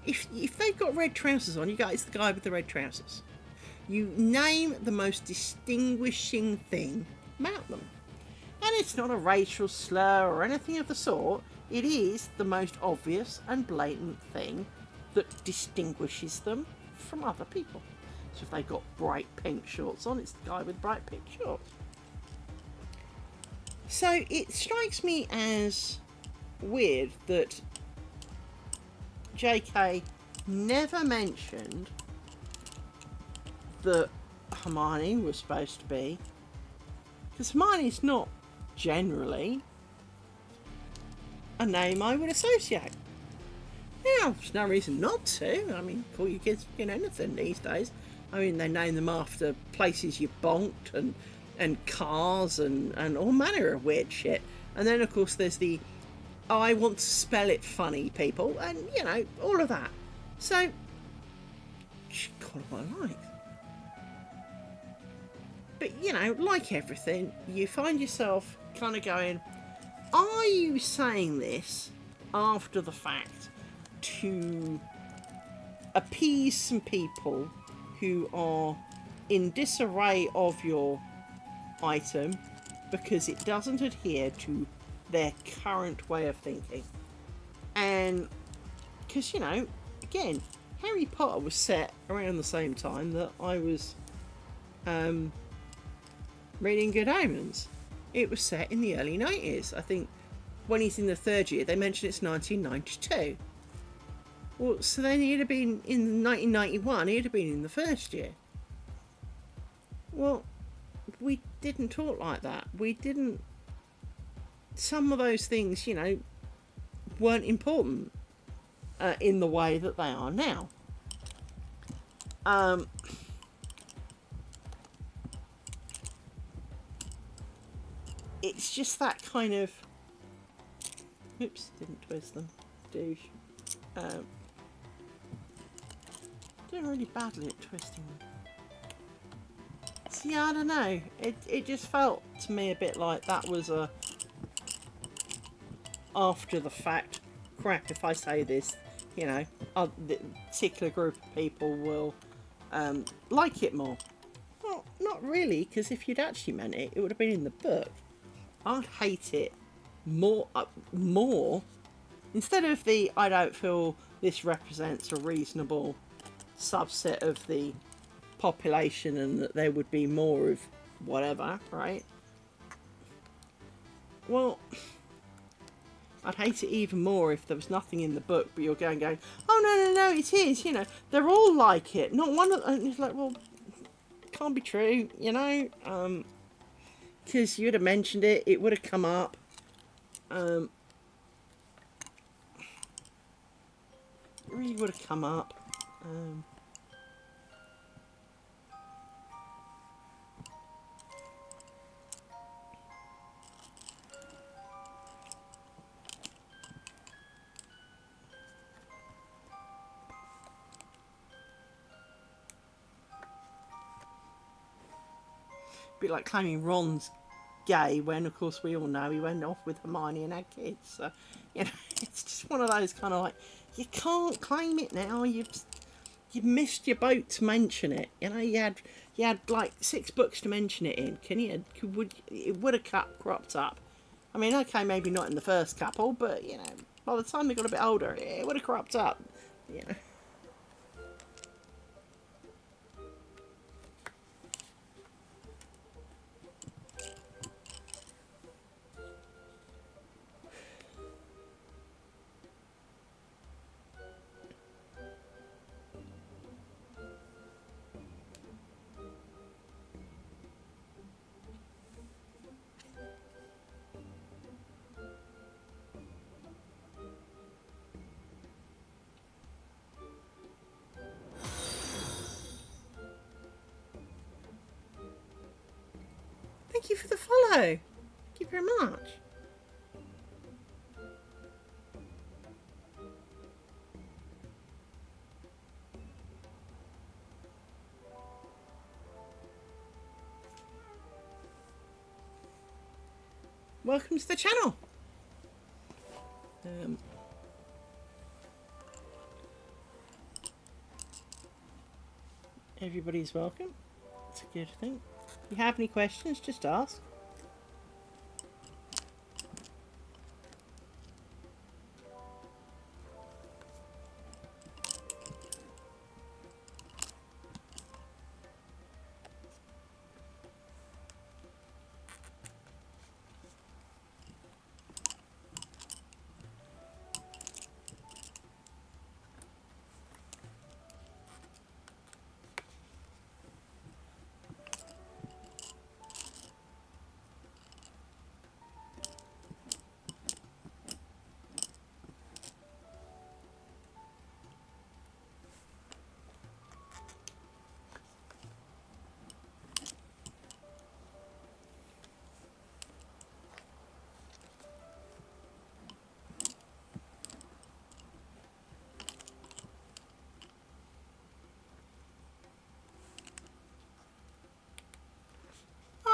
If they've got red trousers on, you go, it's the guy with the red trousers. You name the most distinguishing thing about them. And it's not a racial slur or anything of the sort. It is the most obvious and blatant thing that distinguishes them from other people. So if they've got bright pink shorts on, it's the guy with bright pink shorts. So it strikes me as weird that JK never mentioned that Hermione was supposed to be... Because Hermione's not generally a name I would associate. Now, there's no reason not to. I mean, call your kids anything these days. I mean, they name them after places you bonked and cars and all manner of weird shit. And then, of course, there's the, I want to spell it funny people, and, all of that. So, she call it what I like. But, like everything, you find yourself kind of going, are you saying this after the fact to appease some people who are in disarray of your item because it doesn't adhere to their current way of thinking? And because, again, Harry Potter was set around the same time that I was reading Good Omens. It was set in the early 90s. I think when he's in the third year, they mention it's 1992. Well, so then he'd have been in 1991. He'd have been in the first year. Well, we didn't talk like that. We didn't. Some of those things, you know, weren't important in the way that they are now. It's just that kind of. Oops, didn't twist them. Douche. Doing really badly at twisting them. See, I don't know. It just felt to me a bit like that was a after the fact. Crap, if I say this, you know, the particular group of people will like it more. Well, not really, because if you'd actually meant it, it would have been in the book. I'd hate it more. Instead of the I don't feel this represents a reasonable subset of the population and that there would be more of whatever, right? Well, I'd hate it even more if there was nothing in the book, but you're going, oh no, it is, you know, they're all like it. Not one of them. It's like, well, it can't be true, you know, because you'd have mentioned it, it would have come up. It really would have come up. Bit like claiming Ron's gay when, of course, we all know he went off with Hermione and had kids. So, you know, it's just one of those kind of like, you can't claim it now. You've missed your boat to mention it. You know, you had like 6 books to mention it in. It would have cropped up. I mean, okay, maybe not in the first couple, but you know, by the time they got a bit older, it would have cropped up. You know. Thank you for the follow. Thank you very much. Welcome to the channel. Everybody's welcome. It's a good thing. If you have any questions, just ask.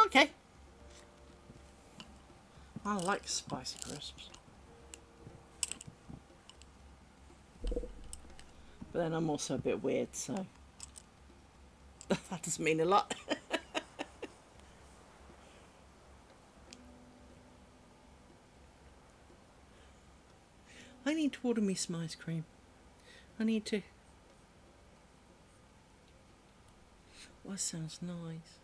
Okay. I like spicy crisps. But then I'm also a bit weird, so that doesn't mean a lot. I need to order me some ice cream. I need to. Well, that sounds nice.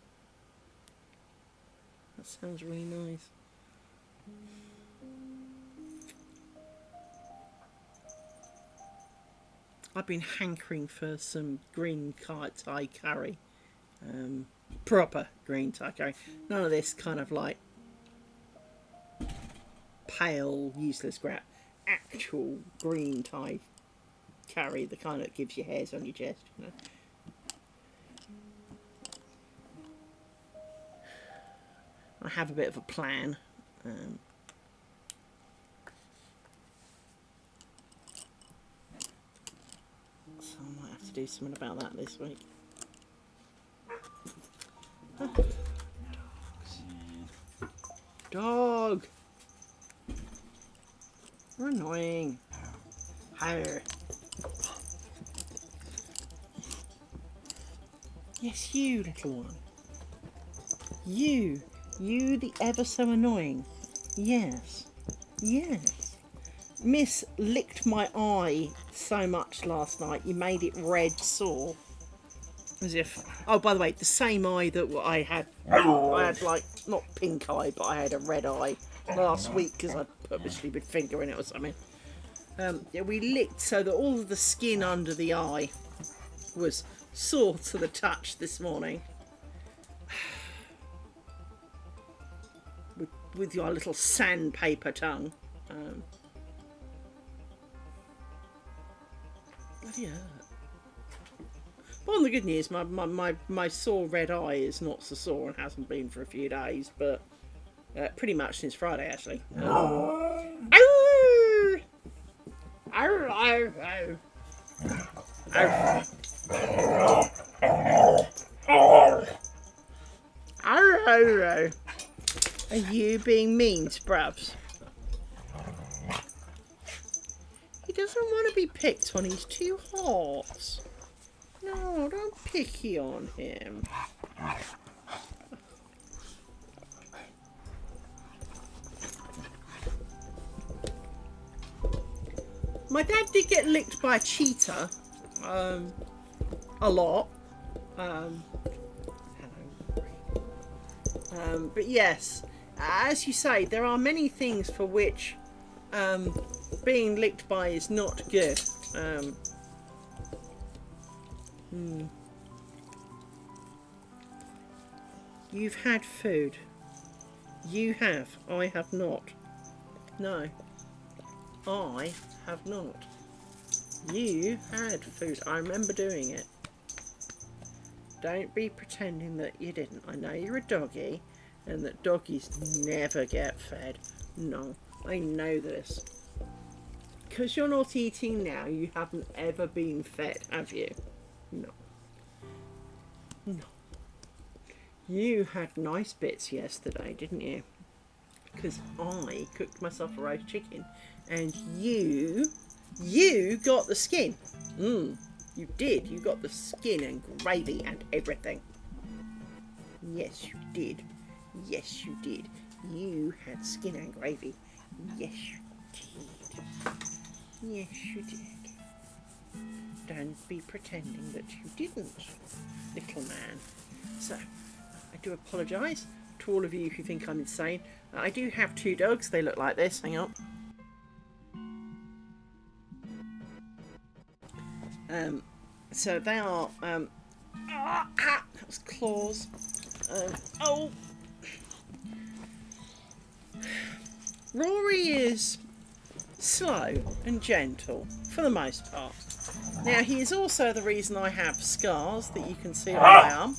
That sounds really nice. I've been hankering for some green Thai curry. Proper green Thai curry. None of this kind of like pale, useless crap. Actual green Thai curry, the kind that gives you hairs on your chest, you know. I have a bit of a plan. So I might have to do something about that this week. Dog! You're annoying. Higher. Yes, you little one. You the ever so annoying. Yes. Miss licked my eye so much last night you made it red sore. As if, oh, by the way, the same eye that I had like, not pink eye, but I had a red eye last week because I'd purposely been fingering it or something. Yeah, we licked so that all of the skin under the eye was sore to the touch this morning. With your little sandpaper tongue. Bloody hurt. Well, the good news, my sore red eye is not so sore and hasn't been for a few days, but pretty much since Friday, actually. Are you being mean to Brabs? He doesn't want to be picked on, he's too hot. No, don't picky on him. My dad did get licked by a cheetah. A lot. But yes, as you say, there are many things for which being licked by is not good. You've had food. You have. I have not. No. I have not. You had food. I remember doing it. Don't be pretending that you didn't. I know you're a doggy and that doggies never get fed. No, I know this. Because you're not eating now, you haven't ever been fed, have you? No. You had nice bits yesterday, didn't you? Because I cooked myself a roast chicken and you got the skin. You did. You got the skin and gravy and everything. Yes, you did. Yes, you did. You had skin and gravy. Yes, you did. Yes, you did. Don't be pretending that you didn't, little man. So, I do apologise to all of you who think I'm insane. I do have two dogs. They look like this. Hang on. So they are, that was claws. Rory is slow and gentle for the most part. Now he is also the reason I have scars that you can see on my arm.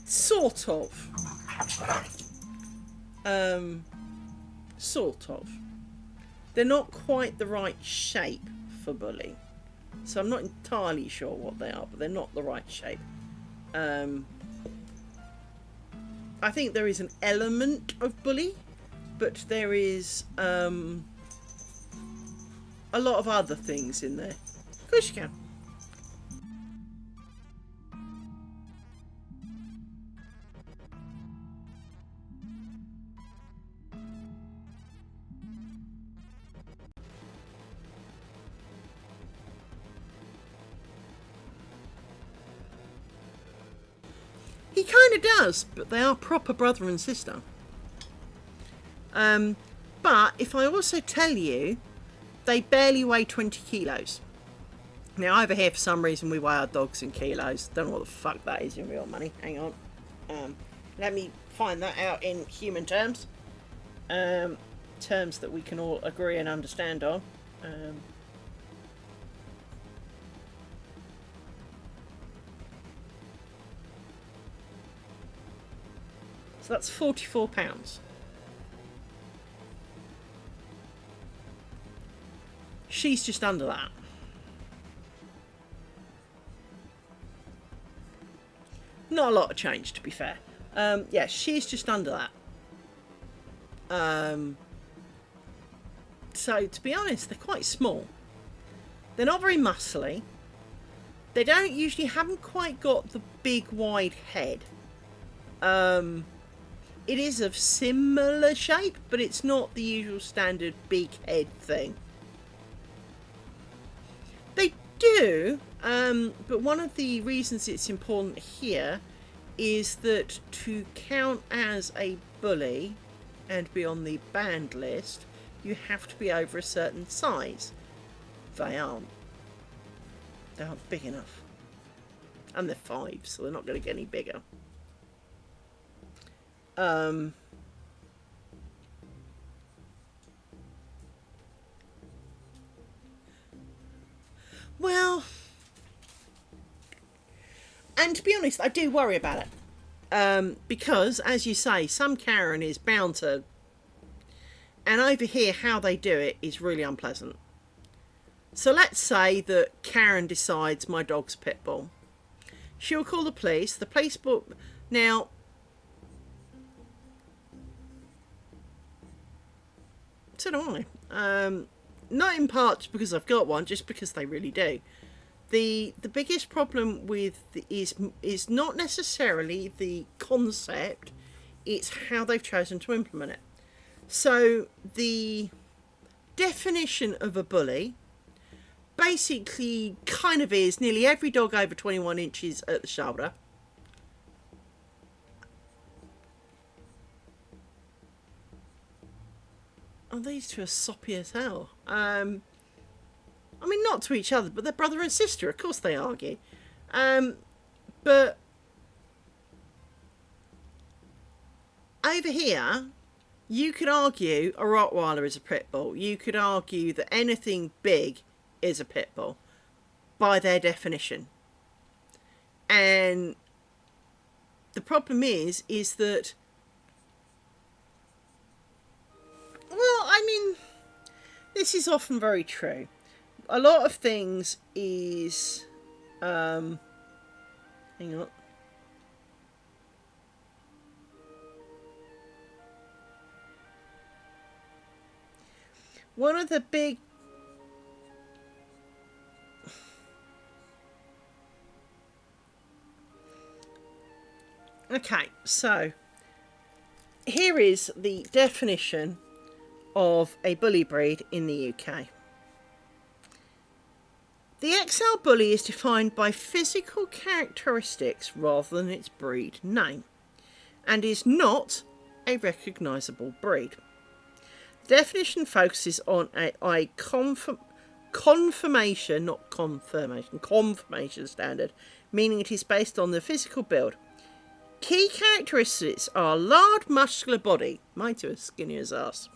Sort of. Sort of. They're not quite the right shape for Bully. So I'm not entirely sure what they are, but they're not the right shape. I think there is an element of Bully, but there is a lot of other things in there. Of course you can. He kind of does, but they are proper brother and sister. But if I also tell you they barely weigh 20 kilos. Now, over here, for some reason, we weigh our dogs in kilos. Don't know what the fuck that is in real money. Hang on. Let me find that out in human terms. Terms that we can all agree and understand on. So that's 44 pounds. She's just under that. Not a lot of change, to be fair. Yeah, she's just under that. So, to be honest, they're quite small. They're not very muscly. They haven't quite got the big, wide head. It is of similar shape, but it's not the usual standard big head thing. They do, but one of the reasons it's important here is that to count as a bully and be on the banned list, you have to be over a certain size. They aren't. They aren't big enough. And they're 5, so they're not going to get any bigger. Well, and to be honest, I do worry about it. Because, as you say, some Karen is bound to... And over here, how they do it is really unpleasant. So let's say that Karen decides my dog's a pit bull. She'll call the police. The police will... Now... So do I. Not in part just because I've got one, just because they really do. The biggest problem with is not necessarily the concept, it's how they've chosen to implement it. So the definition of a bully basically kind of is nearly every dog over 21 inches at the shoulder. Oh, these two are soppy as hell. I mean, not to each other, but they're brother and sister. Of course they argue. But over here, you could argue a Rottweiler is a pit bull. You could argue that anything big is a pit bull by their definition. And the problem is that... Well, I mean, this is often very true. A lot of things is... hang on. One of the big... Okay, so here is the definition of a bully breed in the UK. The XL bully is defined by physical characteristics rather than its breed name, and is not a recognisable breed. The definition focuses on a confirmation standard, meaning it is based on the physical build. Key characteristics are large muscular body, mine too is skinny as ass.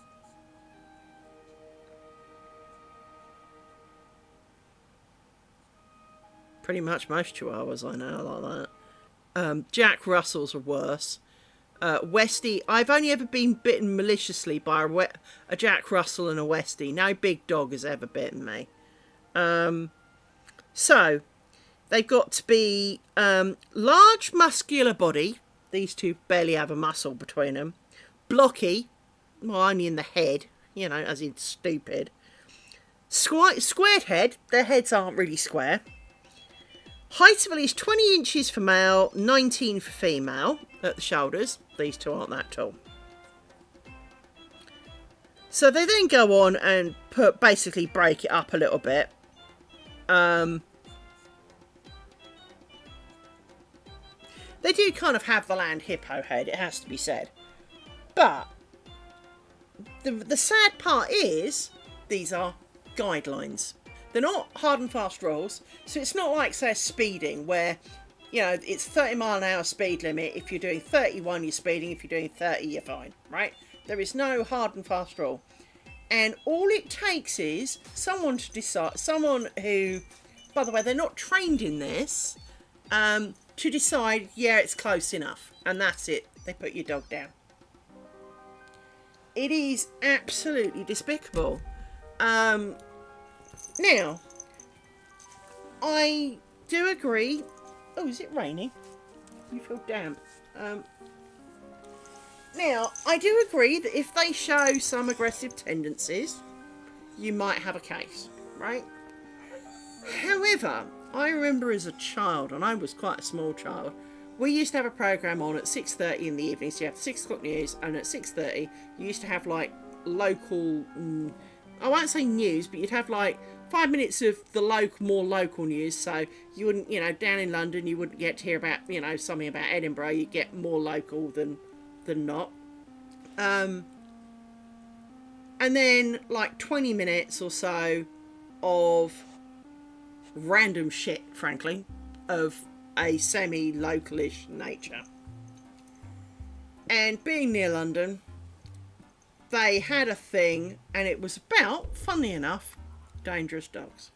Pretty much most Chihuahuas I know are like that. Jack Russells are worse. Westie, I've only ever been bitten maliciously by a Jack Russell and a Westie. No big dog has ever bitten me. So, they've got to be large muscular body. These two barely have a muscle between them. Blocky, well, only in the head, you know, as in stupid. Squared head, their heads aren't really square. Height of at least 20 inches for male, 19 for female at the shoulders. These two aren't that tall. So they then go on and basically break it up a little bit. They do kind of have the land hippo head, it has to be said. But the sad part is these are guidelines. They're not hard and fast rules. So it's not like, say, speeding where, you know, it's 30 mile an hour speed limit. If you're doing 31, you're speeding. If you're doing 30, you're fine, right? There is no hard and fast rule. And all it takes is someone to decide, someone who, by the way, they're not trained in this, to decide, yeah, it's close enough. And that's it. They put your dog down. It is absolutely despicable. Now, I do agree. Oh, is it raining? You feel damp. Now, I do agree that if they show some aggressive tendencies, you might have a case, right? However, I remember as a child, and I was quite a small child, we used to have a programme on at 6:30 in the evening, so you have the 6 o'clock news, and at 6:30 you used to have like local, I won't say news, but you'd have like 5 minutes of the more local news, so you wouldn't, you know, down in London you wouldn't get to hear about, you know, something about Edinburgh, you'd get more local than not. And then like 20 minutes or so of random shit, frankly, of a semi-localish nature. And being near London, they had a thing, and it was about, funnily enough, dangerous dogs.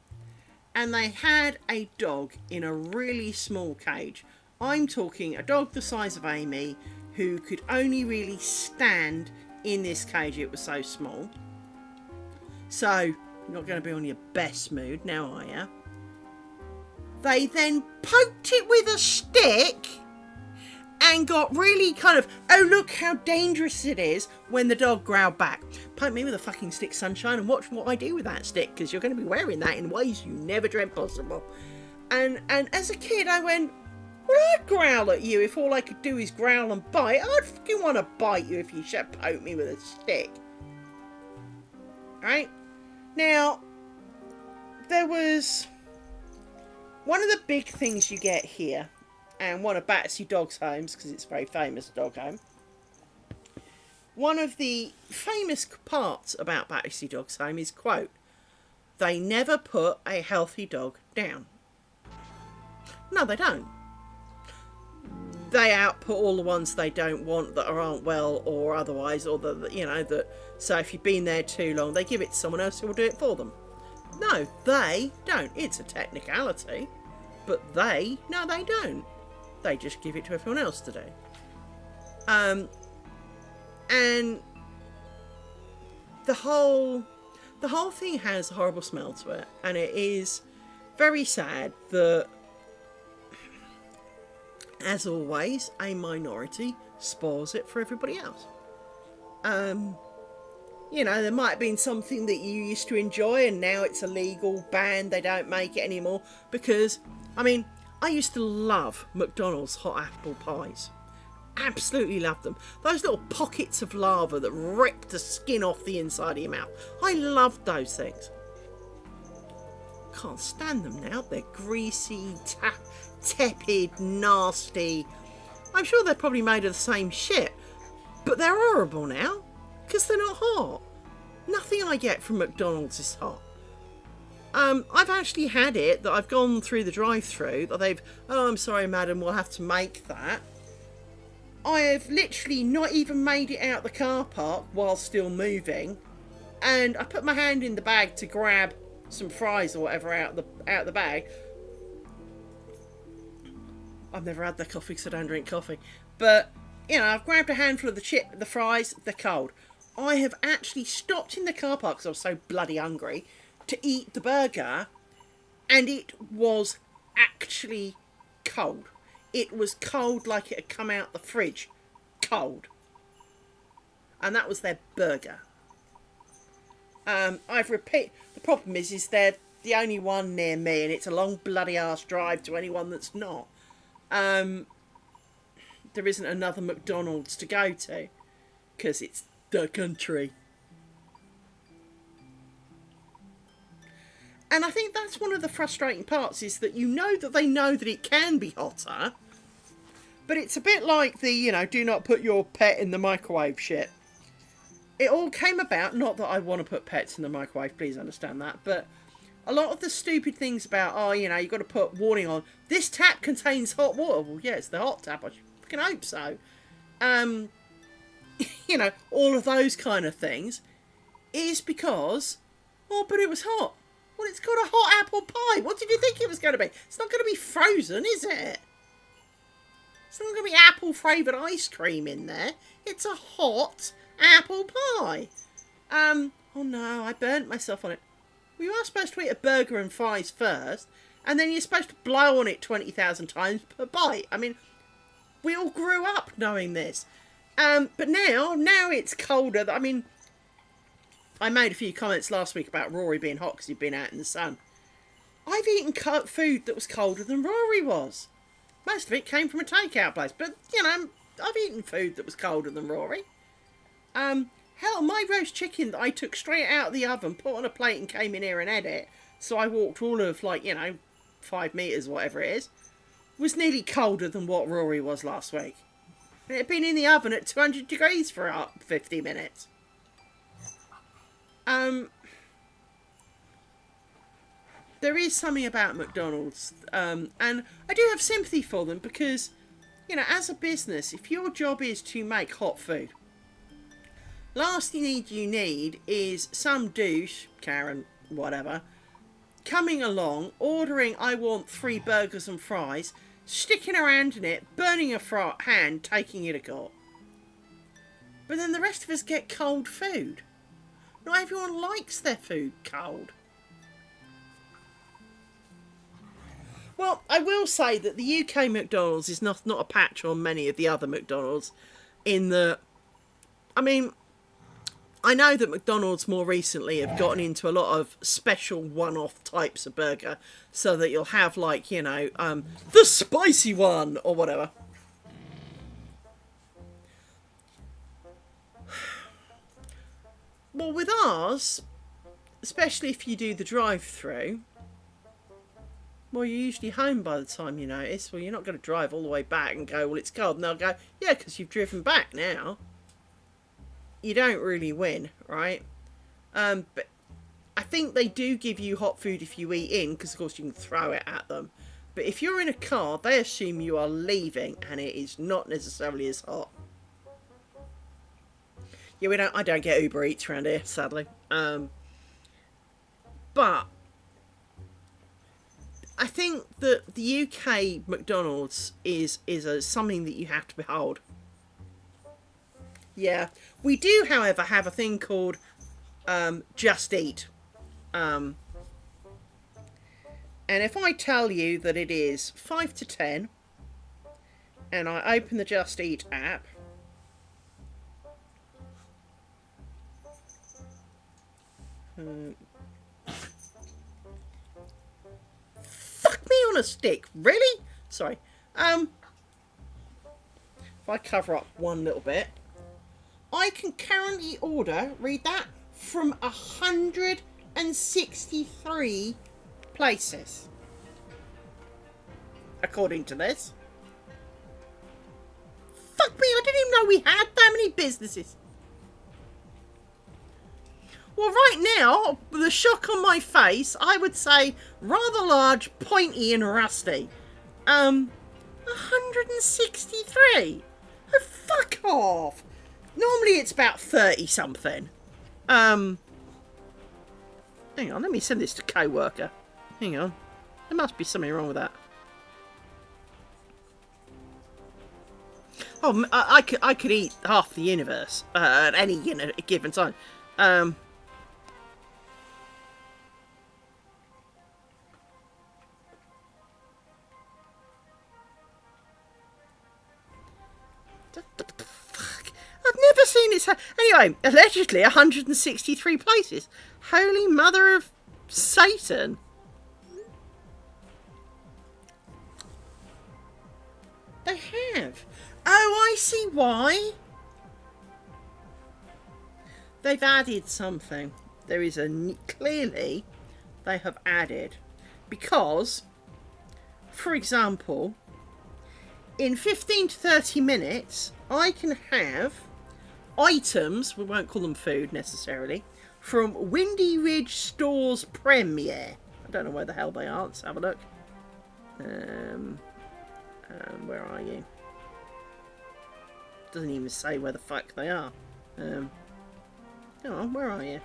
And they had a dog in a really small cage. I'm talking a dog the size of Amy, who could only really stand in this cage. It was so small. So, you're not going to be on your best mood now, are you? They then poked it with a stick and got really kind of, oh, look how dangerous it is, when the dog growled back. Poke me with a fucking stick, sunshine, and watch what I do with that stick, because you're going to be wearing that in ways you never dreamt possible. And as a kid, I went, well, I'd growl at you if all I could do is growl and bite. I'd fucking want to bite you if you should poke me with a stick. Right? Now, there was one of the big things you get here, and one of Battersea Dogs' homes, because it's a very famous dog home. One of the famous parts about Battersea Dogs' home is, quote, they never put a healthy dog down. No, they don't. They output all the ones they don't want, that aren't well or otherwise, or so if you've been there too long, they give it to someone else who will do it for them. No, they don't. It's a technicality, but they don't. They just give it to everyone else to do. And the whole thing has a horrible smell to it, and it is very sad that, as always, a minority spoils it for everybody else. There might have been something that you used to enjoy and now it's a legal ban, they don't make it anymore. Because, I used to love McDonald's hot apple pies. Absolutely loved them. Those little pockets of lava that rip the skin off the inside of your mouth. I loved those things. Can't stand them now. They're greasy, tepid, nasty. I'm sure they're probably made of the same shit, but they're horrible now because they're not hot. Nothing I get from McDonald's is hot. I've actually had it that I've gone through the drive-through that they've, oh, I'm sorry madam, we'll have to make that. I have literally not even made it out the car park while still moving, and I put my hand in the bag to grab some fries or whatever out the bag. I've never had the coffee because I don't drink coffee. But, I've grabbed a handful of the fries, they're cold. I have actually stopped in the car park because I was so bloody hungry to eat the burger, and it was actually cold. It was cold like it had come out the fridge. Cold. And that was their burger. The problem is they're the only one near me, and it's a long bloody arse drive to anyone that's not. There isn't another McDonald's to go to because it's the country. And I think that's one of the frustrating parts, is that they know that it can be hotter, but it's a bit like the, do not put your pet in the microwave shit. it all came about, not that I want to put pets in the microwave, please understand that, but a lot of the stupid things about, oh, you know, you've got to put warning on, this tap contains hot water. Well, yeah, it's the hot tap, I fucking hope so. You know, all of those kind of things is because, oh, but it was hot. Well, it's got a hot apple pie. What did you think it was going to be? It's not going to be frozen, is it? It's not going to be apple flavoured ice cream in there. It's a hot apple pie. Oh no, I burnt myself on it. Well, you are supposed to eat a burger and fries first, and then you're supposed to blow on it 20,000 times per bite. I mean, we all grew up knowing this. But now it's colder. I mean, I made a few comments last week about Rory being hot because he'd been out in the sun. I've eaten food that was colder than Rory was. Most of it came from a takeout place. But, you know, I've eaten food that was colder than Rory. Hell, my roast chicken that I took straight out of the oven, put on a plate and came in here and ate it, so I walked all of, like, you know, 5 metres, whatever it is, was nearly colder than what Rory was last week. And it had been in the oven at 200 degrees for 50 minutes. There is something about McDonald's, and I do have sympathy for them because, you know, as a business, if your job is to make hot food, last thing you need is some douche, Karen, whatever, coming along, ordering, I want 3 burgers and fries, sticking her hand in it, burning her hand, taking you to court. But then the rest of us get cold food. Not everyone likes their food cold. Well, I will say that the UK McDonald's is not a patch on many of the other McDonald's in the... I mean, I know that McDonald's more recently have gotten into a lot of special one-off types of burger so that you'll have, like, you know, the spicy one or whatever. Well, with ours, especially if you do the drive-through, well, you're usually home by the time you notice. Well, you're not going to drive all the way back and go, well, it's cold. And they'll go, yeah, because you've driven back now. You don't really win, right? But I think they do give you hot food if you eat in, because, of course, you can throw it at them. But if you're in a car, they assume you are leaving, and it is not necessarily as hot. Yeah, I don't get Uber Eats around here, sadly. But I think that the UK McDonald's is something that you have to behold. Yeah, we do, however, have a thing called Just Eat. And if I tell you that it is 5 to 10, and I open the Just Eat app, fuck me on a stick, really? Sorry. If I cover up one little bit, I can currently order, read that, from 163 places. According to this. Fuck me, I didn't even know we had that many businesses. Well, right now, with the shock on my face, I would say rather large, pointy and rusty. 163? Oh, fuck off. Normally it's about 30 something. Hang on, let me send this to co-worker. Hang on. There must be something wrong with that. Oh, I could eat half the universe at any given time. I've never seen it. Anyway, allegedly 163 places. Holy mother of Satan. They have. Oh, I see why. They've added something. There is clearly they have added. Because, for example, in 15 to 30 minutes, I can have items, we won't call them food necessarily, from Windy Ridge Stores Premiere. I don't know where the hell they are. Let's have a look. Where are you? Doesn't even say where the fuck they are. Come on, where are you?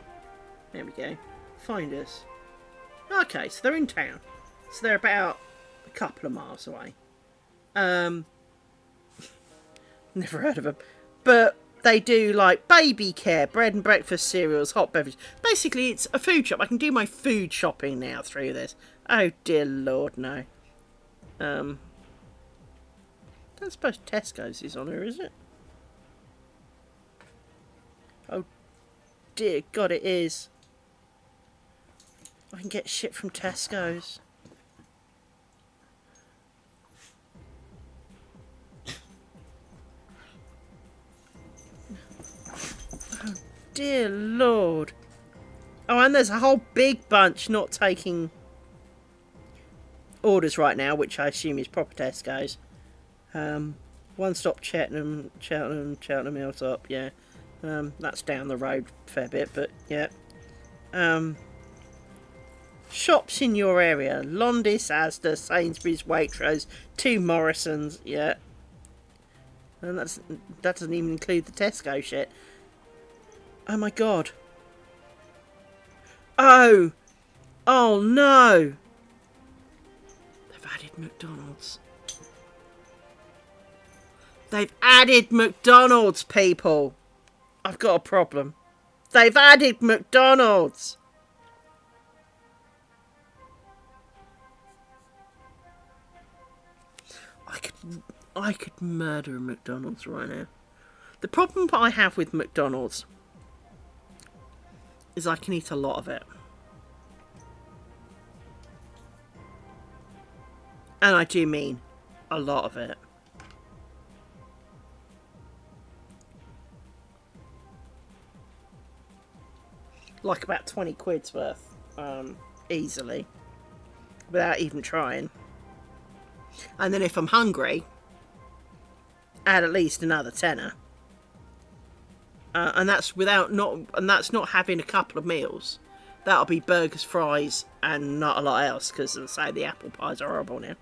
There we go. Find us. Okay, so they're in town. So they're about a couple of miles away. Never heard of them. But they do like baby care, bread and breakfast cereals, hot beverages. Basically, it's a food shop. I can do my food shopping now through this. Oh dear Lord, no. Don't suppose Tesco's is on here, is it? Oh dear God, it is. I can get shit from Tesco's. Oh dear Lord. Oh, and there's a whole big bunch not taking orders right now, which I assume is proper Tesco's. One stop Cheltenham Hilltop, yeah. That's down the road a fair bit, but yeah. Shops in your area: Londis, Asda, Sainsbury's, Waitrose, 2 Morrisons, yeah. And that doesn't even include the Tesco shit. Oh my God. Oh! Oh no! They've added McDonald's. They've added McDonald's, people! I've got a problem. They've added McDonald's! I could murder a McDonald's right now. The problem I have with McDonald's is I can eat a lot of it. And I do mean a lot of it. Like about 20 quid's worth. Easily. Without even trying. And then if I'm hungry, add at least another tenner. And that's not having a couple of meals. That'll be burgers, fries, and not a lot else, because as I say, the apple pies are horrible now.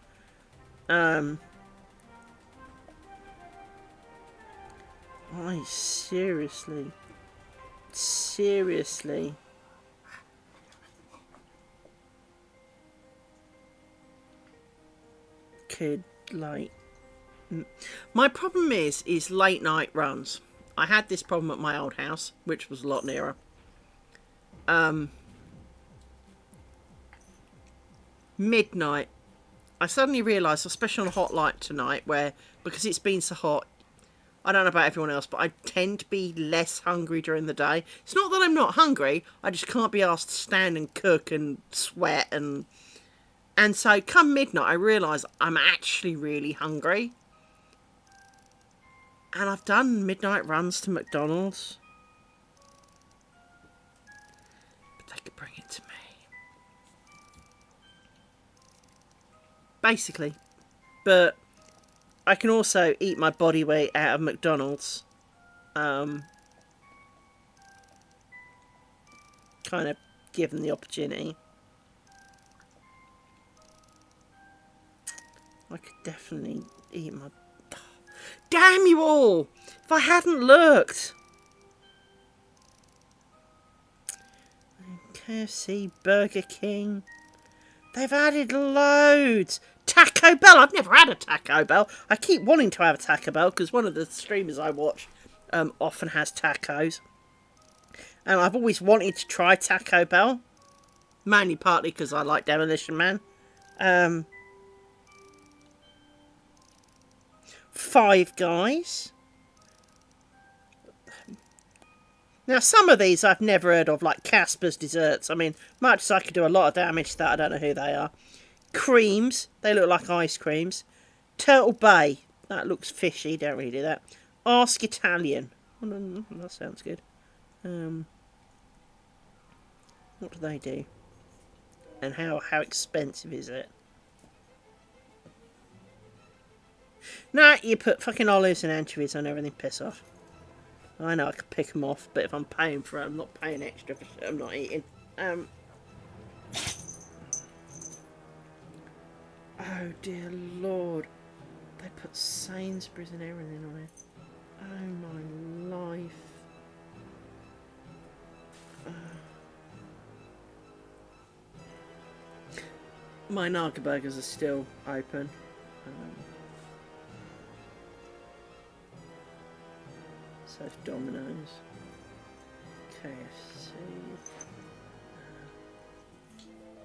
I seriously could like. My problem is late night runs. I had this problem at my old house, which was a lot nearer. Midnight, I suddenly realised, especially on a hot light tonight, where because it's been so hot, I don't know about everyone else, but I tend to be less hungry during the day. It's not that I'm not hungry, I just can't be asked to stand and cook and sweat and so come midnight I realise I'm actually really hungry. And I've done midnight runs to McDonald's. But they could bring it to me. Basically. But I can also eat my body weight out of McDonald's. Kind of given the opportunity. I could definitely eat my... Damn you all! If I hadn't looked! KFC, Burger King... They've added loads! Taco Bell! I've never had a Taco Bell. I keep wanting to have a Taco Bell because one of the streamers I watch often has tacos. And I've always wanted to try Taco Bell. Mainly partly because I like Demolition Man. Five Guys. Now, some of these I've never heard of, like Casper's Desserts. I mean, much as I could do a lot of damage to that, I don't know who they are. Creams. They look like ice creams. Turtle Bay. That looks fishy. Don't really do that. Ask Italian. That sounds good. What do they do? And how expensive is it? Nah, you put fucking olives and anchovies on everything. Piss off. I know I could pick them off, but if I'm paying for it, I'm not paying extra for shit I'm not eating. Oh dear Lord. They put Sainsbury's and everything on it. Oh my life. My Naga burgers are still open. So it's Domino's. KFC.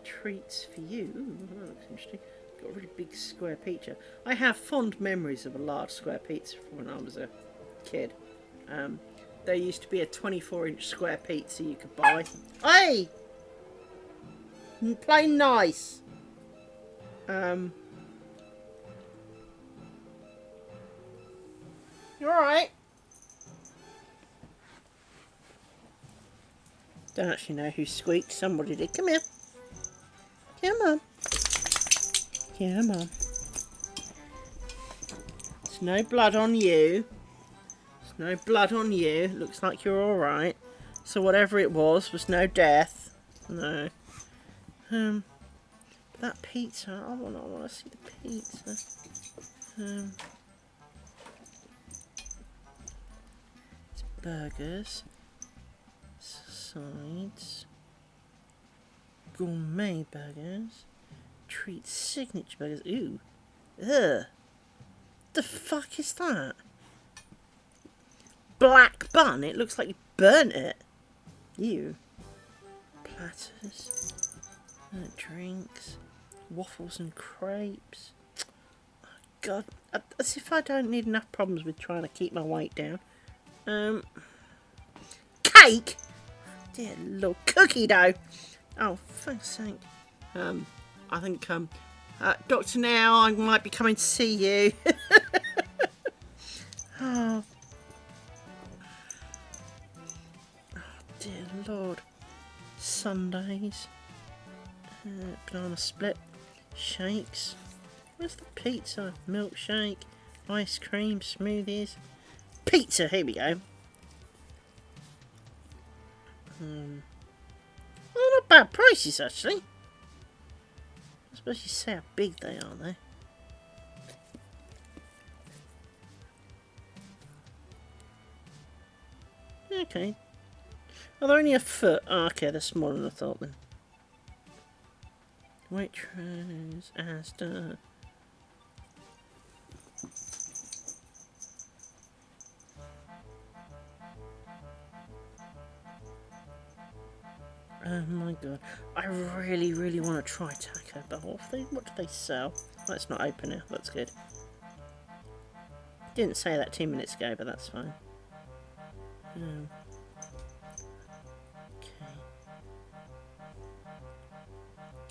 Treats for you. Ooh, that looks interesting. Got a really big square pizza. I have fond memories of a large square pizza from when I was a kid. There used to be a 24-inch square pizza you could buy. Hey! Play nice! You alright? Don't actually know who squeaked. Somebody did. Come here. Come on. Come on. There's no blood on you. There's no blood on you. Looks like you're alright. So whatever it was no death. No. That pizza. I want to see the pizza. It's burgers. Sides. Gourmet burgers. Treat signature burgers. Ooh. Ugh. The fuck is that? Black bun? It looks like you burnt it. Ew. Platters. Drinks. Waffles and crepes. Oh, God. As if I don't need enough problems with trying to keep my weight down. Cake? Dear Lord. Cookie dough. Oh, thanks sake. I think, Dr. Now, I might be coming to see you. Oh. Oh, dear Lord. Sundays. Banana split. Shakes. Where's the pizza? Milkshake. Ice cream. Smoothies. Pizza, here we go. Well, not bad prices, actually. I suppose you say how big they are, though. Okay. Are they only a foot? Oh, okay, they're smaller than I thought then. Waitrose, Asda. Oh my god. I really, really want to try Taco Bell. What do they sell? Oh, it's not open now. That's good. Didn't say that 2 minutes ago, but that's fine.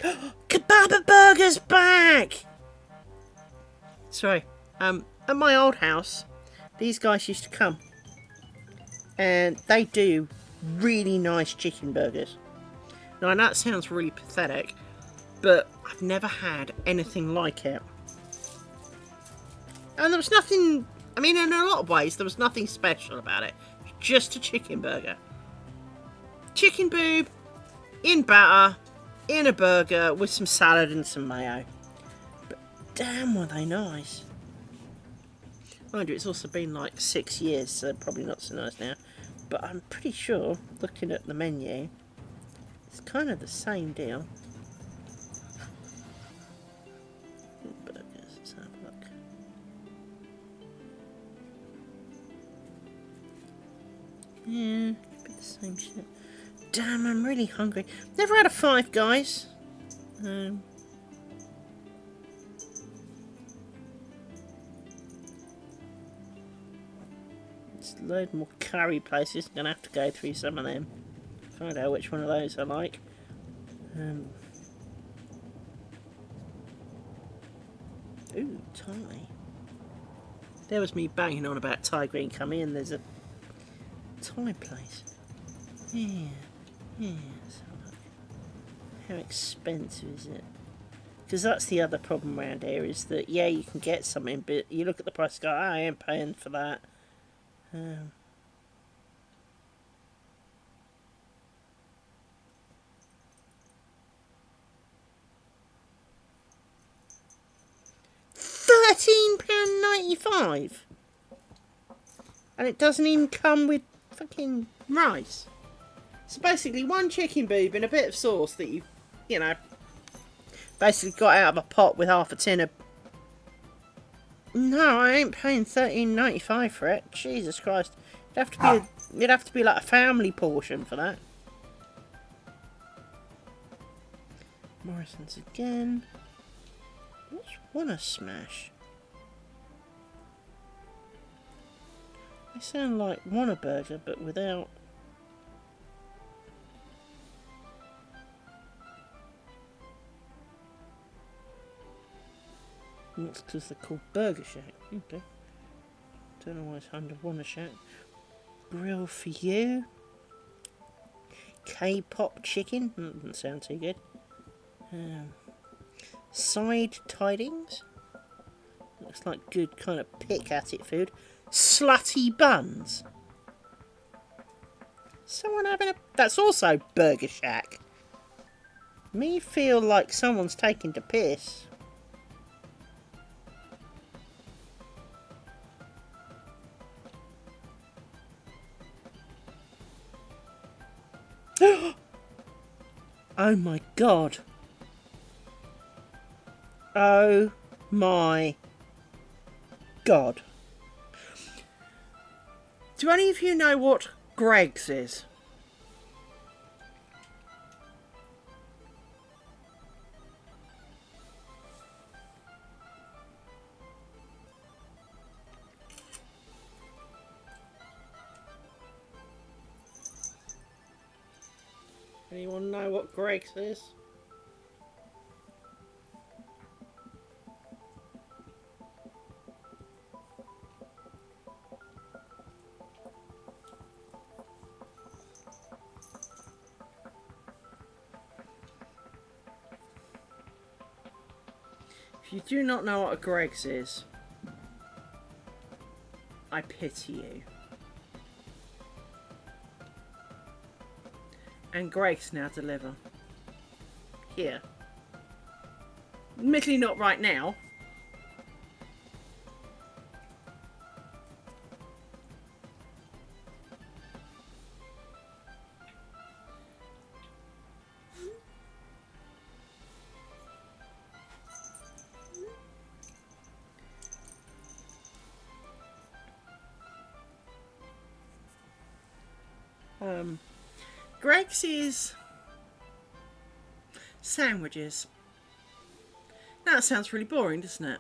Okay. Kebab Burger's back! Sorry. At my old house, these guys used to come. And they do really nice chicken burgers. Now, I know that sounds really pathetic, but I've never had anything like it. And there was nothing, I mean, in a lot of ways, there was nothing special about it. Just a chicken burger. Chicken boob, in batter, in a burger, with some salad and some mayo. But damn, were they nice. Mind you, it's also been like 6 years, so probably not so nice now. But I'm pretty sure, looking at the menu, it's kind of the same deal. Burgers, let's have a look. Yeah, could be the same shit. Damn, I'm really hungry. Never had a Five Guys. It's a load more curry places. I'm gonna have to go through some of them. Find out which one of those I like. Ooh, Thai. There was me banging on about Thai green coming in. There's a Thai place. Yeah. So how expensive is it? Because that's the other problem around here is that, yeah, you can get something, but you look at the price and go, I ain't paying for that. £13.95. And it doesn't even come with fucking rice. So basically, one chicken boob and a bit of sauce that you know, basically got out of a pot with half a tin of... No, I ain't paying £13.95 for it. Jesus Christ. It'd have to be like a family portion for that. Morrison's again. What's Wanna Smash? They sound like Whataburger, but without... That's because they're called Burger Shack. Okay. Don't know why it's under Wanna Shack. Grill for you. K-pop chicken. That doesn't sound too good. Side tidings. Looks like good kind of pick at it food. Slutty buns. Someone having a... That's also Burger Shack. Me feel like someone's taking the piss. Oh my god. Oh my god. Do any of you know what Greg's is? Anyone know what Greg's is? If you do not know what a Greg's is, I pity you. And Greg's now deliver. Here. Admittedly not right now. Greg's is sandwiches. Now that sounds really boring, doesn't it?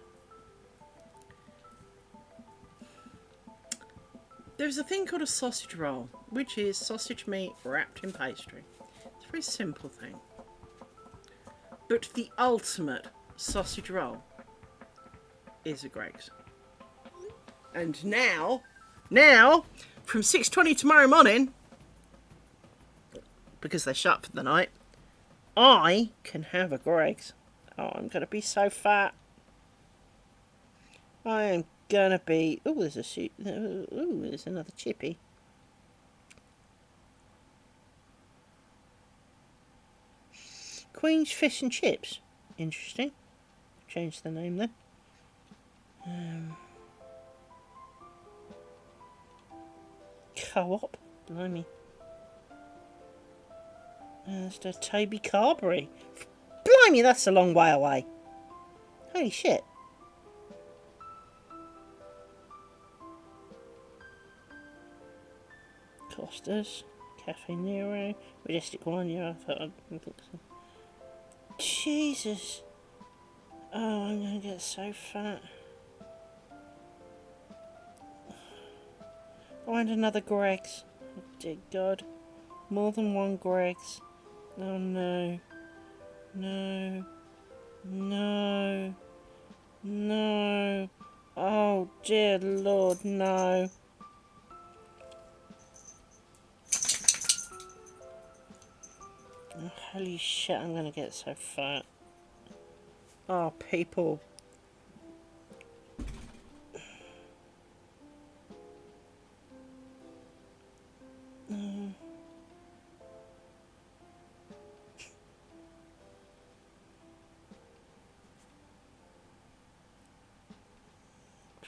There's a thing called a sausage roll, which is sausage meat wrapped in pastry. It's a very simple thing. But the ultimate sausage roll is a Greg's. And now, from 6:20 tomorrow morning, because they're shut for the night, I can have a Greg's. Oh, I'm going to be so fat. I am going to be... Oh, there's a shoot. Oh, there's another chippy. Queen's Fish and Chips. Interesting. Change the name then. Co-op. Blimey. There's the Toby Carberry. Blimey, that's a long way away. Holy shit. Costa's, Cafe Nero, Majestic Wine, yeah, I thought I'd think so. Jesus. Oh, I'm gonna get so fat. Find another Greg's. Oh, dear God. More than one Greg's. Oh no. No. No. No. Oh dear Lord, no. Oh, holy shit, I'm gonna get so fat. Oh, people.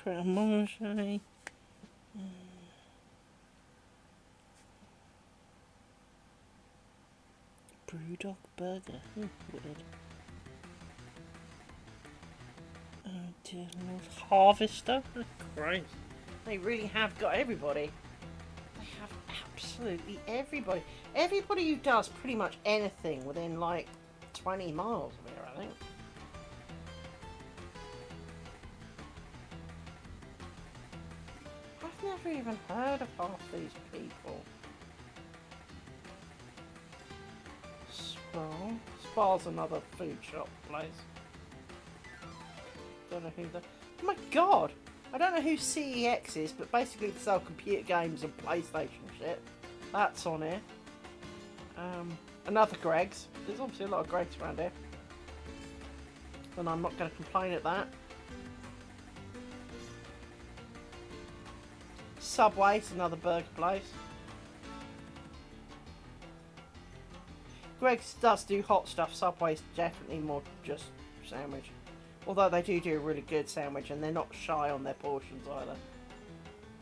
Crème manger. Brewdog burger. Weird. Oh dear Lord. Harvester? Christ. They really have got everybody. They have absolutely everybody. Everybody who does pretty much anything within like 20 miles of here, I think. I've never even heard of half these people. Spa. Spa's another food shop place. Don't know who the... Oh my god! I don't know who CEX is, but basically they sell computer games and PlayStation shit. That's on here. Another Greg's. There's obviously a lot of Greg's around here. And I'm not going to complain at that. Subway's another burger place. Greg's does do hot stuff. Subway's definitely more just sandwich. Although they do a really good sandwich and they're not shy on their portions either.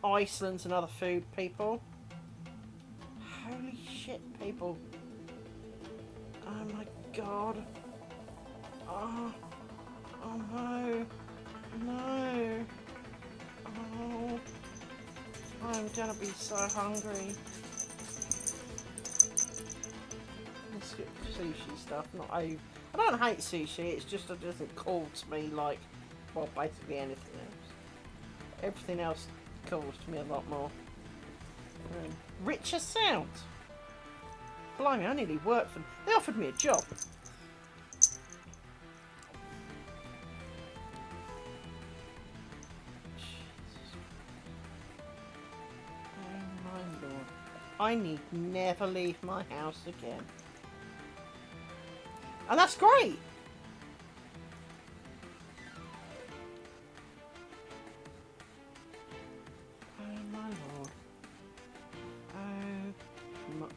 Iceland's another food, people. Holy shit, people. Oh my god. Oh no. No. Oh. I'm gonna be so hungry. Let's get sushi stuff. I don't hate sushi, it's just it doesn't call to me like, well, basically anything else. Everything else calls to me a lot more. Richer sounds. Blimey, I nearly worked for them. They offered me a job. I need never leave my house again. And that's great! Oh my lord. Oh.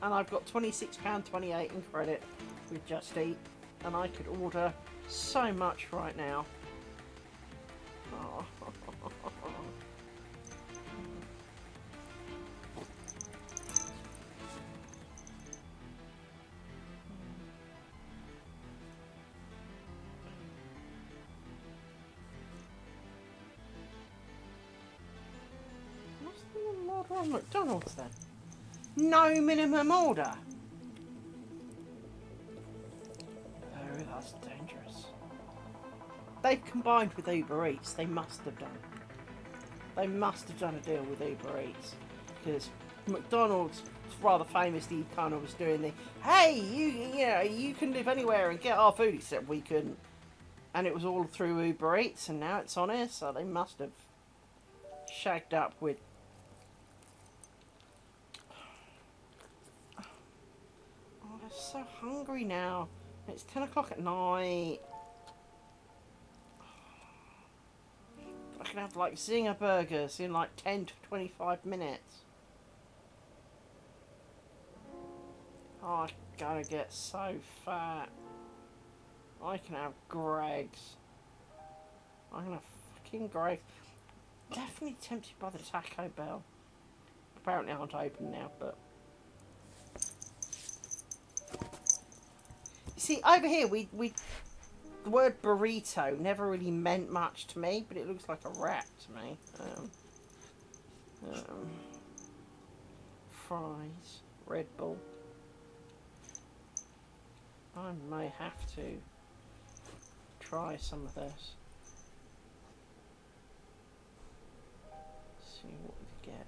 And I've got £26.28 in credit with Just Eat. And I could order so much right now. Oh. What's the McDonald's then? No minimum order. Oh, that's dangerous. They've combined with Uber Eats. They must have done. They must have done a deal with Uber Eats because McDonald's rather famously kind of was doing the hey, you can live anywhere and get our food, except we couldn't, and it was all through Uber Eats, and now it's on here, so they must have shagged up with. Oh, they're so hungry now. It's 10 o'clock at night. I can have like Zinger burgers in like 10 to 25 minutes. Oh, I'm gonna get so fat. I can have Greg's. I'm gonna fucking Greg's. Definitely tempted by the Taco Bell. Apparently aren't open now, but... You see, over here, we the word burrito never really meant much to me, but it looks like a wrap to me. Fries, Red Bull. I may have to try some of this. See what we get.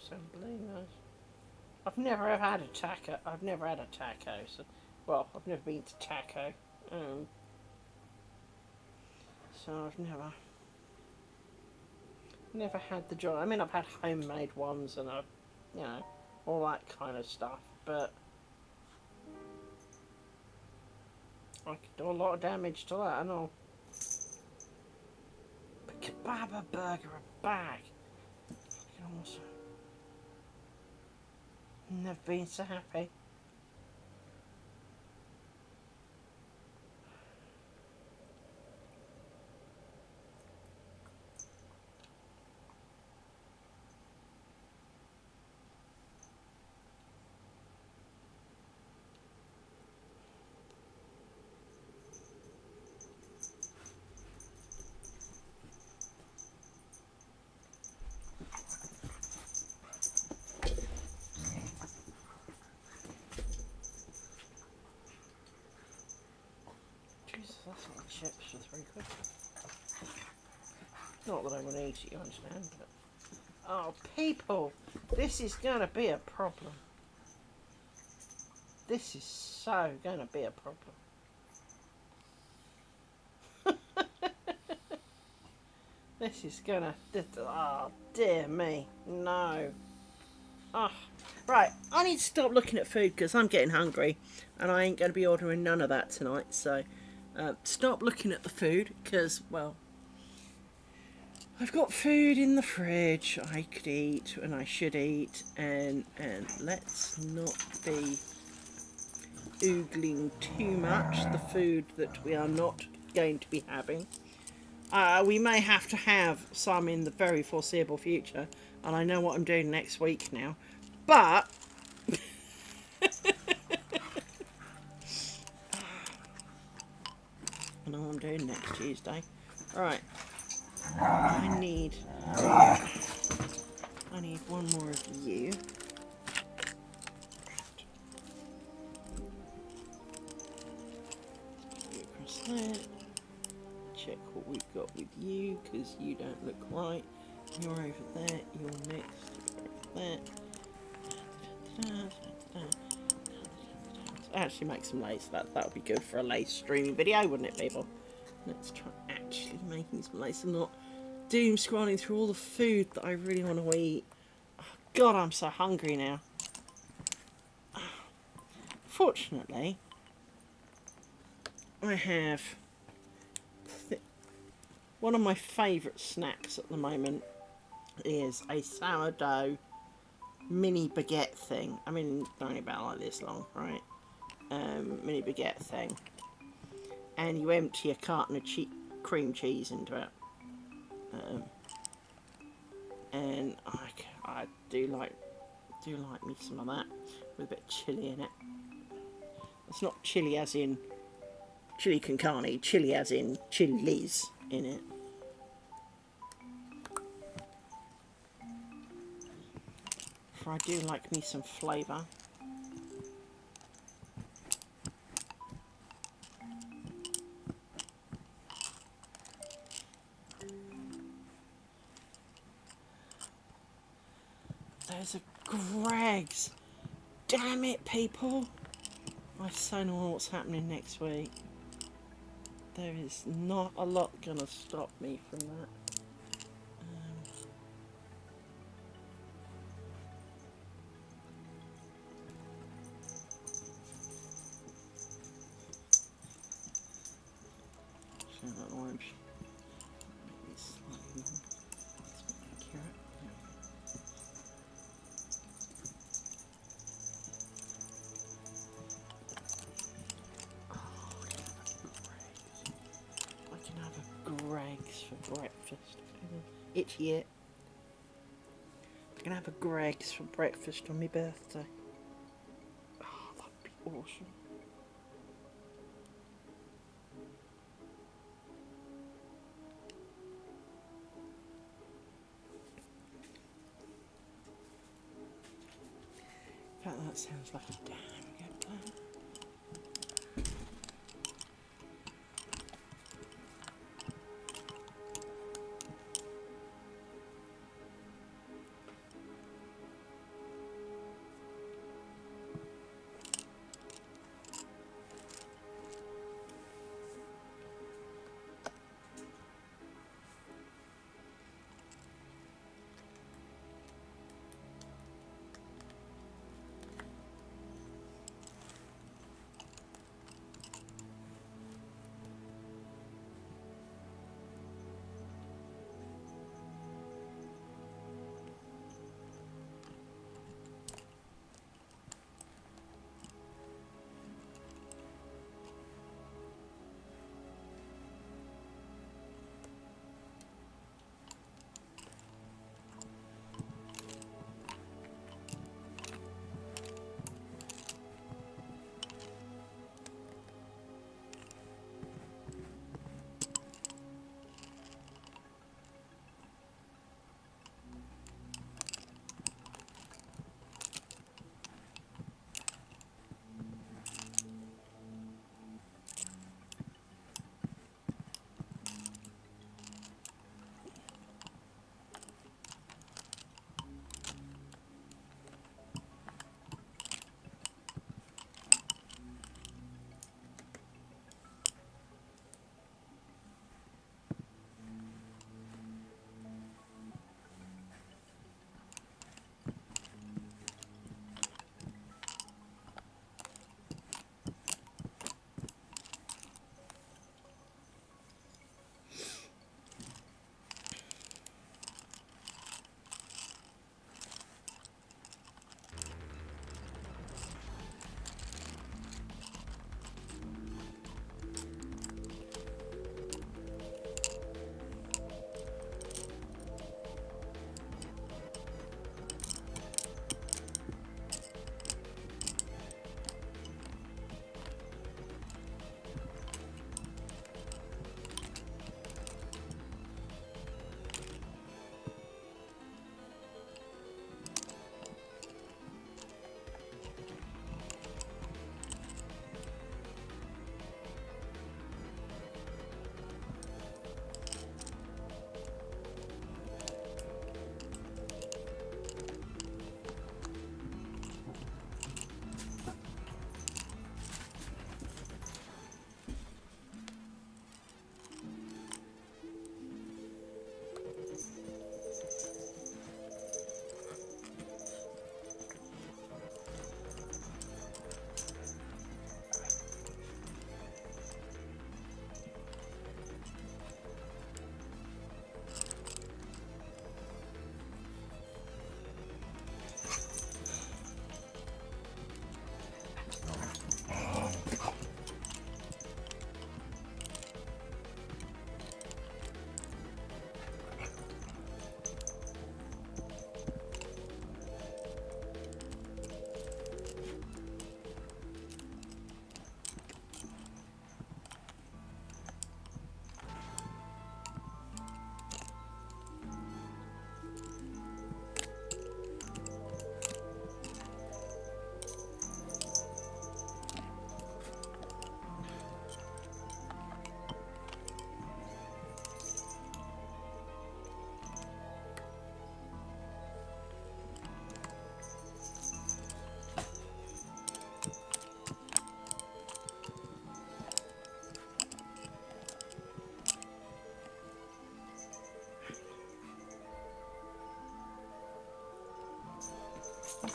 Assembly, nice. I've never had a taco. I've never had a taco. So, well, I've never been to taco. So I've never had the joy. I mean, I've had homemade ones and I've, all that kind of stuff. But I could do a lot of damage to that, I know. But kebab burger a bag. Fucking awesome. Never been so happy. Jesus, that's not chips just very quickly. Not that I want to eat it, you understand, but... Oh, people! This is going to be a problem. This is so going to be a problem. This is going to... Oh, dear me. No. Oh. Right, I need to stop looking at food because I'm getting hungry. And I ain't going to be ordering none of that tonight, so... stop looking at the food because, well... I've got food in the fridge I could eat and I should eat, and let's not be oogling too much the food that we are not going to be having. We may have to have some in the very foreseeable future, and I know what I'm doing next week now, but I know what I'm doing next Tuesday. Right. I need one more of you. Across there. Check what we've got with you, because you don't look right. You're over there. You're next. You're over there. Actually, make some lace. That would be good for a lace streaming video, wouldn't it, people? Let's try actually making some lace and not doom scrolling through all the food that I really want to eat. Oh, God, I'm so hungry now. Fortunately, I have one of my favourite snacks at the moment is a sourdough mini baguette thing. I mean, they're only about like this long, right? Mini baguette thing. And you empty a carton of cream cheese into it. And I do like me some of that with a bit of chilli in it. It's not chilli as in chili con carne, chilli as in chilies in it. For I do like me some flavour. Those are Greg's. Damn it, people. I so know what's happening next week. There is not a lot gonna stop me from that. That orange. Maybe slightly more. Let's make a carrot. I can have a Greg's for breakfast. Itchy it. I can have a Greg's for breakfast on my birthday. Oh, that'd be awesome. In fact, that sounds like a damn good plan.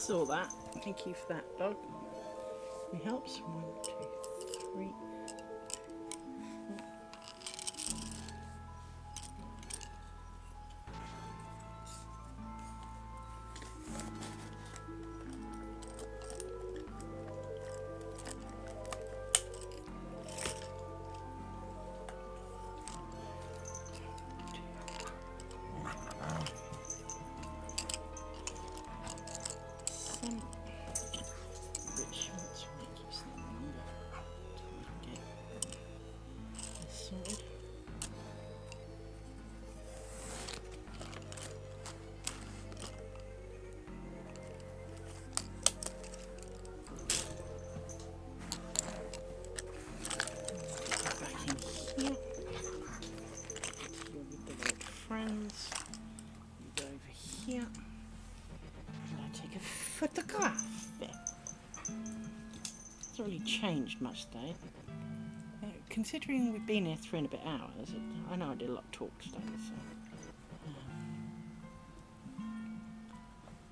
Saw that. Thank you for that, dog. It helps. 1, 2, 3. Which ones make you stand longer? Get this sorted. Back in here. You're with the old friends. You go over here. And I take a photograph. Hasn't really changed much today. Considering we've been here 3 and a bit hours, I know I did a lot of talk today, so.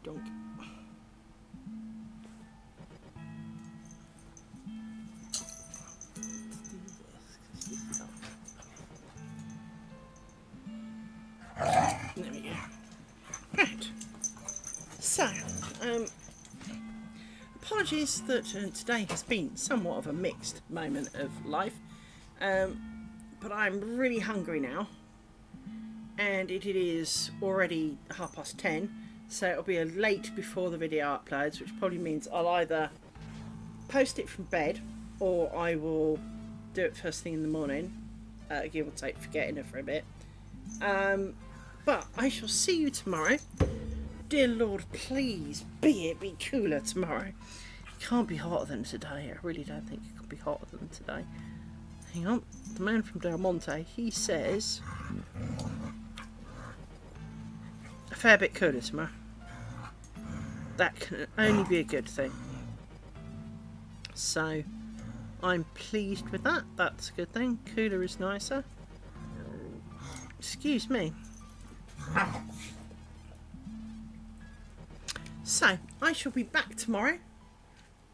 Donk. Let's do this, 'cause this helps. There we go. Right. So, apologies that today has been somewhat of a mixed moment of life, but I'm really hungry now, and it is already 10:30, so it'll be a late before the video uploads, which probably means I'll either post it from bed or I will do it first thing in the morning, give or take forgetting it for a bit, but I shall see you tomorrow. Dear Lord, please be cooler tomorrow. It can't be hotter than today. I really don't think it could be hotter than today. Hang on. The man from Del Monte, he says a fair bit cooler tomorrow. That can only be a good thing. So, I'm pleased with that. That's a good thing. Cooler is nicer. Excuse me. So, I shall be back tomorrow,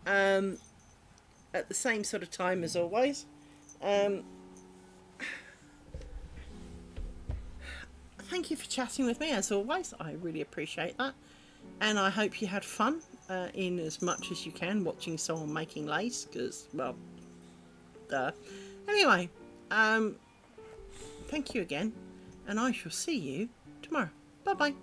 at the same sort of time as always. Thank you for chatting with me as always. I really appreciate that. And I hope you had fun, in as much as you can, watching someone making lace, because, well, anyway, thank you again, and I shall see you tomorrow. Bye-bye.